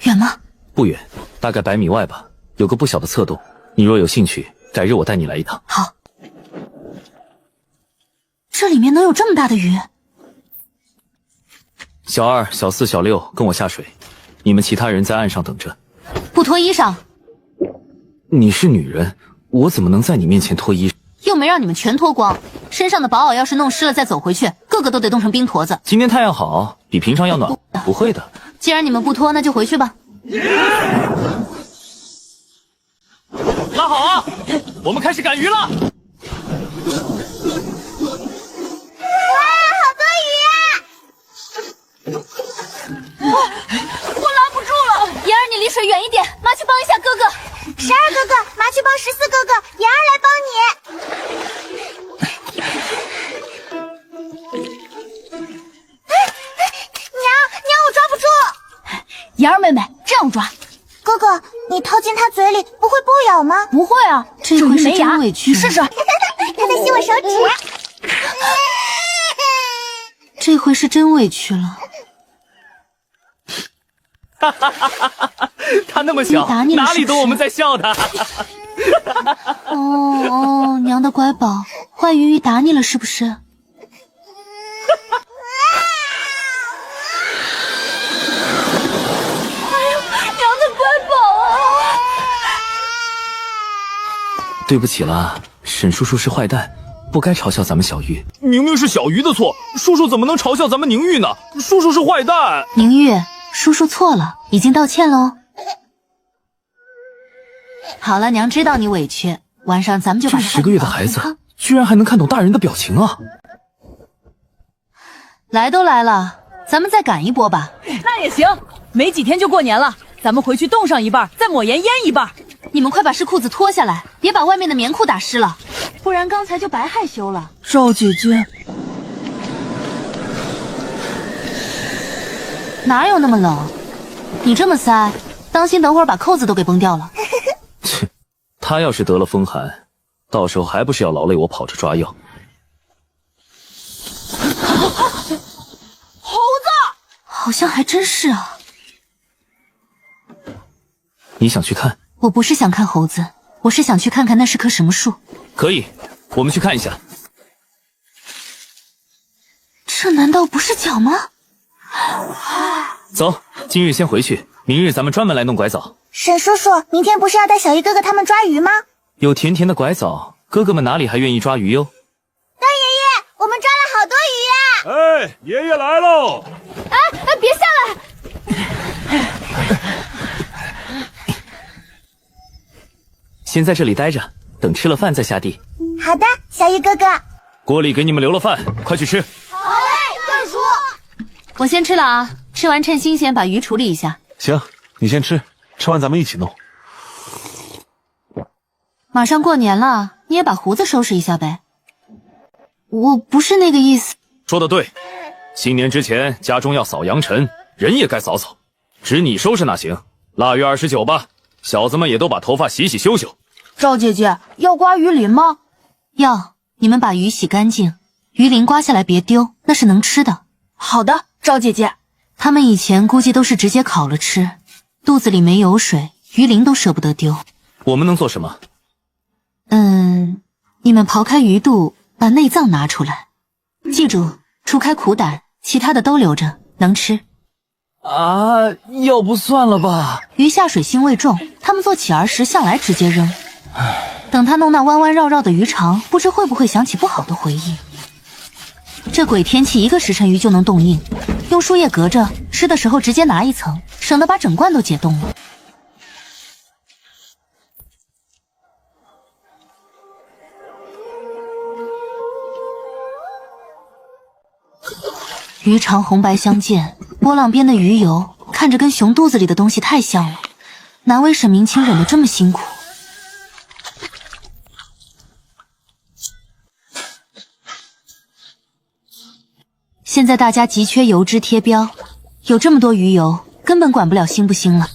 Speaker 1: 远吗？
Speaker 9: 不远，大概100米外吧，有个不小的侧洞。你若有兴趣，改日我带你来一趟。
Speaker 1: 好。这里面能有这么大的鱼？
Speaker 9: 小2、小4、小6跟我下水，你们其他人在岸上等着。
Speaker 1: 不脱衣裳。
Speaker 9: 你是女人，我怎么能在你面前脱衣裳？
Speaker 1: 又没让你们全脱光，身上的薄袄要是弄湿了再走回去，个个都得冻成冰坨子。
Speaker 9: 今天太阳好，比平常要暖。不会的。
Speaker 1: 既然你们不脱，那就回去吧。
Speaker 11: 拉好啊，我们开始赶鱼了。
Speaker 5: 我拉不住了，妍儿，你离水远一点，麻去帮一下哥哥。
Speaker 17: 12哥哥，麻去帮14哥哥，妍儿来帮你。娘，我抓不住。
Speaker 5: 妍儿妹妹，这样抓。
Speaker 17: 哥哥，你掏进他嘴里不会不咬吗？
Speaker 5: 不会啊，
Speaker 1: 这回是真委屈。
Speaker 5: 你试试。
Speaker 17: 他在吸我手指。
Speaker 1: 这回是真委屈了。
Speaker 11: 他那么小，哪里懂我们在笑他？
Speaker 1: 哦，娘的乖宝，坏鱼打你了是不是？
Speaker 9: 对不起啦，沈叔叔是坏蛋，不该嘲笑咱们小玉。
Speaker 11: 明明是小鱼的错，叔叔怎么能嘲笑咱们宁玉呢？叔叔是坏蛋。
Speaker 1: 宁玉，叔叔错了，已经道歉喽。好了，娘知道你委屈，晚上咱们就把
Speaker 9: 这10个月的孩子，居然还能看懂大人的表情啊！
Speaker 1: 来都来了，咱们再赶一波吧。
Speaker 16: 那也行，没几天就过年了，咱们回去冻上一半，再抹盐腌一半。
Speaker 1: 你们快把湿裤子脱下来，别把外面的棉裤打湿了，不然刚才就白害羞了。
Speaker 2: 赵姐姐，
Speaker 1: 哪有那么冷？你这么塞，当心等会儿把扣子都给崩掉了。
Speaker 9: 切，他要是得了风寒，到时候还不是要劳累我跑着抓药？
Speaker 1: 猴子，好像还真是啊。
Speaker 9: 你想去看？
Speaker 1: 我不是想看猴子，我是想去看看那是棵什么树。
Speaker 9: 可以，我们去看一下。
Speaker 1: 这难道不是脚吗？
Speaker 9: 走，今日先回去，明日咱们专门来弄拐枣。
Speaker 17: 沈叔叔，明天不是要带小鱼哥哥他们抓鱼吗？
Speaker 9: 有甜甜的拐枣，哥哥们哪里还愿意抓鱼哟？
Speaker 17: 大爷爷，我们抓了好多鱼呀！
Speaker 18: 哎，爷爷来喽！
Speaker 5: 哎，别下来！
Speaker 9: 先在这里待着，等吃了饭再下地。
Speaker 17: 好的，小鱼哥哥。
Speaker 9: 锅里给你们留了饭，快去吃。
Speaker 17: 好嘞，大叔。
Speaker 1: 我先吃了啊，吃完趁新鲜把鱼处理一下。
Speaker 7: 行，你先吃，吃完咱们一起弄。
Speaker 1: 马上过年了，你也把胡子收拾一下呗。我不是那个意思。
Speaker 9: 说得对，新年之前家中要扫扬尘，人也该扫扫。只你收拾哪行？腊月29吧，小子们也都把头发洗洗修修。
Speaker 1: 赵姐姐，要刮鱼鳞吗？要，你们把鱼洗干净，鱼鳞刮下来别丢，那是能吃的。好的，赵姐姐。他们以前估计都是直接烤了吃，肚子里没油水，鱼鳞都舍不得丢。
Speaker 9: 我们能做什么？
Speaker 1: 你们刨开鱼肚，把内脏拿出来，记住，除开苦胆，其他的都留着，能吃。
Speaker 11: 啊，要不算了吧。
Speaker 1: 鱼下水腥味重，他们做起儿时向来直接扔。等他弄那弯弯绕绕的鱼肠，不知会不会想起不好的回忆。这鬼天气，1个时辰鱼就能冻硬，用树叶隔着，吃的时候直接拿一层，省得把整罐都解冻了。鱼肠红白相间，波浪边的鱼油看着跟熊肚子里的东西太像了，难为沈明清忍得这么辛苦。现在大家急缺油脂贴标，有这么多鱼油，根本管不了腥不腥了。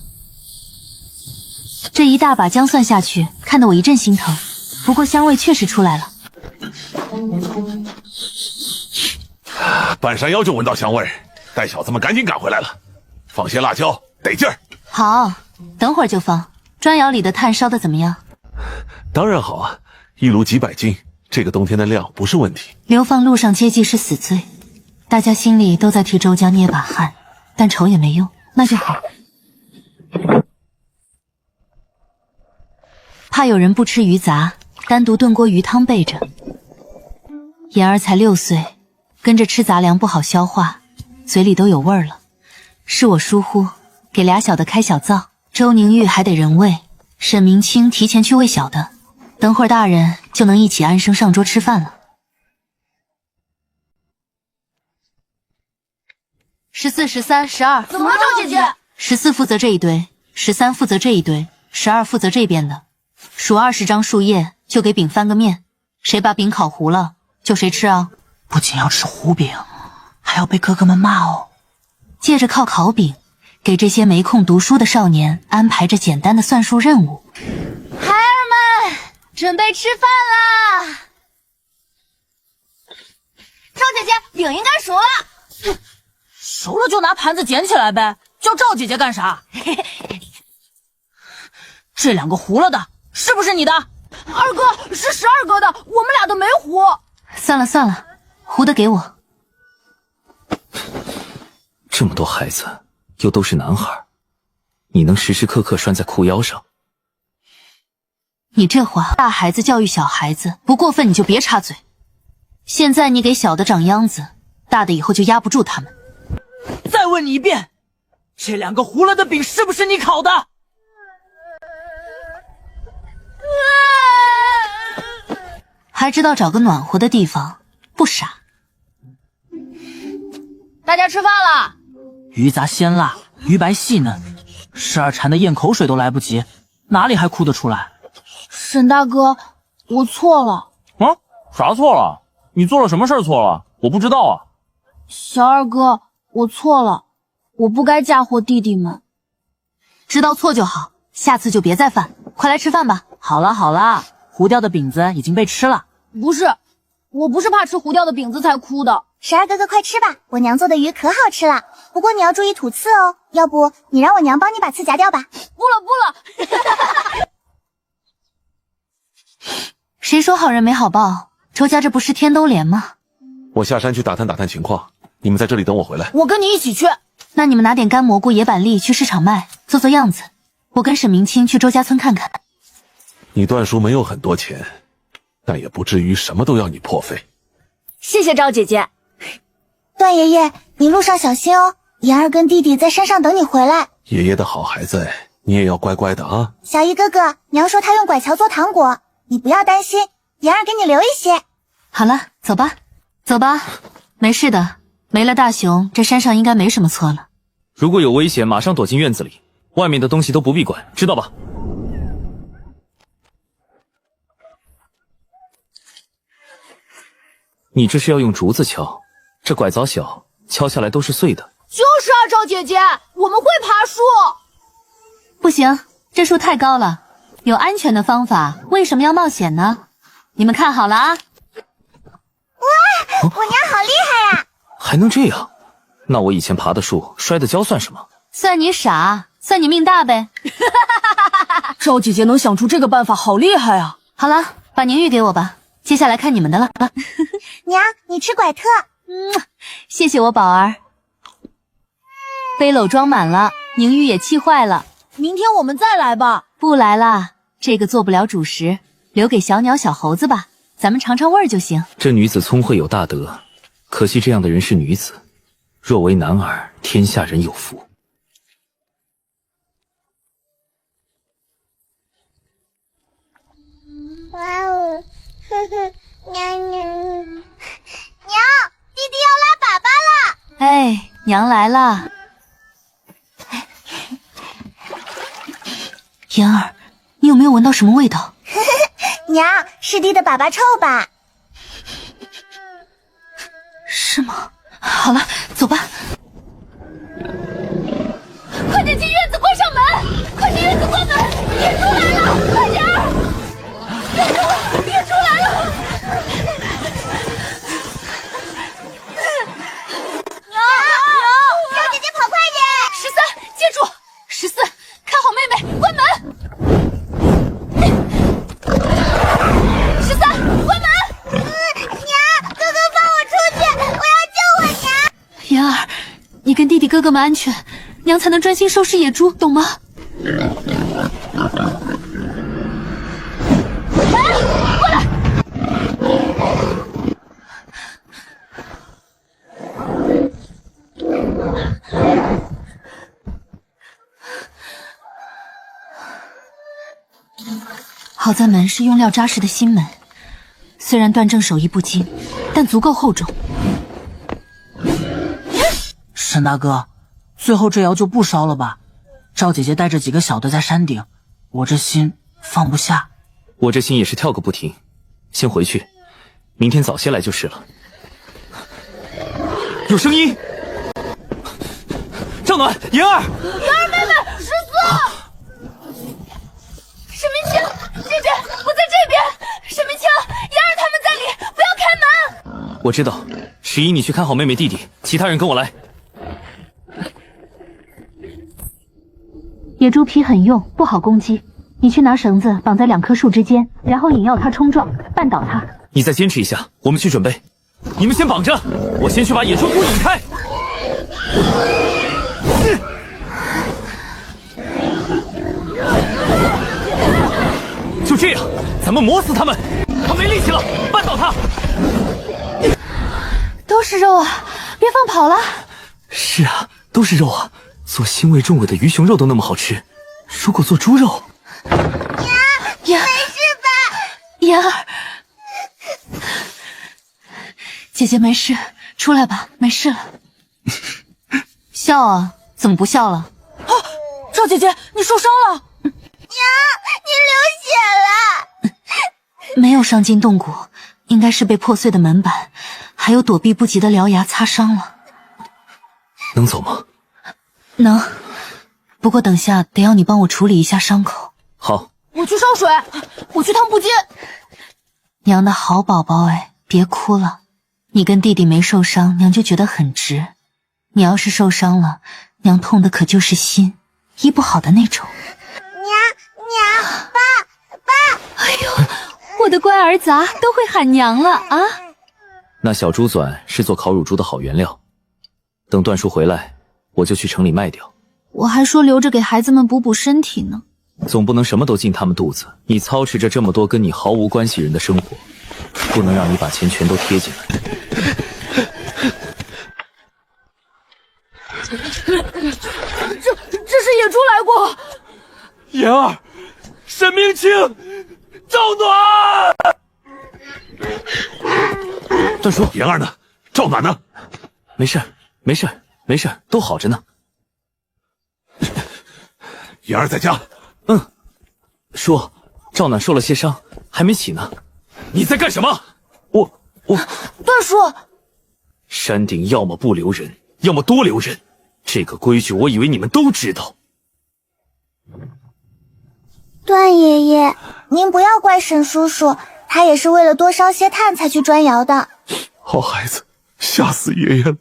Speaker 1: 这一大把姜蒜下去，看得我一阵心疼，不过香味确实出来了。
Speaker 18: 半山腰就闻到香味儿，带小子们赶紧赶回来了。放些辣椒，得劲儿。
Speaker 1: 好，等会儿就放。砖窑里的炭烧的怎么样？
Speaker 7: 当然好啊，一炉几百斤，这个冬天的量不是问题。
Speaker 1: 流放路上接济是死罪，大家心里都在替周家捏把汗，但愁也没用，那就好。怕有人不吃鱼杂，单独炖锅鱼汤备着。妍儿才6岁，跟着吃杂粮不好消化，嘴里都有味儿了。是我疏忽，给俩小的开小灶，周宁玉还得人喂，沈明清提前去喂小的，等会儿大人就能一起安生上桌吃饭了。14、13、12，
Speaker 5: 怎么了，赵姐姐
Speaker 1: ？14负责这一堆，13负责这一堆，12负责这边的。数20张树叶，就给饼翻个面，谁把饼烤糊了，就谁吃啊。
Speaker 16: 不仅要吃糊饼，还要被哥哥们骂哦。
Speaker 1: 借着靠烤饼，给这些没空读书的少年安排着简单的算术任务。
Speaker 5: 孩儿们，准备吃饭啦！赵姐姐，饼应该熟了。
Speaker 16: 熟了就拿盘子捡起来呗，叫赵姐姐干啥？这2个糊了的，是不是你的？
Speaker 5: 二哥是12哥的，我们俩都没糊。
Speaker 1: 算了算了，糊的给我。
Speaker 9: 这么多孩子，又都是男孩，你能时时刻刻拴在裤腰上？
Speaker 1: 你这话，大孩子教育小孩子，不过分你就别插嘴。现在你给小的长秧子，大的以后就压不住他们。
Speaker 16: 再问你一遍，这2个糊了的饼是不是你烤的？
Speaker 1: 还知道找个暖和的地方，不傻。
Speaker 5: 大家吃饭了。
Speaker 16: 鱼杂鲜辣，鱼白细嫩，十二馋得咽口水都来不及，哪里还哭得出来？
Speaker 5: 沈大哥，我错了。
Speaker 11: 啊？啥错了？你做了什么事儿错了？我不知道啊。
Speaker 5: 小二哥，我错了，我不该嫁祸弟弟们。
Speaker 1: 知道错就好，下次就别再犯。快来吃饭吧。
Speaker 16: 好了好了，糊掉的饼子已经被吃了。
Speaker 5: 不是，我不是怕吃糊掉的饼子才哭的。
Speaker 17: 十二哥哥，快吃吧，我娘做的鱼可好吃了。不过你要注意吐刺哦，要不你让我娘帮你把刺夹掉吧。
Speaker 5: 不了。
Speaker 1: 谁说好人没好报？周家这不是天都连吗？
Speaker 7: 我下山去打探情况，你们在这里等我回来。
Speaker 5: 我跟你一起去。
Speaker 1: 那你们拿点干蘑菇、野板栗去市场卖，做做样子。我跟沈明清去周家村看看。
Speaker 7: 你段叔没有很多钱，但也不至于什么都要你破费。
Speaker 5: 谢谢赵姐姐。
Speaker 17: 段爷爷，你路上小心哦，妍儿跟弟弟在山上等你回来。
Speaker 7: 爷爷的好孩子，你也要乖乖的啊。
Speaker 17: 小姨哥哥，娘说她用拐桥做糖果，你不要担心，妍儿给你留一些。
Speaker 1: 好了，走吧，走吧，没事的，没了大熊，这山上应该没什么错了。
Speaker 9: 如果有危险，马上躲进院子里，外面的东西都不必管，知道吧？你这是要用竹子敲，这拐枣小，敲下来都是碎的。
Speaker 5: 就是啊，赵姐姐，我们会爬树。
Speaker 1: 不行，这树太高了，有安全的方法，为什么要冒险呢？你们看好了啊！
Speaker 17: 哇，我娘好厉害啊！
Speaker 9: 还能这样？那我以前爬的树摔的跤算什么？
Speaker 1: 算你傻，算你命大呗。
Speaker 5: 赵姐姐能想出这个办法，好厉害啊！
Speaker 1: 好了，把宁玉给我吧，接下来看你们的了。
Speaker 17: 娘，你吃拐特。
Speaker 1: 谢谢我宝儿。背篓装满了，宁玉也气坏了。
Speaker 5: 明天我们再来吧。
Speaker 1: 不来啦，这个做不了主食，留给小鸟小猴子吧，咱们尝尝味儿就行。
Speaker 9: 这女子聪慧有大德，可惜这样的人是女子，若为男儿，天下人有福。
Speaker 17: 哇哦，娘，弟弟要拉粑粑了。
Speaker 1: 哎，娘来了。妍儿，你有没有闻到什么味道？
Speaker 17: 娘，是弟的粑粑臭吧？
Speaker 1: 是吗？好了，走吧。
Speaker 5: 快点进院子，关上门！快进院子关门！别出来了，快点儿！别出来了！
Speaker 17: 赵姐姐跑快点
Speaker 5: ！13，接住！14，看好妹妹，关门！13，关门！
Speaker 17: 娘，哥哥放我出去，我要救我娘！
Speaker 1: 妍儿，你跟弟弟哥哥们安全，娘才能专心收拾野猪，懂吗？
Speaker 5: 过来！
Speaker 1: 好在门是用料扎实的新门，虽然段正手艺不精，但足够厚重。
Speaker 16: 沈大哥，最后这窑就不烧了吧？赵姐姐带着几个小的在山顶，我这心放不下。
Speaker 9: 我这心也是跳个不停。先回去，明天早些来就是了。有声音！赵暖，妍儿，
Speaker 5: 妍儿妹妹，14！沈明清，姐姐，我在这边。沈明清，妍儿他们在里，不要开门。
Speaker 9: 我知道，11，你去看好妹妹弟弟，其他人跟我来。
Speaker 1: 野猪皮很硬，不好攻击。你去拿绳子绑在2棵树之间，然后引诱它冲撞，绊倒它。
Speaker 9: 你再坚持一下，我们去准备。你们先绑着，我先去把野猪菇引开。就这样，咱们磨死他们。他没力气了，绊倒他。
Speaker 1: 都是肉啊，别放跑了。
Speaker 11: 是啊，都是肉啊。做腥味重尾的鱼熊肉都那么好吃，如果做猪肉……
Speaker 1: 妍儿，
Speaker 17: 没事吧？
Speaker 1: 妍儿，姐姐没事，出来吧，没事了。笑啊，怎么不笑了？
Speaker 16: 啊，赵姐姐，你受伤了！
Speaker 17: 娘，你流血了。
Speaker 1: 没有伤筋动骨，应该是被破碎的门板还有躲避不及的獠牙擦伤了。
Speaker 9: 能走吗？
Speaker 1: 能，不过等下得要你帮我处理一下伤口。
Speaker 9: 好，
Speaker 5: 我去烧水，我去趟布巾。
Speaker 1: 娘的好宝宝哎，别哭了，你跟弟弟没受伤，娘就觉得很值。你要是受伤了，娘痛的可就是心，医不好的那种。
Speaker 17: 娘，爸。
Speaker 1: 哎呦，我的乖儿子啊，都会喊娘了啊！
Speaker 9: 那小猪钻是做烤乳猪的好原料，等段叔回来，我就去城里卖掉。
Speaker 5: 我还说留着给孩子们补补身体呢。
Speaker 9: 总不能什么都进他们肚子。你操持着这么多跟你毫无关系人的生活，不能让你把钱全都贴进来。
Speaker 16: 这是野猪来过。
Speaker 11: 妍儿，沈明清，赵暖。
Speaker 7: 段叔，妍儿呢？赵暖呢？
Speaker 9: 没事，没事，没事，都好着呢。
Speaker 7: 妍儿在家。
Speaker 9: 叔，赵暖受了些伤，还没起呢。
Speaker 11: 你在干什么？
Speaker 9: 我
Speaker 16: 段叔，
Speaker 9: 山顶要么不留人，要么多留人，这个规矩我以为你们都知道。
Speaker 17: 段爷爷，您不要怪沈叔叔，他也是为了多烧些炭才去砖窑的。
Speaker 18: 好孩子，吓死爷爷了！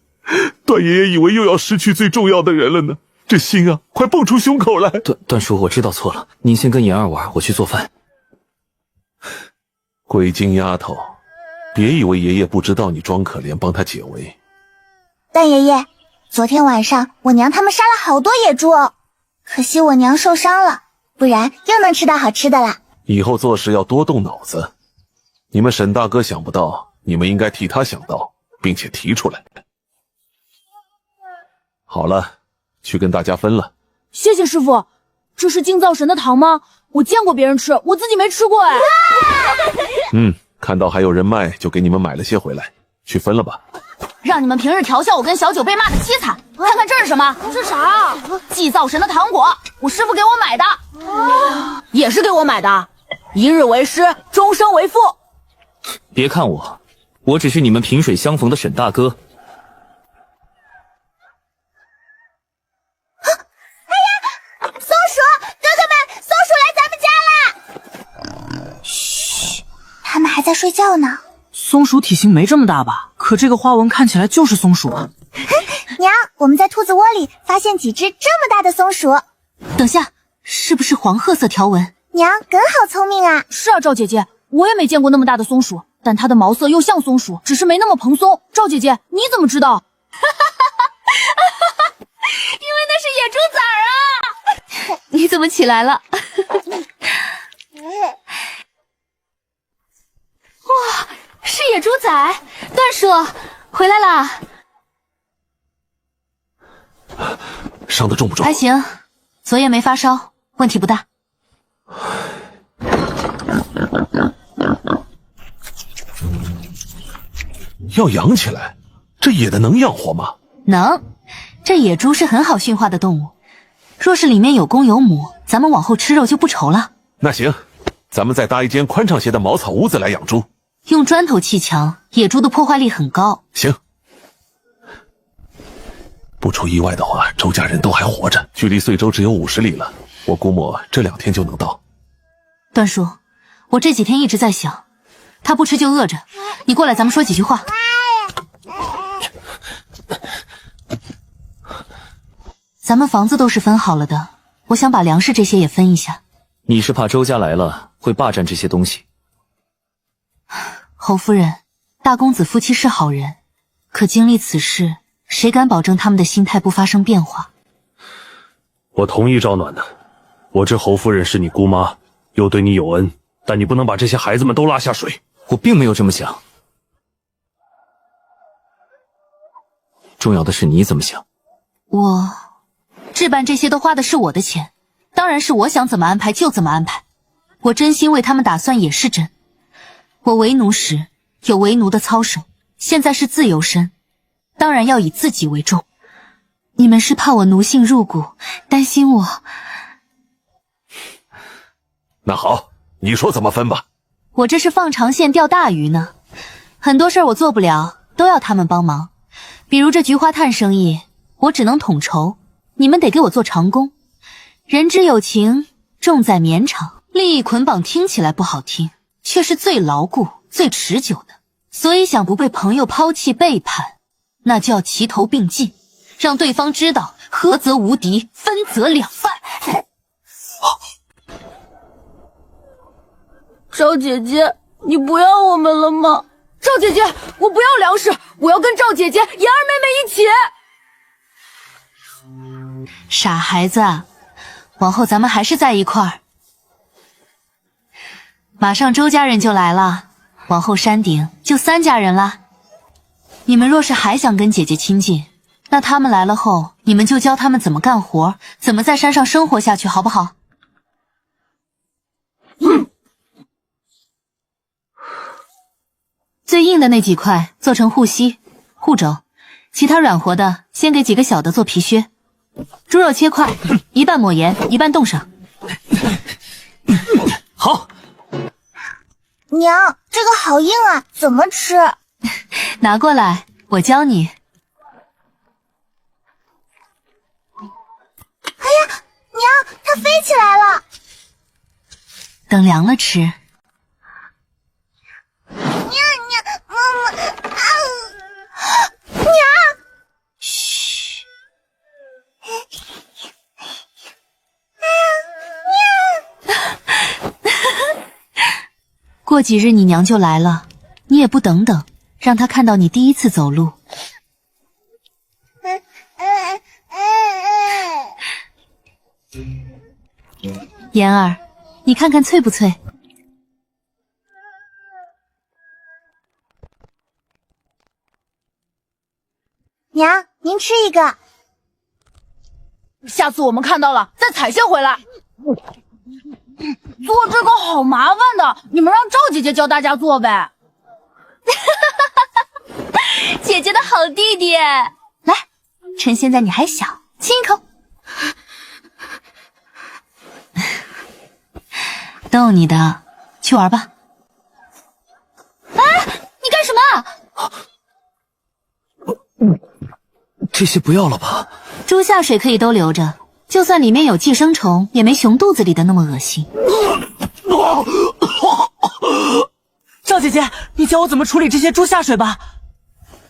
Speaker 18: 段爷爷以为又要失去最重要的人了呢，这心啊，快蹦出胸口来。
Speaker 9: 段叔，我知道错了，您先跟妍儿玩，我去做饭。
Speaker 7: 鬼精丫头，别以为爷爷不知道你装可怜，帮他解围。
Speaker 17: 段爷爷，昨天晚上我娘他们杀了好多野猪哦，可惜我娘受伤了，不然又能吃到好吃的啦。
Speaker 7: 以后做事要多动脑子，你们沈大哥想不到，你们应该替他想到，并且提出来。好了，去跟大家分了。
Speaker 16: 谢谢师傅，这是敬灶神的糖吗？我见过别人吃，我自己没吃过哎。
Speaker 7: 看到还有人卖，就给你们买了些回来，去分了吧。
Speaker 5: 让你们平日调笑我跟小九被骂的凄惨，看看这是什么？
Speaker 16: 这啥？
Speaker 5: 祭灶神的糖果，我师傅给我买的。
Speaker 16: 也是给我买的。一日为师，终生为父。
Speaker 9: 别看我，我只是你们萍水相逢的沈大哥。
Speaker 17: 松鼠，哥哥们，松鼠来咱们家啦！嘘，他们还在睡觉呢。
Speaker 16: 松鼠体型没这么大吧？可这个花纹看起来就是松鼠啊。
Speaker 17: 娘，我们在兔子窝里发现几只这么大的松鼠。
Speaker 1: 等下，是不是黄褐色条纹？
Speaker 17: 娘，梗好聪明啊！
Speaker 16: 是啊，赵姐姐，我也没见过那么大的松鼠，但它的毛色又像松鼠，只是没那么蓬松。赵姐姐，你怎么知道？
Speaker 5: 因为那是野猪崽儿啊！你怎么起来了？哇，是野猪崽！段叔，回来啦！
Speaker 7: 伤得重不重？
Speaker 1: 还行，昨夜没发烧，问题不大。
Speaker 7: 要养起来，这野的能养活吗？
Speaker 1: 能，这野猪是很好驯化的动物，若是里面有公有母，咱们往后吃肉就不愁了。
Speaker 7: 那行，咱们再搭一间宽敞些的茅草屋子来养猪。
Speaker 1: 用砖头砌墙，野猪的破坏力很高。
Speaker 7: 行，不出意外的话，周家人都还活着，距离遂州只有50里了，我估摸这2天就能到。
Speaker 1: 段叔，我这几天一直在想，他不吃就饿着，你过来咱们说几句话。咱们房子都是分好了的，我想把粮食这些也分一下。
Speaker 9: 你是怕周家来了会霸占这些东西？
Speaker 1: 侯夫人，大公子夫妻是好人，可经历此事，谁敢保证他们的心态不发生变化？
Speaker 19: 我同意赵暖的，我知侯夫人是你姑妈，又对你有恩，但你不能把这些孩子们都拉下水。
Speaker 9: 我并没有这么想，重要的是你怎么想。
Speaker 1: 我置办这些都花的是我的钱，当然是我想怎么安排就怎么安排。我真心为他们打算也是真。我为奴时有为奴的操守，现在是自由身，当然要以自己为重。你们是怕我奴性入骨，担心我。
Speaker 18: 那好，你说怎么分吧。
Speaker 1: 我这是放长线钓大鱼呢，很多事儿我做不了，都要他们帮忙。比如这菊花炭生意，我只能统筹，你们得给我做长工。人之有情，重在绵长。利益捆绑听起来不好听，却是最牢固、最持久的。所以想不被朋友抛弃背叛，那就要齐头并进，让对方知道合则无敌，分则两半。
Speaker 5: 赵姐姐，你不要我们了吗？赵姐姐，我不要粮食，我要跟赵姐姐、妍儿妹妹一起。
Speaker 1: 傻孩子，往后咱们还是在一块儿。马上周家人就来了，往后山顶就3家人啦。你们若是还想跟姐姐亲近，那他们来了后，你们就教他们怎么干活，怎么在山上生活下去，好不好？最硬的那几块做成护膝、护肘，其他软活的先给几个小的做皮靴。猪肉切块，一半抹盐，一半冻上。
Speaker 11: 好。
Speaker 17: 娘，这个好硬啊，怎么吃？
Speaker 1: 拿过来，我教你。
Speaker 17: 哎呀，娘，它飞起来了。
Speaker 1: 等凉了吃。
Speaker 17: 娘，
Speaker 1: 嘘。过几日你娘就来了，你也不等等，让她看到你第一次走路。妍儿，你看看脆不脆？
Speaker 17: 娘，您吃一个。
Speaker 5: 下次我们看到了再采些回来。做这个好麻烦的，你们让赵姐姐教大家做呗。
Speaker 1: 姐姐的好弟弟，来，趁现在你还小，亲一口。逗你的，去玩吧。
Speaker 5: 啊，你干什么？
Speaker 11: 这些不要了吧？
Speaker 1: 猪下水可以都留着，就算里面有寄生虫，也没熊肚子里的那么恶心。
Speaker 16: 赵姐姐，你教我怎么处理这些猪下水吧。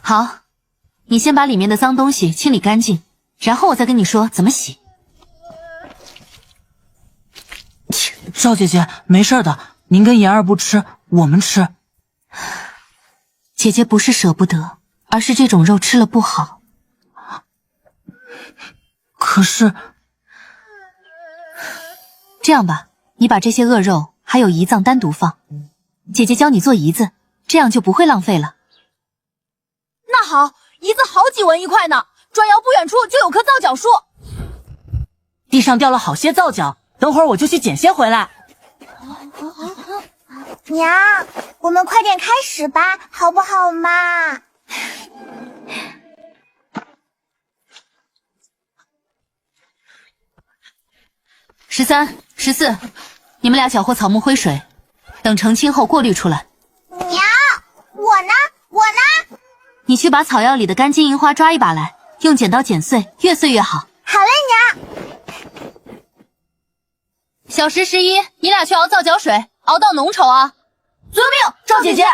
Speaker 1: 好，你先把里面的脏东西清理干净，然后我再跟你说怎么洗。
Speaker 16: 赵姐姐，没事的，您跟妍儿不吃，我们吃。
Speaker 1: 姐姐不是舍不得，而是这种肉吃了不好。
Speaker 16: 可是，
Speaker 1: 这样吧，你把这些恶肉还有胰脏单独放，姐姐教你做胰子，这样就不会浪费了。
Speaker 5: 那好，胰子好几文一块呢，转窑不远处就有棵皂角树，
Speaker 16: 地上掉了好些皂角，等会儿我就去捡些回来。
Speaker 17: 娘，我们快点开始吧，好不好嘛
Speaker 1: ？13、14，你们俩搅和草木灰水，等澄清后过滤出来。
Speaker 17: 娘，我呢？
Speaker 1: 你去把草药里的干金银花抓一把来，用剪刀剪碎，越碎越好。
Speaker 17: 好嘞，娘。
Speaker 1: 小10、11，你俩去熬皂角水，熬到浓稠啊！
Speaker 5: 遵命，赵姐姐。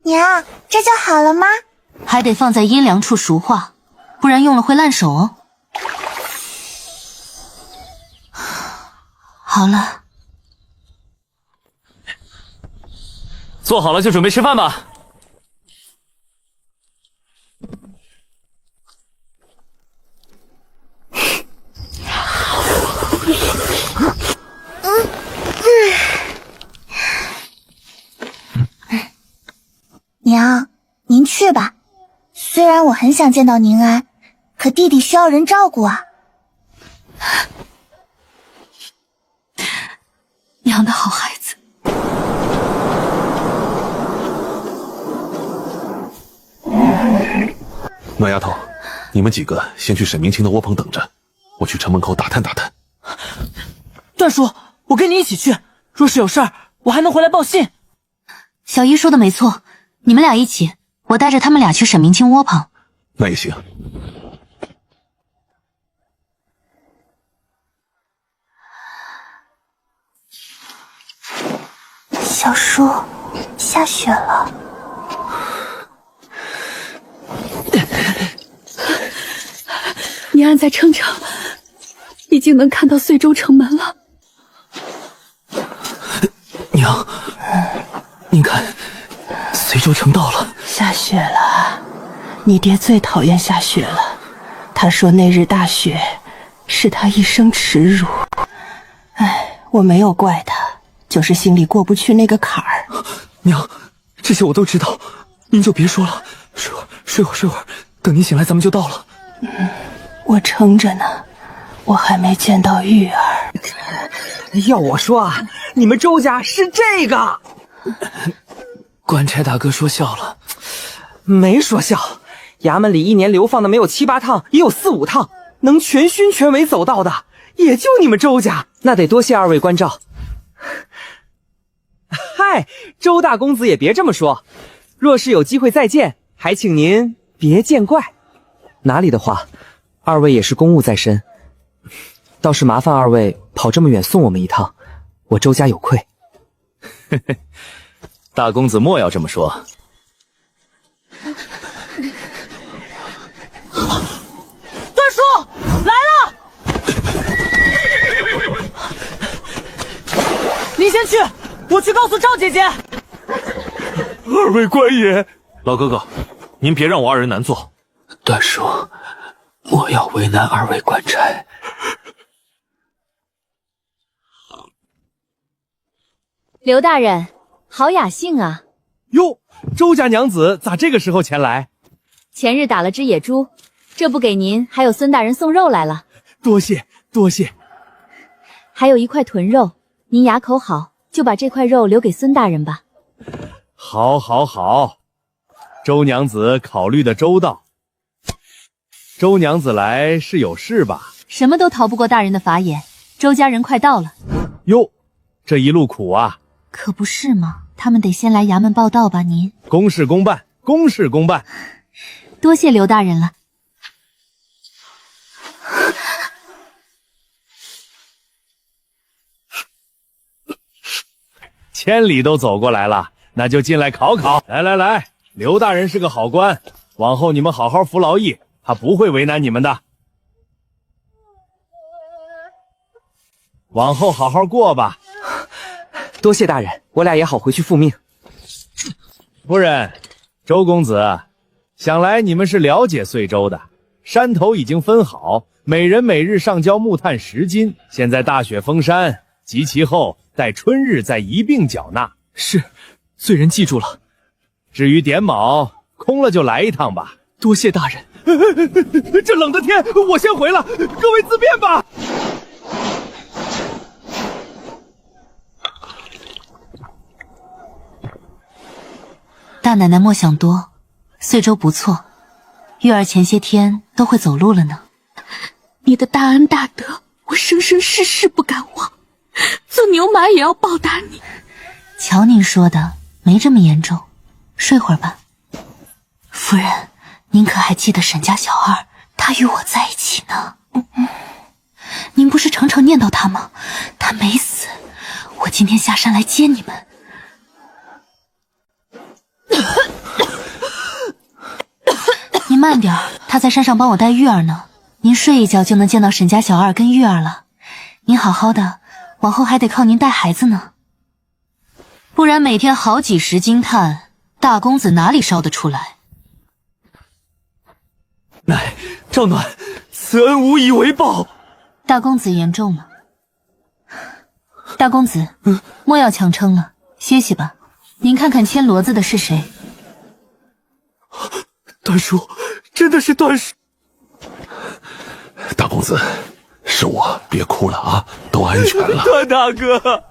Speaker 17: 娘，这就好了吗？
Speaker 1: 还得放在阴凉处熟化，不然用了会烂手哦。好了，
Speaker 11: 做好了就准备吃饭吧。
Speaker 17: 娘，您去吧。虽然我很想见到宁安，可弟弟需要人照顾啊。
Speaker 1: 娘的好孩子。
Speaker 7: 暖丫头，你们几个先去沈明清的窝棚等着，我去城门口打探打探。
Speaker 16: 段叔，我跟你一起去，若是有事儿，我还能回来报信。
Speaker 1: 小姨说的没错，你们俩一起，我带着他们俩去沈明清窝棚。
Speaker 7: 那也行。
Speaker 6: 小叔，下雪了。
Speaker 1: 你俺再撑撑，已经能看到遂州城门了。
Speaker 11: 娘，您看，遂州城到了。
Speaker 2: 下雪了，你爹最讨厌下雪了。他说那日大雪是他一生耻辱。哎，我没有怪他，就是心里过不去那个坎儿。
Speaker 11: 娘，这些我都知道，您就别说了，睡会儿，等您醒来咱们就到了。
Speaker 2: 我撑着呢，我还没见到玉儿。
Speaker 10: 要我说啊，你们周家是这个。
Speaker 11: 官差大哥说笑了。
Speaker 10: 没说笑，衙门里一年流放的没有7、8趟，也有4、5趟，能全勋全为走到的，也就你们周家。那得多谢二位关照。嗨，周大公子也别这么说，若是有机会再见，还请您别见怪。哪里的话，二位也是公务在身，倒是麻烦二位跑这么远送我们一趟，我周家有愧。
Speaker 9: 大公子莫要这么说。
Speaker 16: 段叔来了，你先去，我去告诉赵姐姐。
Speaker 19: 二位官爷，老哥哥，您别让我二人难做。
Speaker 11: 段叔，莫要为难二位官差。
Speaker 5: 刘大人，好雅兴啊！
Speaker 12: 哟，周家娘子咋这个时候前来？
Speaker 5: 前日打了只野猪，这不给您，还有孙大人送肉来了。
Speaker 12: 多谢多谢。
Speaker 5: 还有一块豚肉，您牙口好，就把这块肉留给孙大人吧。
Speaker 12: 好，好，好，周娘子考虑的周到。周娘子来是有事吧？
Speaker 1: 什么都逃不过大人的法眼，周家人快到了。
Speaker 12: 哟，这一路苦啊！
Speaker 1: 可不是吗？他们得先来衙门报道吧，您。
Speaker 12: 公事公办，公事公办。
Speaker 1: 多谢刘大人了。
Speaker 12: 千里都走过来了，那就进来考考。来来来，刘大人是个好官，往后你们好好服劳役，他不会为难你们的。往后好好过吧。
Speaker 10: 多谢大人，我俩也好回去复命。
Speaker 12: 夫人，周公子，想来你们是了解遂州的，山头已经分好，每人每日上交木炭10斤，现在大雪封山，及其后待春日再一并缴纳。
Speaker 11: 是，罪人记住了。
Speaker 12: 至于点卯，空了就来一趟吧。
Speaker 11: 多谢大人。
Speaker 12: 这冷的天，我先回了，各位自便吧。
Speaker 1: 大奶奶莫想多，遂州不错，玉儿前些天都会走路了呢。
Speaker 20: 你的大恩大德，我生生世世不敢忘，做牛马也要报答你。
Speaker 1: 瞧您说的，没这么严重，睡会儿吧。夫人，您可还记得沈家小二，他与我在一起呢。您不是常常念叨他吗？他没死，我今天下山来接你们。您慢点，他在山上帮我带玉儿呢。您睡一觉就能见到沈家小二跟玉儿了。您好好的，往后还得靠您带孩子呢。不然每天好几10斤炭，大公子哪里烧得出来？
Speaker 11: 乃赵暖，此恩无以为报。
Speaker 1: 大公子言重了。大公子，莫要强撑了，歇息吧。您看看牵骡子的是谁？
Speaker 11: 段叔，真的是段叔。
Speaker 7: 大公子，是我，别哭了啊，都安全了。
Speaker 11: 段大哥，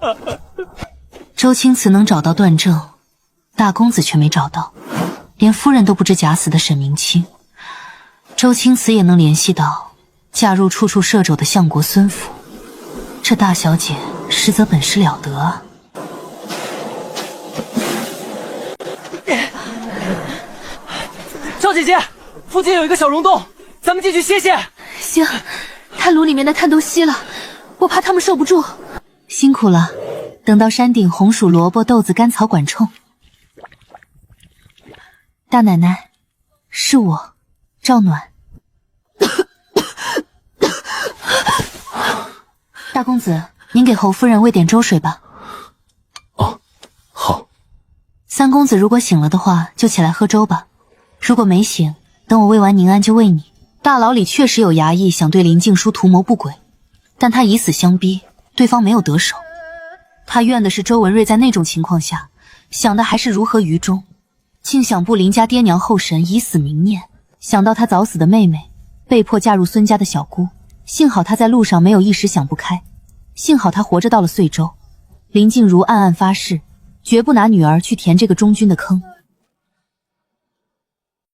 Speaker 1: 周青瓷能找到段正，大公子却没找到，连夫人都不知假死的沈明清。周青瓷也能联系到嫁入处处摄肘的相国孙府，这大小姐实则本事了得啊！
Speaker 16: 赵姐姐，附近有一个小溶洞，咱们进去歇歇。
Speaker 1: 行，炭炉里面的炭都熄了，我怕他们受不住。辛苦了，等到山顶红薯萝卜豆子甘草管冲。大奶奶，是我，赵暖。大公子，您给侯夫人喂点粥水吧。
Speaker 7: 哦，好。
Speaker 1: 三公子如果醒了的话，就起来喝粥吧。如果没醒，等我喂完宁安就喂你。大牢里确实有衙役想对林静书图谋不轨，但他以死相逼，对方没有得手。他怨的是周文瑞在那种情况下，想的还是如何于衷。竟想不林家爹娘后神以死明念，想到他早死的妹妹被迫嫁入孙家的小姑，幸好他在路上没有一时想不开，幸好他活着到了遂州。林静茹暗暗发誓，绝不拿女儿去填这个忠君的坑。